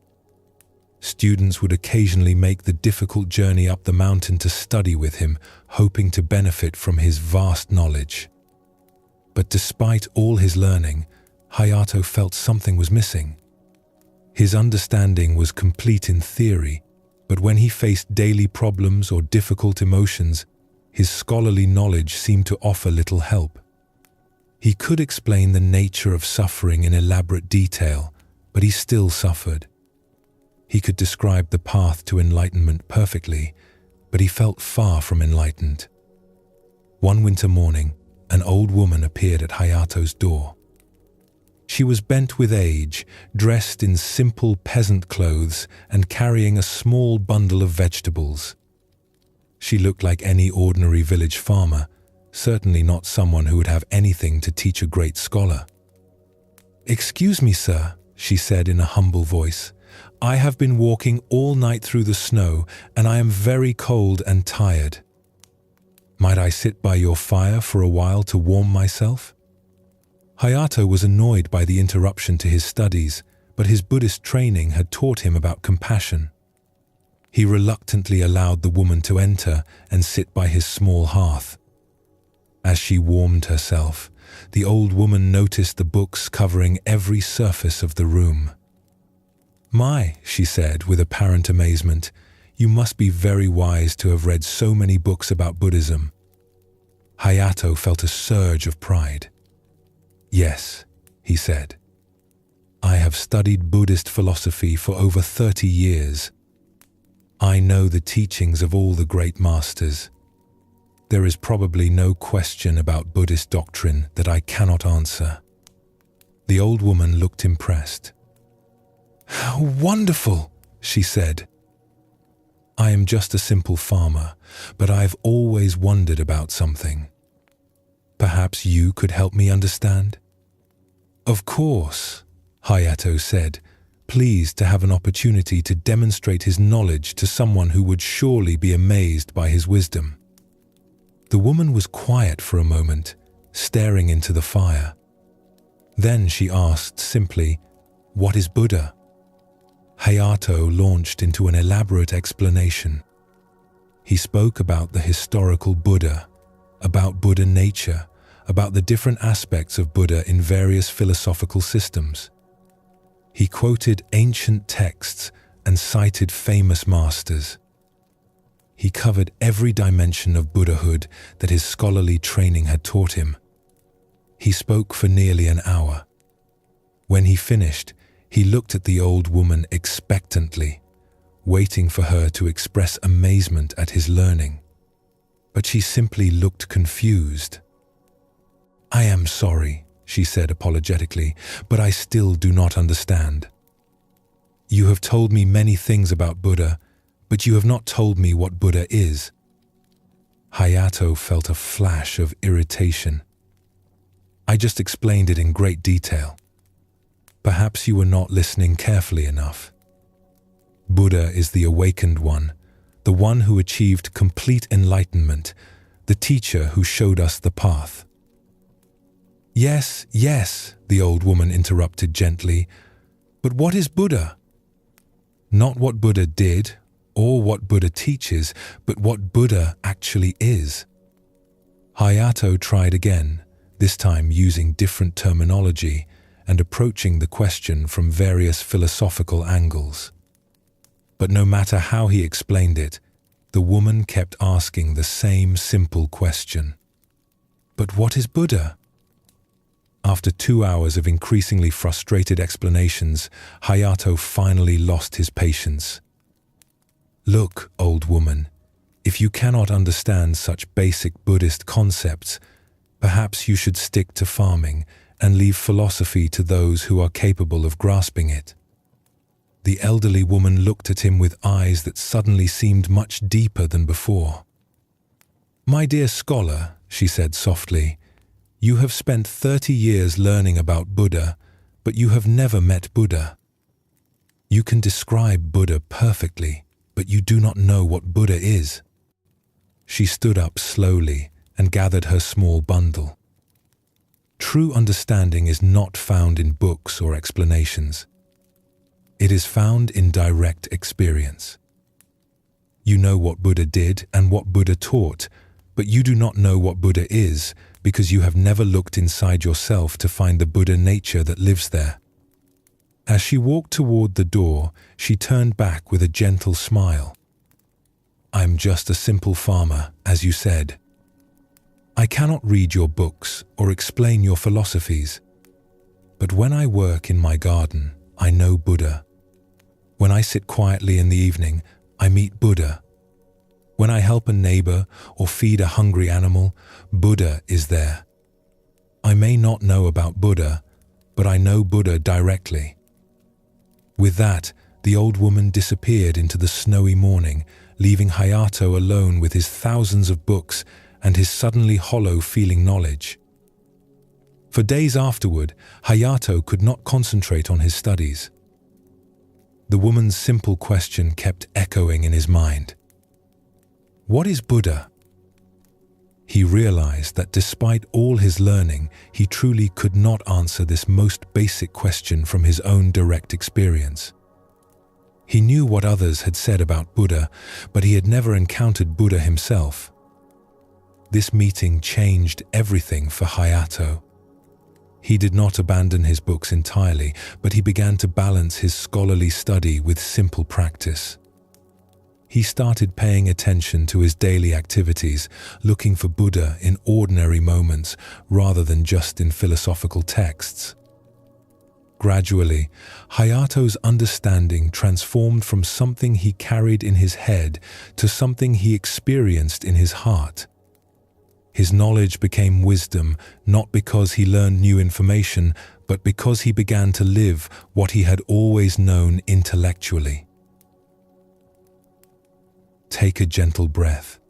Students would occasionally make the difficult journey up the mountain to study with him, hoping to benefit from his vast knowledge. But despite all his learning, Hayato felt something was missing. His understanding was complete in theory, but when he faced daily problems or difficult emotions, his scholarly knowledge seemed to offer little help. He could explain the nature of suffering in elaborate detail, but he still suffered. He could describe the path to enlightenment perfectly, but he felt far from enlightened. One winter morning, an old woman appeared at Hayato's door. She was bent with age, dressed in simple peasant clothes and carrying a small bundle of vegetables. She looked like any ordinary village farmer, certainly not someone who would have anything to teach a great scholar. "Excuse me, sir," she said in a humble voice. "I have been walking all night through the snow, and I am very cold and tired. Might I sit by your fire for a while to warm myself?" Hayato was annoyed by the interruption to his studies, but his Buddhist training had taught him about compassion. He reluctantly allowed the woman to enter and sit by his small hearth. As she warmed herself, the old woman noticed the books covering every surface of the room. "My," she said with apparent amazement, "you must be very wise to have read so many books about Buddhism." Hayato felt a surge of pride. "Yes," he said. "I have studied Buddhist philosophy for over 30 years. I know the teachings of all the great masters. There is probably no question about Buddhist doctrine that I cannot answer." The old woman looked impressed. "How wonderful," she said. "I am just a simple farmer, but I've always wondered about something. Perhaps you could help me understand?" "Of course," Hayato said, pleased to have an opportunity to demonstrate his knowledge to someone who would surely be amazed by his wisdom. The woman was quiet for a moment, staring into the fire. Then she asked simply, "What is Buddha?" Hayato launched into an elaborate explanation. He spoke about the historical Buddha, about Buddha nature, about the different aspects of Buddha in various philosophical systems. He quoted ancient texts and cited famous masters. He covered every dimension of Buddhahood that his scholarly training had taught him. He spoke for nearly an hour. When he finished, he looked at the old woman expectantly, waiting for her to express amazement at his learning. But she simply looked confused. "I am sorry," she said apologetically, "but I still do not understand. You have told me many things about Buddha, but you have not told me what Buddha is." Hayato felt a flash of irritation. "I just explained it in great detail. Perhaps you were not listening carefully enough. Buddha is the awakened one, the one who achieved complete enlightenment, the teacher who showed us the path." "Yes, yes," the old woman interrupted gently, "but what is Buddha?" "Not what Buddha did or what Buddha teaches, but what Buddha actually is." Hayato tried again, this time using different terminology and approaching the question from various philosophical angles. But no matter how he explained it, the woman kept asking the same simple question. "But what is Buddha?" After 2 hours of increasingly frustrated explanations, Hayato finally lost his patience. "Look, old woman, if you cannot understand such basic Buddhist concepts, perhaps you should stick to farming and leave philosophy to those who are capable of grasping it." The elderly woman looked at him with eyes that suddenly seemed much deeper than before. "My dear scholar," she said softly, "you have spent 30 years learning about Buddha, but you have never met Buddha. You can describe Buddha perfectly, but you do not know what Buddha is." She stood up slowly and gathered her small bundle. True understanding is not found in books or explanations. It is found in direct experience. You know what Buddha did and what Buddha taught, but you do not know what Buddha is because you have never looked inside yourself to find the Buddha nature that lives there. As she walked toward the door, she turned back with a gentle smile. "I'm just a simple farmer, as you said. I cannot read your books or explain your philosophies. But when I work in my garden, I know Buddha. When I sit quietly in the evening, I meet Buddha. When I help a neighbor or feed a hungry animal, Buddha is there. I may not know about Buddha, but I know Buddha directly." With that, the old woman disappeared into the snowy morning, leaving Hayato alone with his thousands of books and his suddenly hollow-feeling knowledge. For days afterward, Hayato could not concentrate on his studies. The woman's simple question kept echoing in his mind. What is Buddha? He realized that despite all his learning, he truly could not answer this most basic question from his own direct experience. He knew what others had said about Buddha, but he had never encountered Buddha himself. This meeting changed everything for Hayato. He did not abandon his books entirely, but he began to balance his scholarly study with simple practice. He started paying attention to his daily activities, looking for Buddha in ordinary moments rather than just in philosophical texts. Gradually, Hayato's understanding transformed from something he carried in his head to something he experienced in his heart. His knowledge became wisdom not because he learned new information, but because he began to live what he had always known intellectually. Take a gentle breath.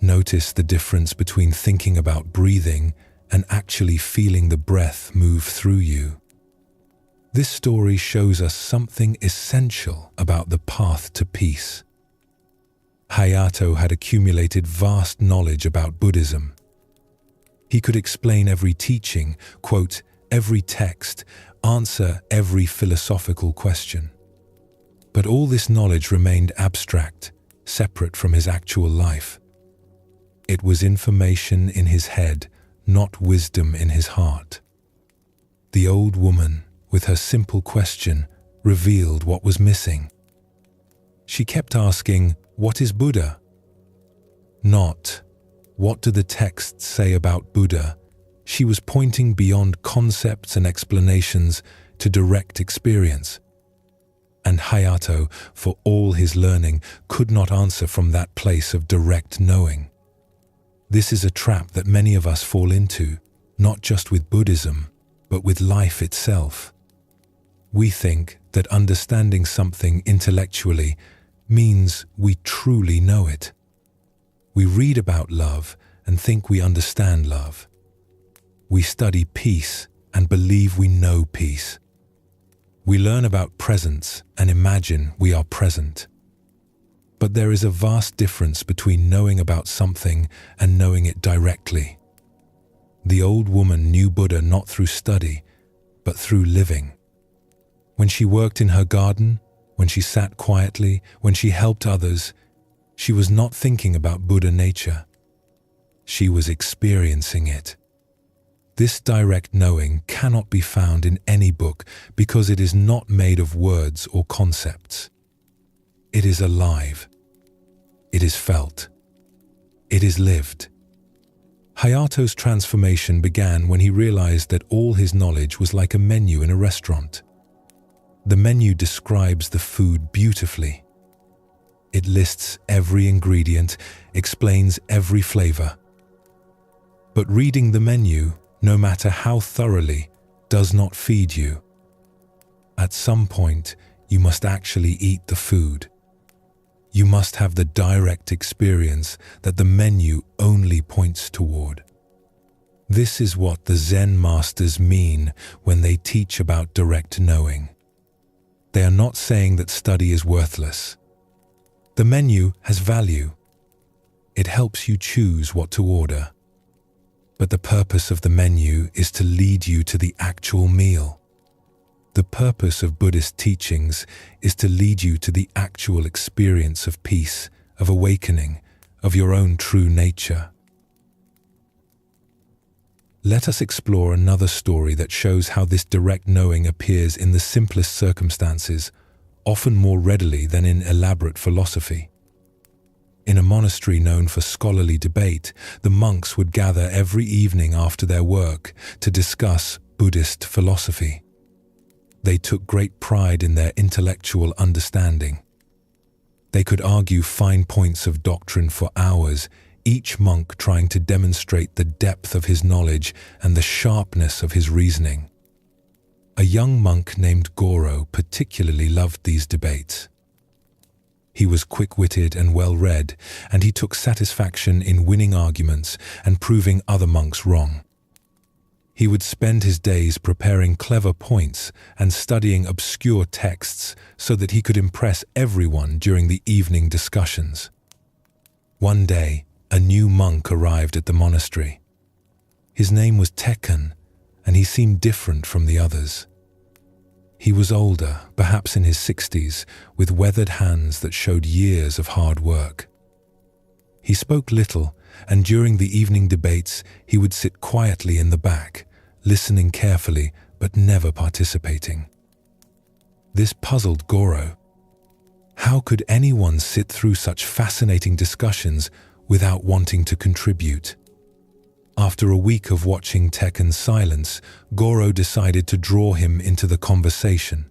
Notice the difference between thinking about breathing and actually feeling the breath move through you. This story shows us something essential about the path to peace. Hayato had accumulated vast knowledge about Buddhism. He could explain every teaching, quote every text, answer every philosophical question. But all this knowledge remained abstract, separate from his actual life. It was information in his head, not wisdom in his heart. The old woman, with her simple question, revealed what was missing. She kept asking, "What is Buddha?" Not, "What do the texts say about Buddha?" She was pointing beyond concepts and explanations to direct experience. And Hayato, for all his learning, could not answer from that place of direct knowing. This is a trap that many of us fall into, not just with Buddhism, but with life itself. We think that understanding something intellectually means we truly know it. We read about love and think we understand love. We study peace and believe we know peace. We learn about presence and imagine we are present. But there is a vast difference between knowing about something and knowing it directly. The old woman knew Buddha not through study, but through living. When she worked in her garden, when she sat quietly, when she helped others, she was not thinking about Buddha nature. She was experiencing it. This direct knowing cannot be found in any book because it is not made of words or concepts. It is alive. It is felt. It is lived. Hayato's transformation began when he realized that all his knowledge was like a menu in a restaurant. The menu describes the food beautifully. It lists every ingredient, explains every flavor. But reading the menu, no matter how thoroughly, does not feed you. At some point, you must actually eat the food. You must have the direct experience that the menu only points toward. This is what the Zen masters mean when they teach about direct knowing. They are not saying that study is worthless. The menu has value. It helps you choose what to order. But the purpose of the menu is to lead you to the actual meal. The purpose of Buddhist teachings is to lead you to the actual experience of peace, of awakening, of your own true nature. Let us explore another story that shows how this direct knowing appears in the simplest circumstances, often more readily than in elaborate philosophy. In a monastery known for scholarly debate, the monks would gather every evening after their work to discuss Buddhist philosophy. They took great pride in their intellectual understanding. They could argue fine points of doctrine for hours, each monk trying to demonstrate the depth of his knowledge and the sharpness of his reasoning. A young monk named Goro particularly loved these debates. He was quick-witted and well-read, and he took satisfaction in winning arguments and proving other monks wrong. He would spend his days preparing clever points and studying obscure texts so that he could impress everyone during the evening discussions. One day, a new monk arrived at the monastery. His name was Tekken, and he seemed different from the others. He was older, perhaps in his 60s, with weathered hands that showed years of hard work. He spoke little, and during the evening debates, he would sit quietly in the back, listening carefully but never participating. This puzzled Goro. How could anyone sit through such fascinating discussions without wanting to contribute? After a week of watching Tekkan's silence, Goro decided to draw him into the conversation.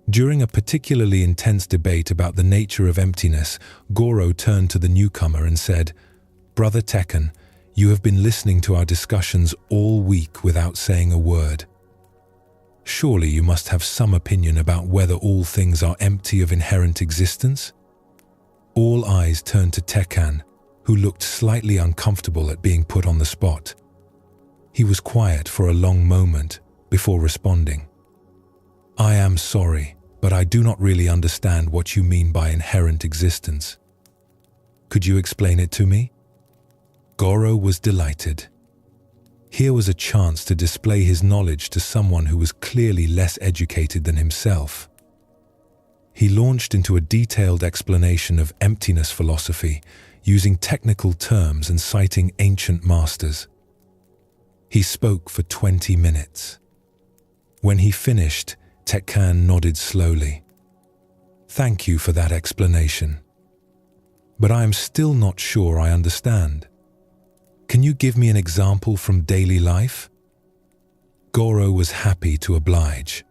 During a particularly intense debate about the nature of emptiness, Goro turned to the newcomer and said, "Brother Tekkan, you have been listening to our discussions all week without saying a word. Surely you must have some opinion about whether all things are empty of inherent existence?" All eyes turned to Tekkan, who looked slightly uncomfortable at being put on the spot. He was quiet for a long moment before responding. "I am sorry, but I do not really understand what you mean by inherent existence. Could you explain it to me?" Goro was delighted. Here was a chance to display his knowledge to someone who was clearly less educated than himself. He launched into a detailed explanation of emptiness philosophy, using technical terms and citing ancient masters. He spoke for 20 minutes. When he finished, Tekkan nodded slowly. "Thank you for that explanation. But I am still not sure I understand. Can you give me an example from daily life?" Goro was happy to oblige.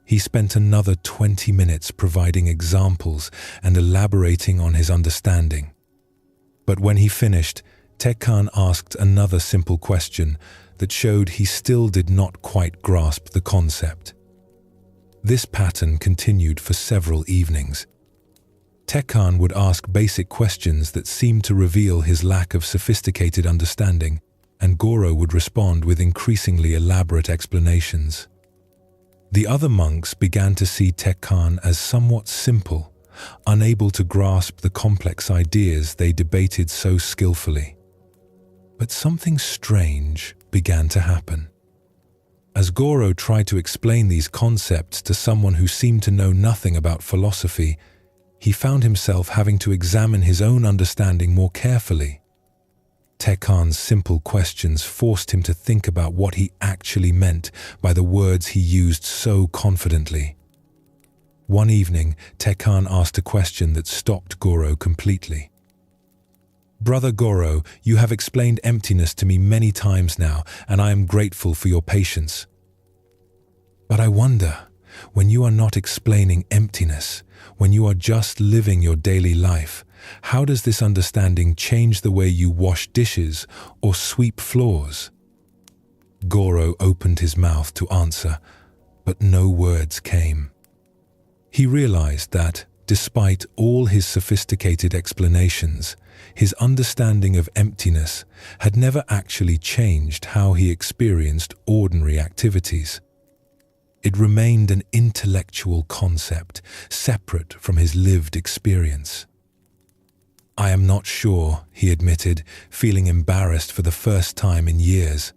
He spent another 20 minutes providing examples and elaborating on his understanding. But when he finished, Tekkan asked another simple question that showed he still did not quite grasp the concept. This pattern continued for several evenings. Tekkan would ask basic questions that seemed to reveal his lack of sophisticated understanding, and Goro would respond with increasingly elaborate explanations. The other monks began to see Tekkan as somewhat simple, unable to grasp the complex ideas they debated so skillfully. But something strange began to happen. As Goro tried to explain these concepts to someone who seemed to know nothing about philosophy, he found himself having to examine his own understanding more carefully. Tekkan's simple questions forced him to think about what he actually meant by the words he used so confidently. One evening, Tekkan asked a question that stopped Goro completely. "Brother Goro, you have explained emptiness to me many times now, and I am grateful for your patience. But I wonder, when you are not explaining emptiness, when you are just living your daily life, how does this understanding change the way you wash dishes or sweep floors?" Goro opened his mouth to answer, but no words came. He realized that, despite all his sophisticated explanations, his understanding of emptiness had never actually changed how he experienced ordinary activities. It remained an intellectual concept, separate from his lived experience. "I am not sure," he admitted, feeling embarrassed for the first time in years.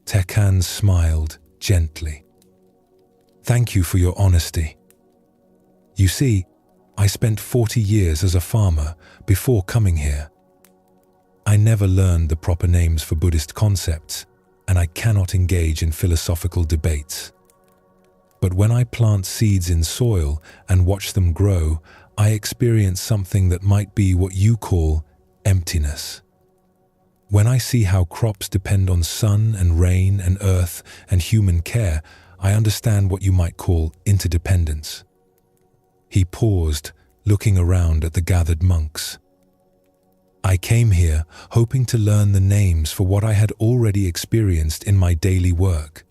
Tekkan smiled gently. "Thank you for your honesty. You see, I spent 40 years as a farmer before coming here. I never learned the proper names for Buddhist concepts, and I cannot engage in philosophical debates. But when I plant seeds in soil and watch them grow, I experience something that might be what you call emptiness. When I see how crops depend on sun and rain and earth and human care, I understand what you might call interdependence." He paused, looking around at the gathered monks. "I came here hoping to learn the names for what I had already experienced in my daily work.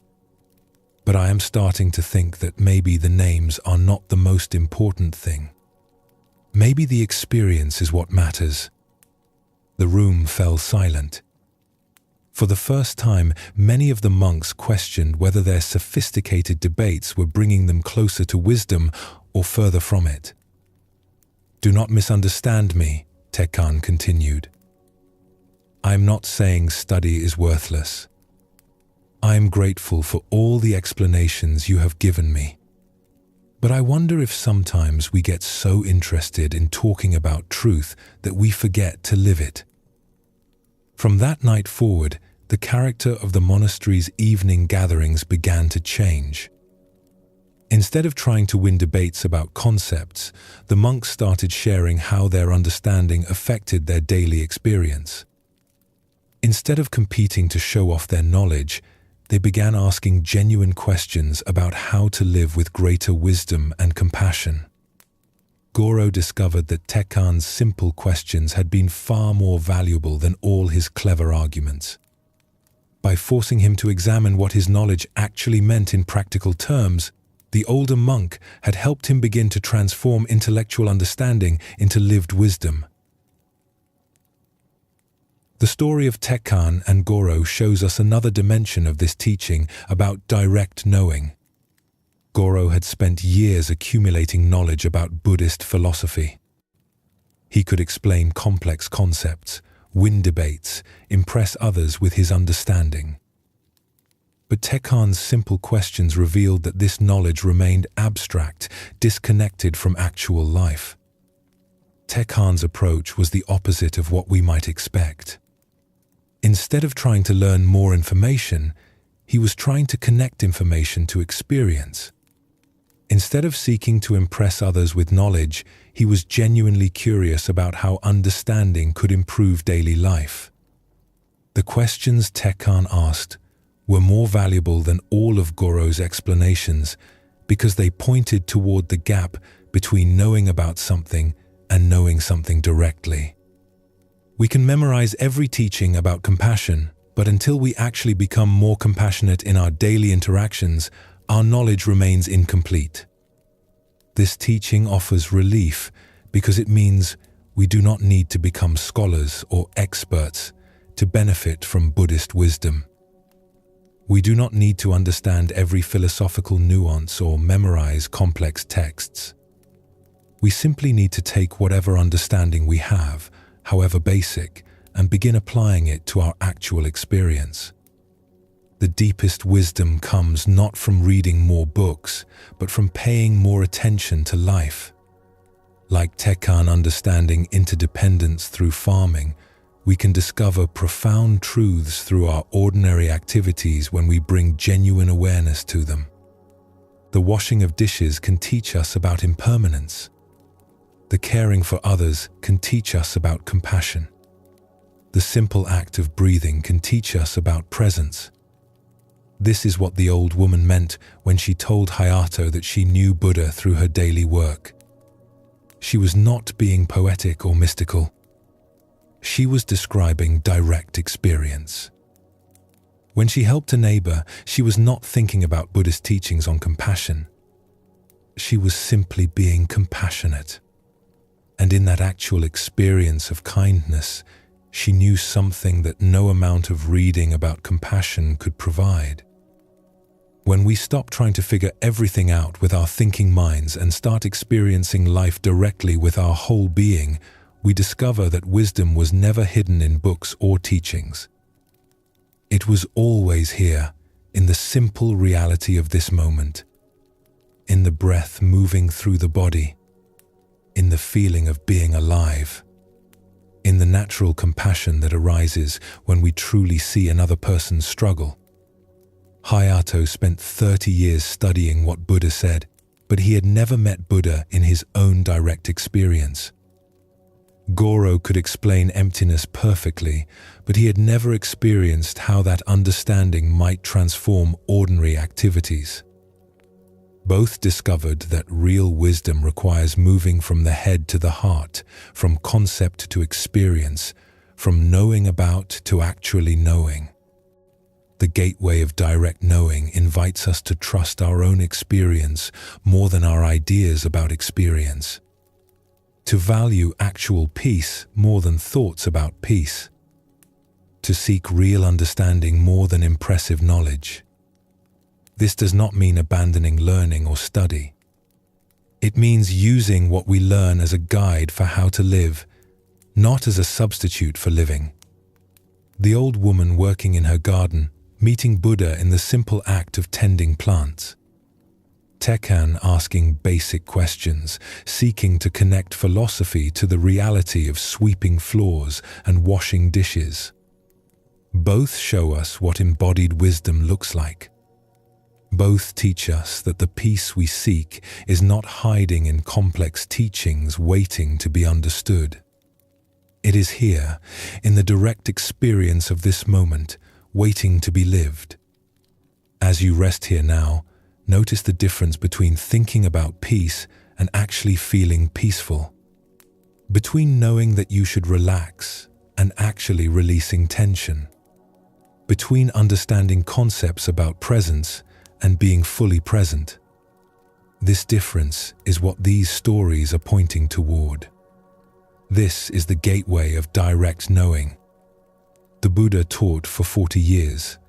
But I am starting to think that maybe the names are not the most important thing. Maybe the experience is what matters." The room fell silent. For the first time, many of the monks questioned whether their sophisticated debates were bringing them closer to wisdom or further from it. "Do not misunderstand me," Tekkan continued. "I am not saying study is worthless. I am grateful for all the explanations you have given me. But I wonder if sometimes we get so interested in talking about truth that we forget to live it." From that night forward, the character of the monastery's evening gatherings began to change. Instead of trying to win debates about concepts, the monks started sharing how their understanding affected their daily experience. Instead of competing to show off their knowledge, they began asking genuine questions about how to live with greater wisdom and compassion. Goro discovered that Tekkan's simple questions had been far more valuable than all his clever arguments. By forcing him to examine what his knowledge actually meant in practical terms, the older monk had helped him begin to transform intellectual understanding into lived wisdom. The story of Tekkan and Goro shows us another dimension of this teaching about direct knowing. Goro had spent years accumulating knowledge about Buddhist philosophy. He could explain complex concepts, win debates, impress others with his understanding. But Tekkan's simple questions revealed that this knowledge remained abstract, disconnected from actual life. Tekkan's approach was the opposite of what we might expect. Instead of trying to learn more information, he was trying to connect information to experience. Instead of seeking to impress others with knowledge, he was genuinely curious about how understanding could improve daily life. The questions Tekkan asked were more valuable than all of Goro's explanations because they pointed toward the gap between knowing about something and knowing something directly. We can memorize every teaching about compassion, but until we actually become more compassionate in our daily interactions, our knowledge remains incomplete. This teaching offers relief because it means we do not need to become scholars or experts to benefit from Buddhist wisdom. We do not need to understand every philosophical nuance or memorize complex texts. We simply need to take whatever understanding we have, however basic, and begin applying it to our actual experience. The deepest wisdom comes not from reading more books, but from paying more attention to life. Like Tekkan understanding interdependence through farming, we can discover profound truths through our ordinary activities when we bring genuine awareness to them. The washing of dishes can teach us about impermanence. The caring for others can teach us about compassion. The simple act of breathing can teach us about presence. This is what the old woman meant when she told Hayato that she knew Buddha through her daily work. She was not being poetic or mystical. She was describing direct experience. When she helped a neighbor, she was not thinking about Buddhist teachings on compassion. She was simply being compassionate. And in that actual experience of kindness, she knew something that no amount of reading about compassion could provide. When we stop trying to figure everything out with our thinking minds and start experiencing life directly with our whole being, we discover that wisdom was never hidden in books or teachings. It was always here, in the simple reality of this moment, in the breath moving through the body, in the feeling of being alive, in the natural compassion that arises when we truly see another person's struggle. Hayato spent 30 years studying what Buddha said, but he had never met Buddha in his own direct experience. Goro could explain emptiness perfectly, but he had never experienced how that understanding might transform ordinary activities. Both discovered that real wisdom requires moving from the head to the heart, from concept to experience, from knowing about to actually knowing. The gateway of direct knowing invites us to trust our own experience more than our ideas about experience, to value actual peace more than thoughts about peace, to seek real understanding more than impressive knowledge. This does not mean abandoning learning or study. It means using what we learn as a guide for how to live, not as a substitute for living. The old woman working in her garden, meeting Buddha in the simple act of tending plants. Tekkan asking basic questions, seeking to connect philosophy to the reality of sweeping floors and washing dishes. Both show us what embodied wisdom looks like. Both teach us that the peace we seek is not hiding in complex teachings waiting to be understood. It is here, in the direct experience of this moment, waiting to be lived. As you rest here now, notice the difference between thinking about peace and actually feeling peaceful. Between knowing that you should relax and actually releasing tension. Between understanding concepts about presence and being fully present. This difference is what these stories are pointing toward. This is the gateway of direct knowing. The Buddha taught for 40 years,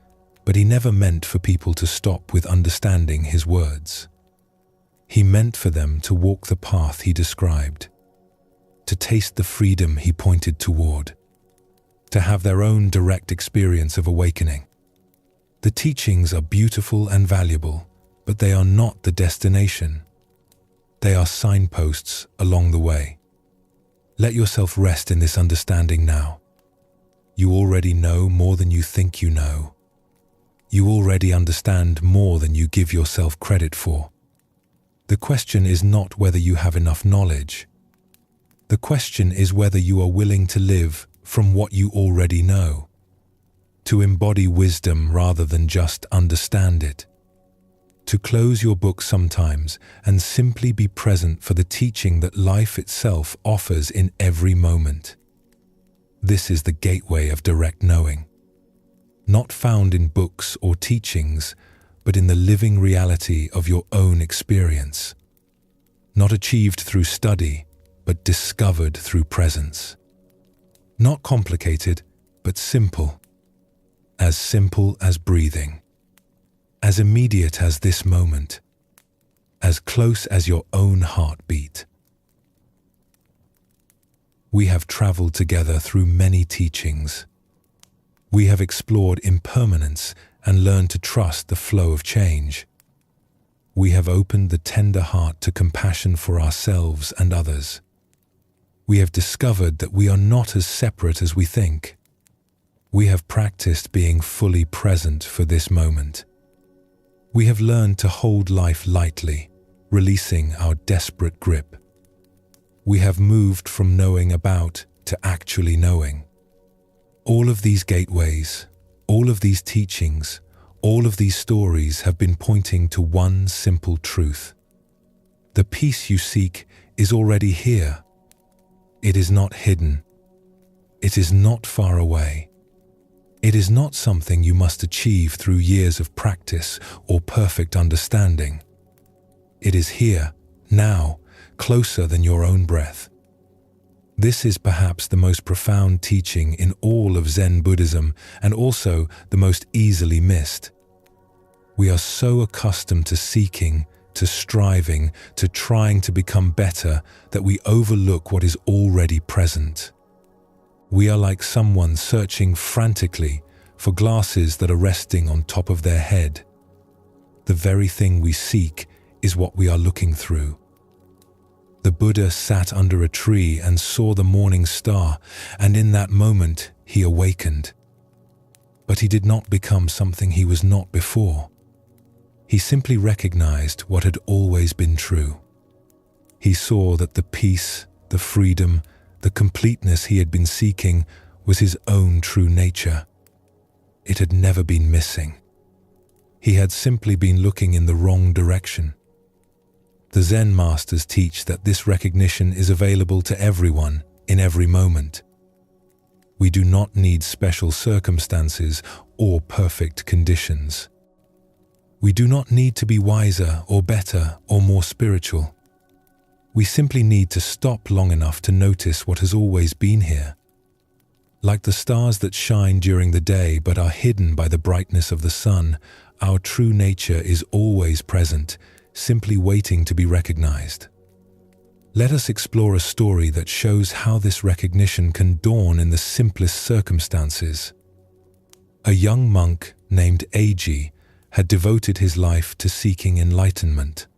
but he never meant for people to stop with understanding his words. He meant for them to walk the path he described, to taste the freedom he pointed toward, to have their own direct experience of awakening. The teachings are beautiful and valuable, but they are not the destination. They are signposts along the way. Let yourself rest in this understanding now. You already know more than you think you know. You already understand more than you give yourself credit for. The question is not whether you have enough knowledge. The question is whether you are willing to live from what you already know, to embody wisdom rather than just understand it, to close your book sometimes and simply be present for the teaching that life itself offers in every moment. This is the gateway of direct knowing, not found in books or teachings, but in the living reality of your own experience, not achieved through study, but discovered through presence. Not complicated, but simple as breathing, as immediate as this moment, as close as your own heartbeat. We have traveled together through many teachings. We have explored impermanence and learned to trust the flow of change. We have opened the tender heart to compassion for ourselves and others. We have discovered that we are not as separate as we think. We have practiced being fully present for this moment. We have learned to hold life lightly, releasing our desperate grip. We have moved from knowing about to actually knowing. All of these gateways, all of these teachings, all of these stories have been pointing to one simple truth. The peace you seek is already here. It is not hidden. It is not far away. It is not something you must achieve through years of practice or perfect understanding. It is here, now, closer than your own breath. This is perhaps the most profound teaching in all of Zen Buddhism and also the most easily missed. We are so accustomed to seeking, to striving, to trying to become better that we overlook what is already present. We are like someone searching frantically for glasses that are resting on top of their head. The very thing we seek is what we are looking through. The Buddha sat under a tree and saw the morning star, and in that moment he awakened. But he did not become something he was not before. He simply recognized what had always been true. He saw that the peace, the freedom, the completeness he had been seeking was his own true nature. It had never been missing. He had simply been looking in the wrong direction. The Zen masters teach that this recognition is available to everyone in every moment. We do not need special circumstances or perfect conditions. We do not need to be wiser or better or more spiritual. We simply need to stop long enough to notice what has always been here. Like the stars that shine during the day but are hidden by the brightness of the sun, our true nature is always present, simply waiting to be recognized. Let us explore a story that shows how this recognition can dawn in the simplest circumstances. A young monk named Eiji had devoted his life to seeking enlightenment.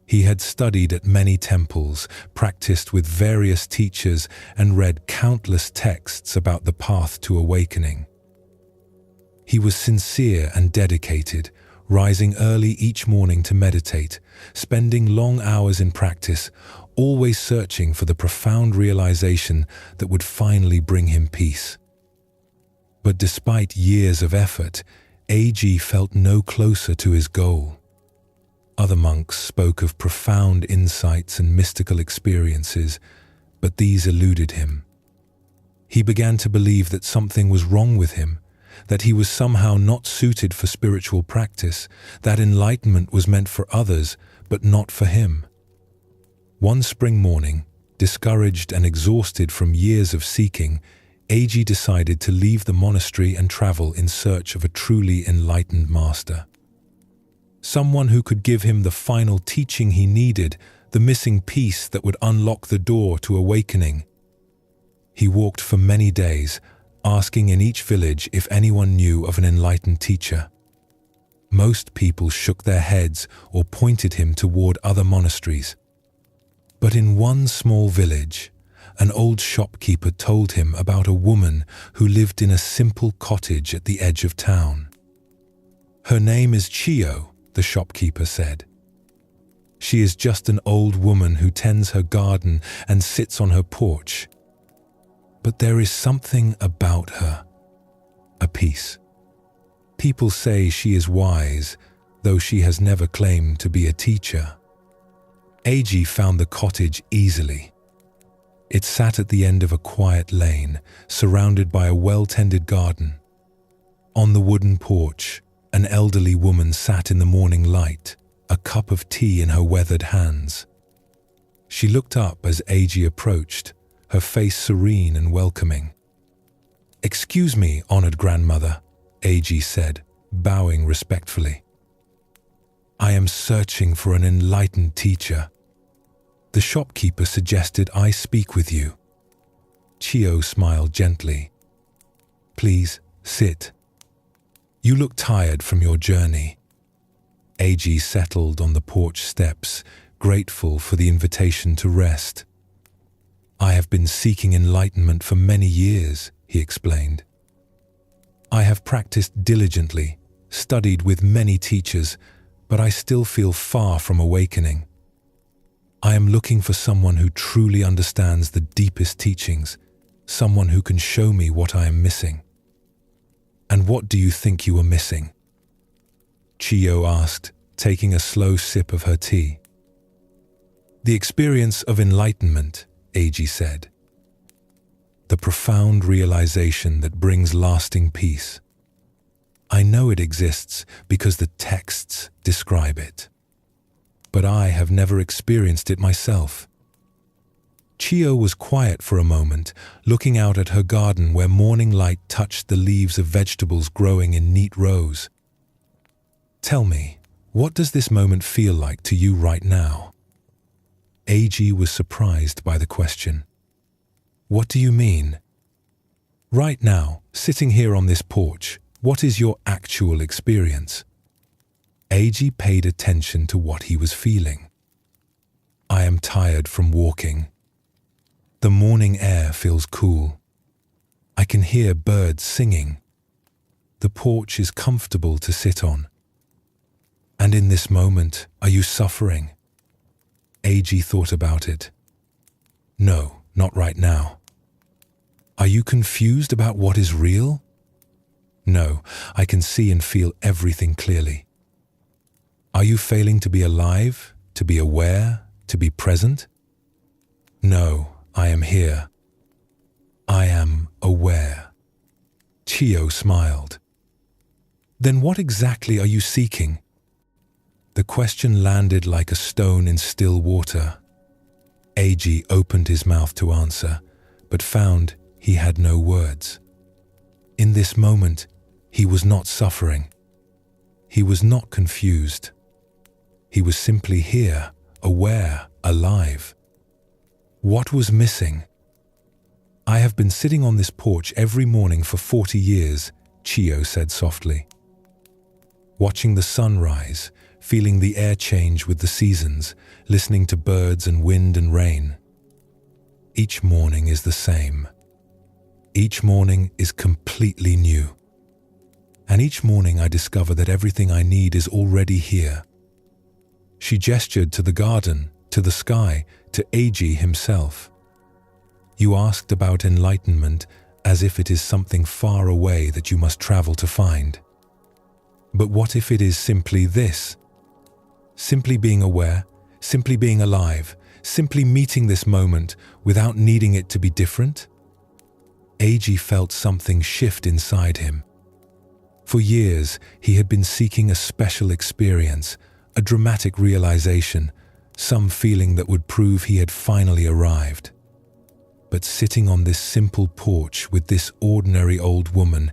He had studied at many temples, practiced with various teachers, and read countless texts about the path to awakening. He was sincere and dedicated, rising early each morning to meditate, spending long hours in practice, always searching for the profound realization that would finally bring him peace. But despite years of effort, Eiji felt no closer to his goal. Other monks spoke of profound insights and mystical experiences, but these eluded him. He began to believe that something was wrong with him, that he was somehow not suited for spiritual practice, that enlightenment was meant for others, but not for him. One spring morning, discouraged and exhausted from years of seeking, Eiji decided to leave the monastery and travel in search of a truly enlightened master. Someone who could give him the final teaching he needed, the missing piece that would unlock the door to awakening. He walked for many days, asking in each village if anyone knew of an enlightened teacher. Most people shook their heads or pointed him toward other monasteries. But in one small village, an old shopkeeper told him about a woman who lived in a simple cottage at the edge of town. "Her name is Chiyo," the shopkeeper said. "She is just an old woman who tends her garden and sits on her porch. But there is something about her, a peace. People say she is wise, though she has never claimed to be a teacher." Eiji found the cottage easily. It sat at the end of a quiet lane, surrounded by a well-tended garden. On the wooden porch, an elderly woman sat in the morning light, a cup of tea in her weathered hands. She looked up as Eiji approached, her face serene and welcoming. "Excuse me, honored grandmother," Eiji said, bowing respectfully. "I am searching for an enlightened teacher. The shopkeeper suggested I speak with you." Chiyo smiled gently. "Please, sit. You look tired from your journey." Eiji settled on the porch steps, grateful for the invitation to rest. "I have been seeking enlightenment for many years," he explained. "I have practiced diligently, studied with many teachers, but I still feel far from awakening. I am looking for someone who truly understands the deepest teachings, someone who can show me what I am missing." "And what do you think you are missing?" Chiyo asked, taking a slow sip of her tea. "The experience of enlightenment," Eiji said. "The profound realization that brings lasting peace. I know it exists because the texts describe it. But I have never experienced it myself." Chiyo was quiet for a moment, looking out at her garden where morning light touched the leaves of vegetables growing in neat rows. "Tell me, what does this moment feel like to you right now?" Eiji was surprised by the question. "What do you mean?" "Right now, sitting here on this porch, what is your actual experience?" Eiji paid attention to what he was feeling. "I am tired from walking. The morning air feels cool. I can hear birds singing. The porch is comfortable to sit on. And in this moment, are you suffering?" Eiji thought about it. "No, not right now." "Are you confused about what is real?" "No, I can see and feel everything clearly." "Are you failing to be alive, to be aware, to be present?" "No, I am here. I am aware." Chiyo smiled. "Then what exactly are you seeking?" The question landed like a stone in still water. Eiji opened his mouth to answer, but found he had no words. In this moment, he was not suffering. He was not confused. He was simply here, aware, alive. What was missing? "I have been sitting on this porch every morning for 40 years, Chiyo said softly. Watching the sun rise, feeling the air change with the seasons, listening to birds and wind and rain. Each morning is the same. Each morning is completely new. And each morning I discover that everything I need is already here." She gestured to the garden, to the sky, to Eiji himself. You asked about enlightenment as if it is something far away that you must travel to find. But what if it is simply this? Simply being aware, simply being alive, simply meeting this moment without needing it to be different? Eiji felt something shift inside him. For years, he had been seeking a special experience, a dramatic realization, some feeling that would prove he had finally arrived. But sitting on this simple porch with this ordinary old woman,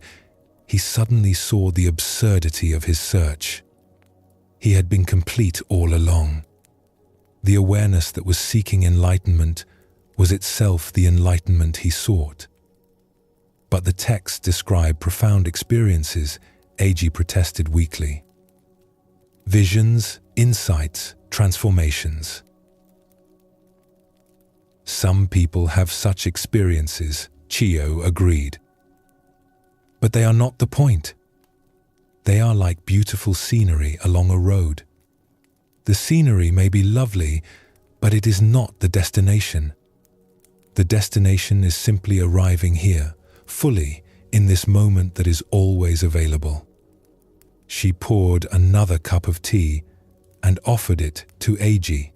he suddenly saw the absurdity of his search. He had been complete all along. The awareness that was seeking enlightenment was itself the enlightenment he sought. But the text described profound experiences, Eiji protested weakly. Visions, insights, transformations. Some people have such experiences, Chiyo agreed. But they are not the point. They are like beautiful scenery along a road. The scenery may be lovely, but it is not the destination. The destination is simply arriving here, fully, in this moment that is always available. She poured another cup of tea and offered it to Eiji.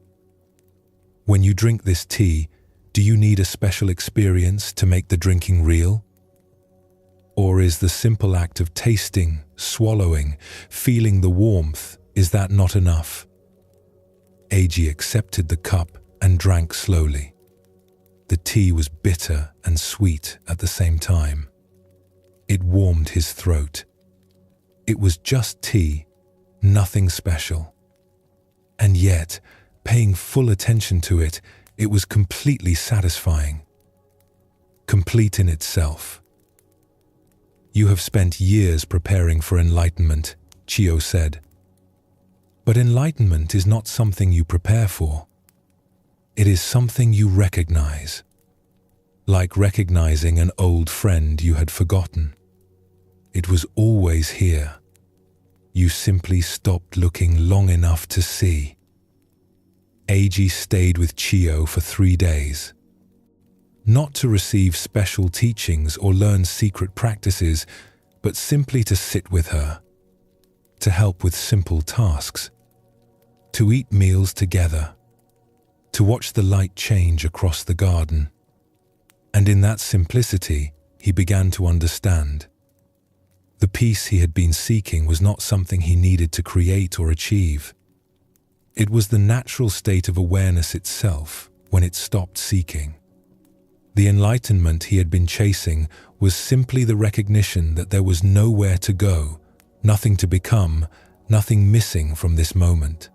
When you drink this tea, do you need a special experience to make the drinking real? Or is the simple act of tasting, swallowing, feeling the warmth, is that not enough? Eiji accepted the cup and drank slowly. The tea was bitter and sweet at the same time. It warmed his throat. It was just tea, nothing special. And yet, paying full attention to it, it was completely satisfying. Complete in itself. You have spent years preparing for enlightenment, Chiyo said. But enlightenment is not something you prepare for. It is something you recognize. Like recognizing an old friend you had forgotten. It was always here. You simply stopped looking long enough to see. Eiji stayed with Chiyo for 3 days. Not to receive special teachings or learn secret practices, but simply to sit with her, to help with simple tasks, to eat meals together, to watch the light change across the garden. And in that simplicity, he began to understand. The peace he had been seeking was not something he needed to create or achieve. It was the natural state of awareness itself when it stopped seeking. The enlightenment he had been chasing was simply the recognition that there was nowhere to go, nothing to become, nothing missing from this moment.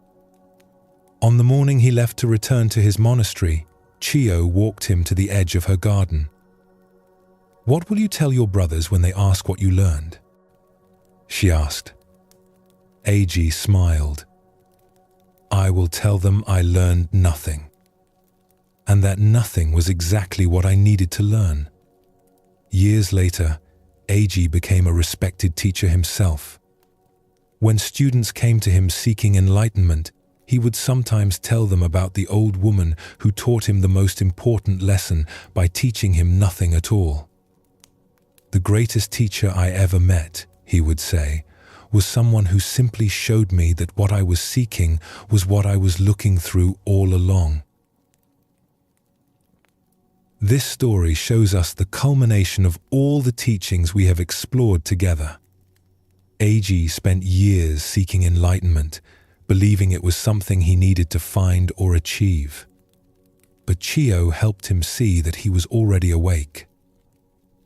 On the morning he left to return to his monastery, Chiyo walked him to the edge of her garden. "What will you tell your brothers when they ask what you learned?" she asked. Eiji smiled. "I will tell them I learned nothing. And that nothing was exactly what I needed to learn." Years later, Eiji became a respected teacher himself. When students came to him seeking enlightenment, he would sometimes tell them about the old woman who taught him the most important lesson by teaching him nothing at all. "The greatest teacher I ever met," he would say, "was someone who simply showed me that what I was seeking was what I was looking through all along." This story shows us the culmination of all the teachings we have explored together. Eiji spent years seeking enlightenment, believing it was something he needed to find or achieve. But Chiyo helped him see that he was already awake,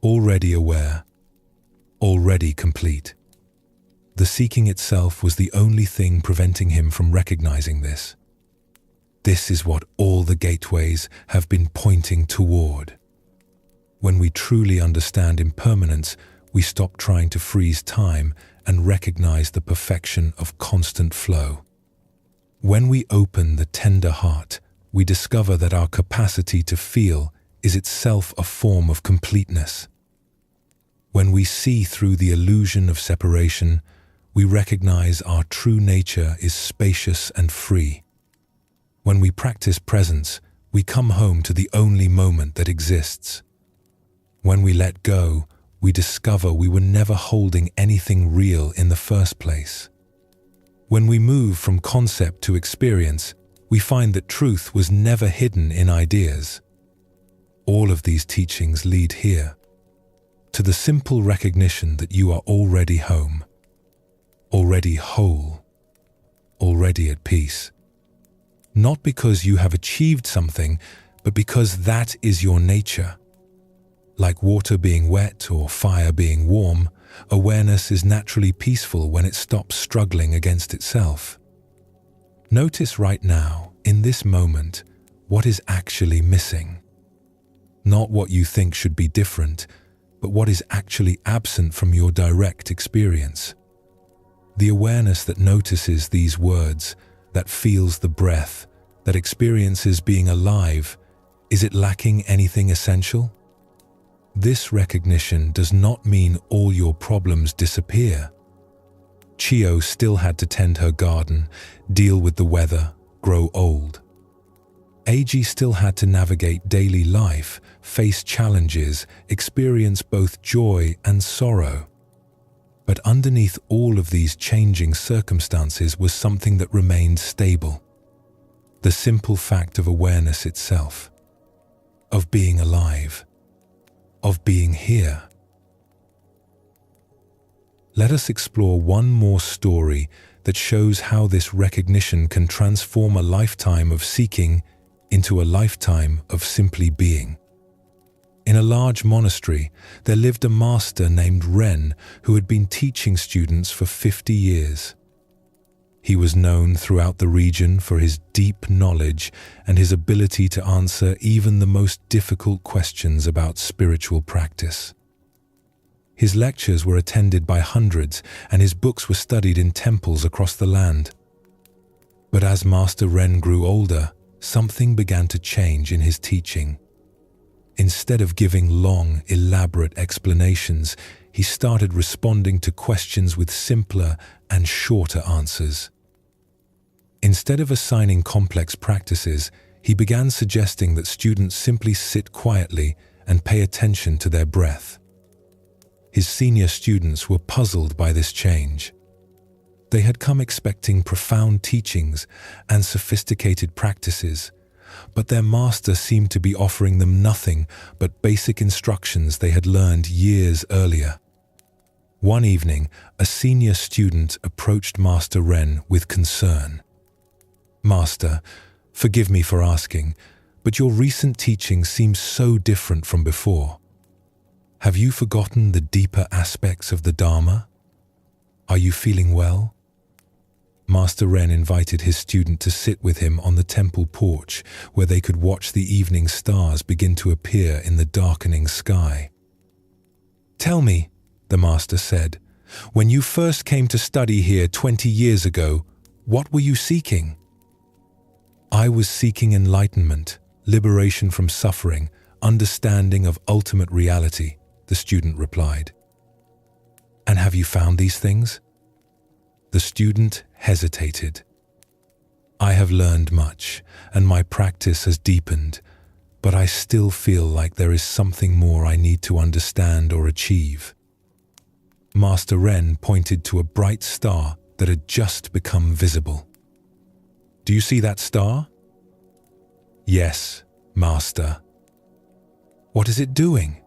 already aware, already complete. The seeking itself was the only thing preventing him from recognizing this. This is what all the gateways have been pointing toward. When we truly understand impermanence, we stop trying to freeze time and recognize the perfection of constant flow. When we open the tender heart, we discover that our capacity to feel is itself a form of completeness. When we see through the illusion of separation, we recognize our true nature is spacious and free. When we practice presence, we come home to the only moment that exists. When we let go, we discover we were never holding anything real in the first place. When we move from concept to experience, we find that truth was never hidden in ideas. All of these teachings lead here, to the simple recognition that you are already home, already whole, already at peace. Not because you have achieved something, but because that is your nature. Like water being wet or fire being warm, awareness is naturally peaceful when it stops struggling against itself. Notice right now, in this moment, what is actually missing. Not what you think should be different, but what is actually absent from your direct experience. The awareness that notices these words, that feels the breath, that experiences being alive, is it lacking anything essential? This recognition does not mean all your problems disappear. Chio still had to tend her garden, deal with the weather, grow old. Eiji still had to navigate daily life, face challenges, experience both joy and sorrow. But underneath all of these changing circumstances was something that remained stable. The simple fact of awareness itself, of being alive, of being here. Let us explore one more story that shows how this recognition can transform a lifetime of seeking into a lifetime of simply being. In a large monastery, there lived a master named Ren who had been teaching students for 50 years. He was known throughout the region for his deep knowledge and his ability to answer even the most difficult questions about spiritual practice. His lectures were attended by hundreds, and his books were studied in temples across the land. But as Master Ren grew older, something began to change in his teaching. Instead of giving long, elaborate explanations, he started responding to questions with simpler and shorter answers. Instead of assigning complex practices, he began suggesting that students simply sit quietly and pay attention to their breath. His senior students were puzzled by this change. They had come expecting profound teachings and sophisticated practices, but their master seemed to be offering them nothing but basic instructions they had learned years earlier. One evening, a senior student approached Master Ren with concern. "Master, forgive me for asking, but your recent teaching seems so different from before. Have you forgotten the deeper aspects of the Dharma? Are you feeling well?" Master Ren invited his student to sit with him on the temple porch, where they could watch the evening stars begin to appear in the darkening sky. "Tell me," the master said, "when you first came to study here 20 years ago, what were you seeking?" "I was seeking enlightenment, liberation from suffering, understanding of ultimate reality," the student replied. "And have you found these things?" The student hesitated. "I have learned much, and my practice has deepened, but I still feel like there is something more I need to understand or achieve." Master Ren pointed to a bright star that had just become visible. "Do you see that star?" "Yes, Master." "What is it doing?"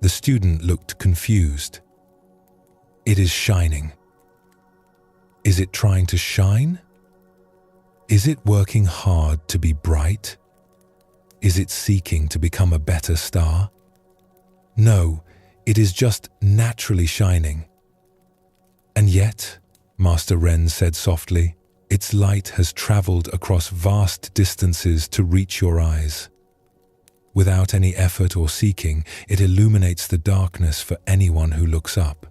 The student looked confused. "It is shining." "Is it trying to shine? Is it working hard to be bright? Is it seeking to become a better star?" "No, it is just naturally shining." "And yet," Master Ren said softly, "its light has traveled across vast distances to reach your eyes. Without any effort or seeking, it illuminates the darkness for anyone who looks up."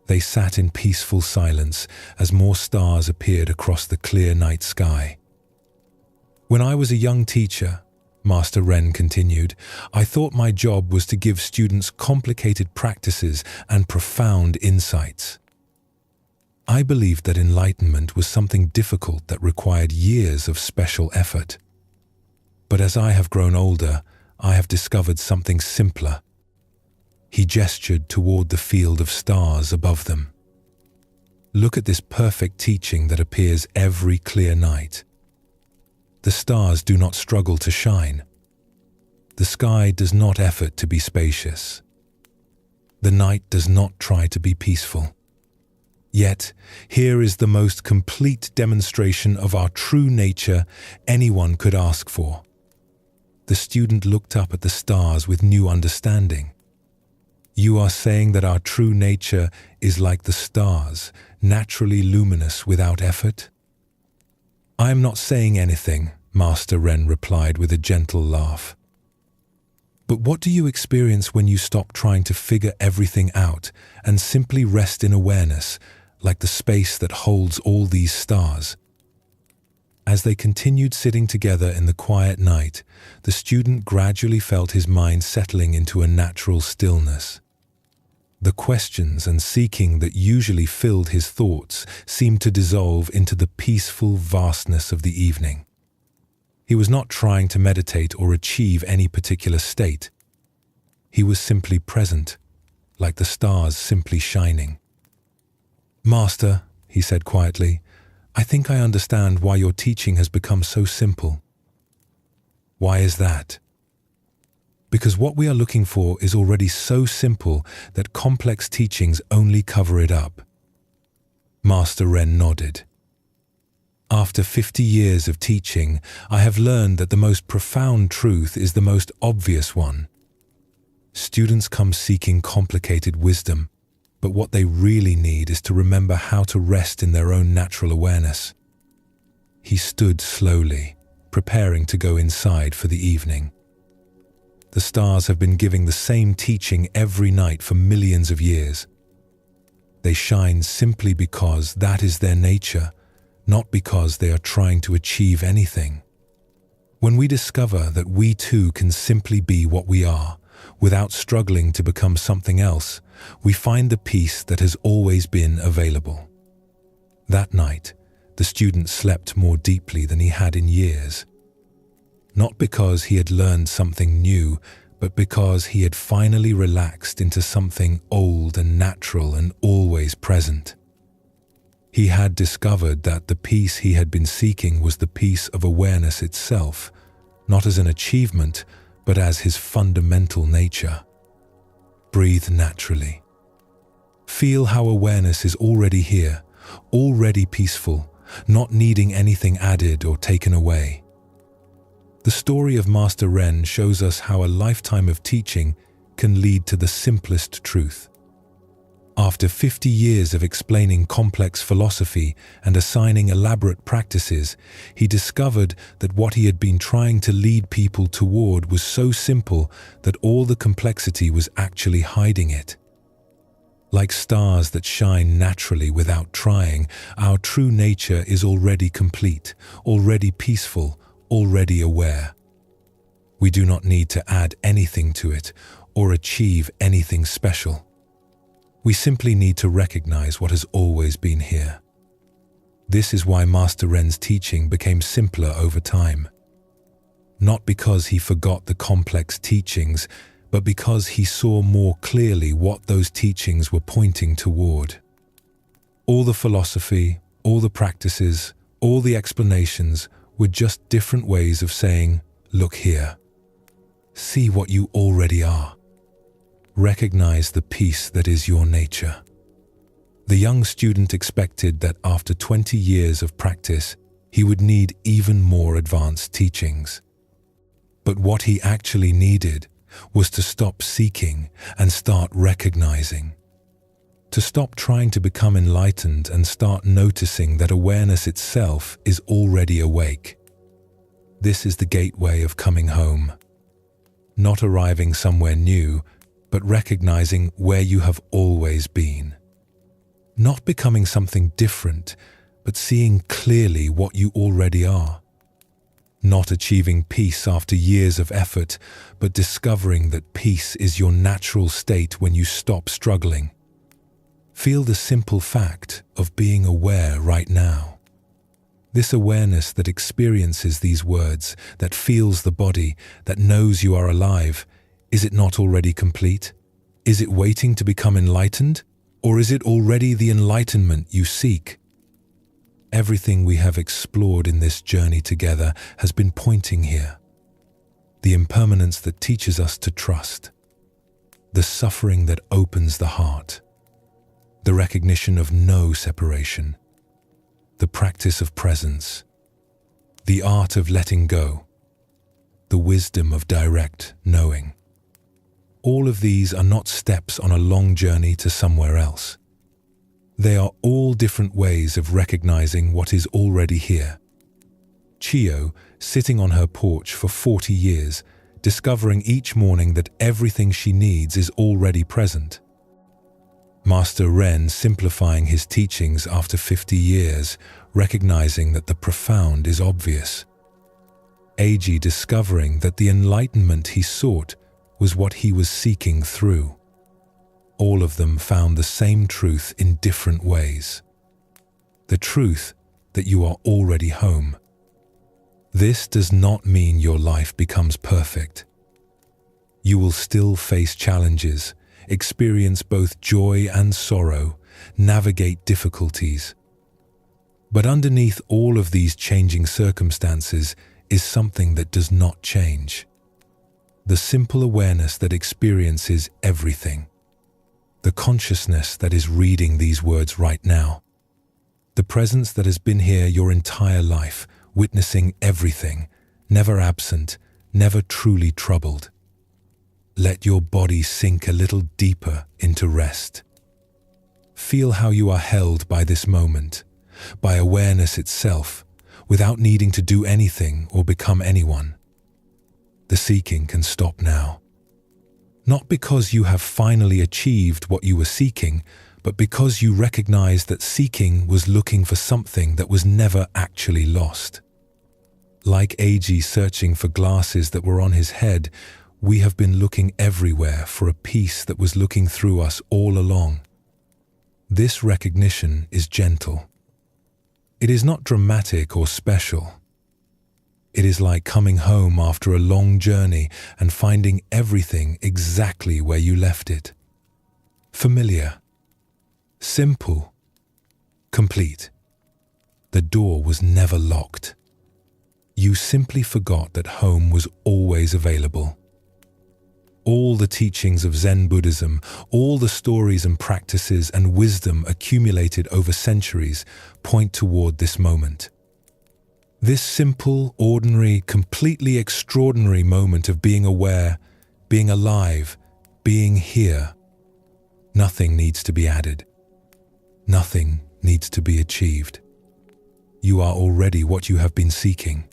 They sat in peaceful silence as more stars appeared across the clear night sky. "When I was a young teacher," Master Ren continued, "I thought my job was to give students complicated practices and profound insights. I believed that enlightenment was something difficult that required years of special effort. But as I have grown older, I have discovered something simpler. He gestured toward the field of stars above them. Look at this perfect teaching that appears every clear night. The stars do not struggle to shine. The sky does not effort to be spacious. The night does not try to be peaceful. Yet, here is the most complete demonstration of our true nature anyone could ask for. The student looked up at the stars with new understanding. You are saying that our true nature is like the stars, naturally luminous without effort? I am not saying anything, Master Ren replied with a gentle laugh. But what do you experience when you stop trying to figure everything out and simply rest in awareness, like the space that holds all these stars? As they continued sitting together in the quiet night, the student gradually felt his mind settling into a natural stillness. The questions and seeking that usually filled his thoughts seemed to dissolve into the peaceful vastness of the evening. He was not trying to meditate or achieve any particular state. He was simply present, like the stars simply shining. "Master," he said quietly, "I think I understand why your teaching has become so simple." "Why is that?" "Because what we are looking for is already so simple that complex teachings only cover it up." Master Ren nodded. "After 50 years of teaching, I have learned that the most profound truth is the most obvious one. Students come seeking complicated wisdom, but what they really need is to remember how to rest in their own natural awareness." He stood slowly, preparing to go inside for the evening. The stars have been giving the same teaching every night for millions of years. They shine simply because that is their nature, not because they are trying to achieve anything. When we discover that we too can simply be what we are, without struggling to become something else, we find the peace that has always been available. That night, the student slept more deeply than he had in years. Not because he had learned something new, but because he had finally relaxed into something old and natural and always present. He had discovered that the peace he had been seeking was the peace of awareness itself, not as an achievement, but as his fundamental nature. Breathe naturally. Feel how awareness is already here, already peaceful, not needing anything added or taken away. The story of Master Ren shows us how a lifetime of teaching can lead to the simplest truth. After 50 years of explaining complex philosophy and assigning elaborate practices, he discovered that what he had been trying to lead people toward was so simple that all the complexity was actually hiding it. Like stars that shine naturally without trying, our true nature is already complete, already peaceful, already aware. We do not need to add anything to it or achieve anything special. We simply need to recognize what has always been here. This is why Master Ren's teaching became simpler over time. Not because he forgot the complex teachings, but because he saw more clearly what those teachings were pointing toward. All the philosophy, all the practices, all the explanations were just different ways of saying, "Look here. See what you already are. Recognize the peace that is your nature." The young student expected that after 20 years of practice, he would need even more advanced teachings. But what he actually needed was to stop seeking and start recognizing. To stop trying to become enlightened and start noticing that awareness itself is already awake. This is the gateway of coming home. Not arriving somewhere new, but recognizing where you have always been. Not becoming something different, but seeing clearly what you already are. Not achieving peace after years of effort, but discovering that peace is your natural state when you stop struggling. Feel the simple fact of being aware right now. This awareness that experiences these words, that feels the body, that knows you are alive, is it not already complete? Is it waiting to become enlightened? Or is it already the enlightenment you seek? Everything we have explored in this journey together has been pointing here. The impermanence that teaches us to trust. The suffering that opens the heart. The recognition of no separation. The practice of presence. The art of letting go. The wisdom of direct knowing. All of these are not steps on a long journey to somewhere else. They are all different ways of recognizing what is already here. Chiyo, sitting on her porch for 40 years, discovering each morning that everything she needs is already present. Master Ren simplifying his teachings after 50 years, recognizing that the profound is obvious. Eiji discovering that the enlightenment he sought was what he was seeking through. All of them found the same truth in different ways. The truth that you are already home. This does not mean your life becomes perfect. You will still face challenges, experience both joy and sorrow, navigate difficulties. But underneath all of these changing circumstances is something that does not change. The simple awareness that experiences everything. The consciousness that is reading these words right now. The presence that has been here your entire life, witnessing everything, never absent, never truly troubled. Let your body sink a little deeper into rest. Feel how you are held by this moment, by awareness itself, without needing to do anything or become anyone. The seeking can stop now. Not because you have finally achieved what you were seeking, but because you recognize that seeking was looking for something that was never actually lost. Like Eiji searching for glasses that were on his head, we have been looking everywhere for a piece that was looking through us all along. This recognition is gentle. It is not dramatic or special. It is like coming home after a long journey and finding everything exactly where you left it. Familiar. Simple. Complete. The door was never locked. You simply forgot that home was always available. All the teachings of Zen Buddhism, all the stories and practices and wisdom accumulated over centuries point toward this moment. This simple, ordinary, completely extraordinary moment of being aware, being alive, being here. Nothing needs to be added. Nothing needs to be achieved. You are already what you have been seeking.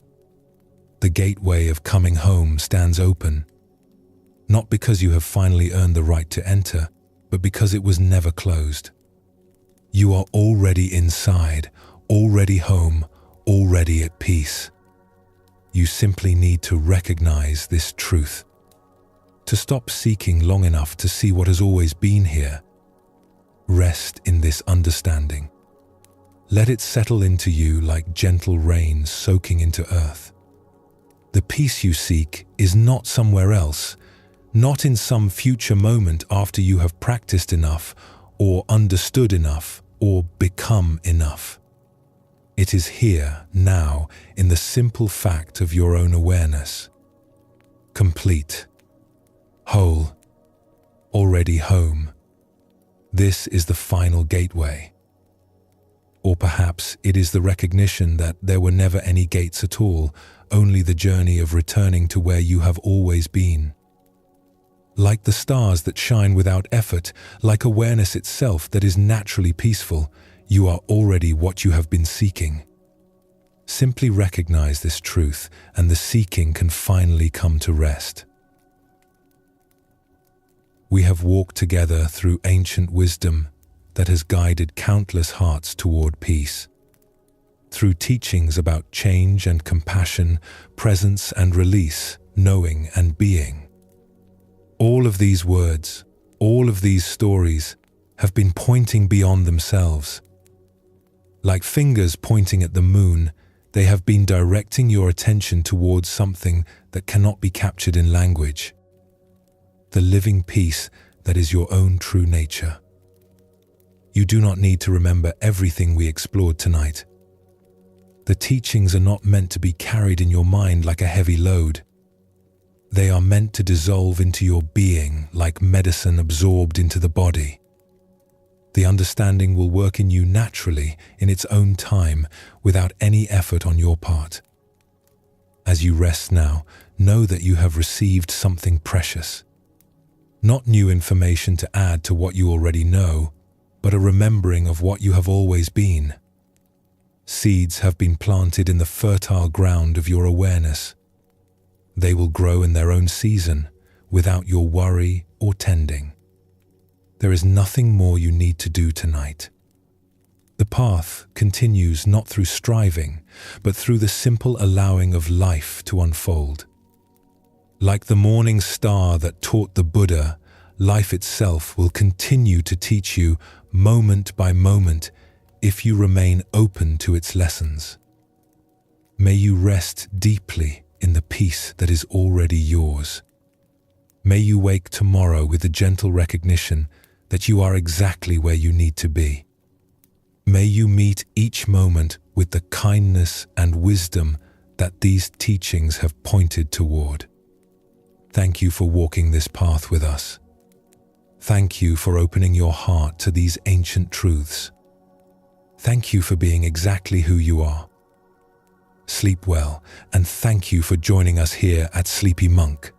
The gateway of coming home stands open, not because you have finally earned the right to enter, but because it was never closed. You are already inside, already home, already at peace. You simply need to recognize this truth, to stop seeking long enough to see what has always been here. Rest in this understanding. Let it settle into you like gentle rain soaking into earth. The peace you seek is not somewhere else, not in some future moment after you have practiced enough, or understood enough, or become enough. It is here, now, in the simple fact of your own awareness. Complete. Whole. Already home. This is the final gateway. Or perhaps it is the recognition that there were never any gates at all, only the journey of returning to where you have always been. Like the stars that shine without effort, like awareness itself that is naturally peaceful, you are already what you have been seeking. Simply recognize this truth, and the seeking can finally come to rest. We have walked together through ancient wisdom that has guided countless hearts toward peace. Through teachings about change and compassion, presence and release, knowing and being. All of these words, all of these stories have been pointing beyond themselves. Like fingers pointing at the moon, They have been directing your attention towards something that cannot be captured in language. The living peace that is your own true nature. You do not need to remember everything we explored tonight. The teachings are not meant to be carried in your mind like a heavy load. They are meant to dissolve into your being like medicine absorbed into the body. The understanding will work in you naturally in its own time without any effort on your part. As you rest now, know that you have received something precious. Not new information to add to what you already know, but a remembering of what you have always been. Seeds have been planted in the fertile ground of your awareness. They will grow in their own season, without your worry or tending. There is nothing more you need to do tonight. The path continues not through striving, but through the simple allowing of life to unfold. Like the morning star that taught the Buddha, life itself will continue to teach you moment by moment if you remain open to its lessons. May you rest deeply in the peace that is already yours. May you wake tomorrow with the gentle recognition that you are exactly where you need to be. May you meet each moment with the kindness and wisdom that these teachings have pointed toward. Thank you for walking this path with us. Thank you for opening your heart to these ancient truths. Thank you for being exactly who you are. Sleep well, and thank you for joining us here at Sleepy Monk.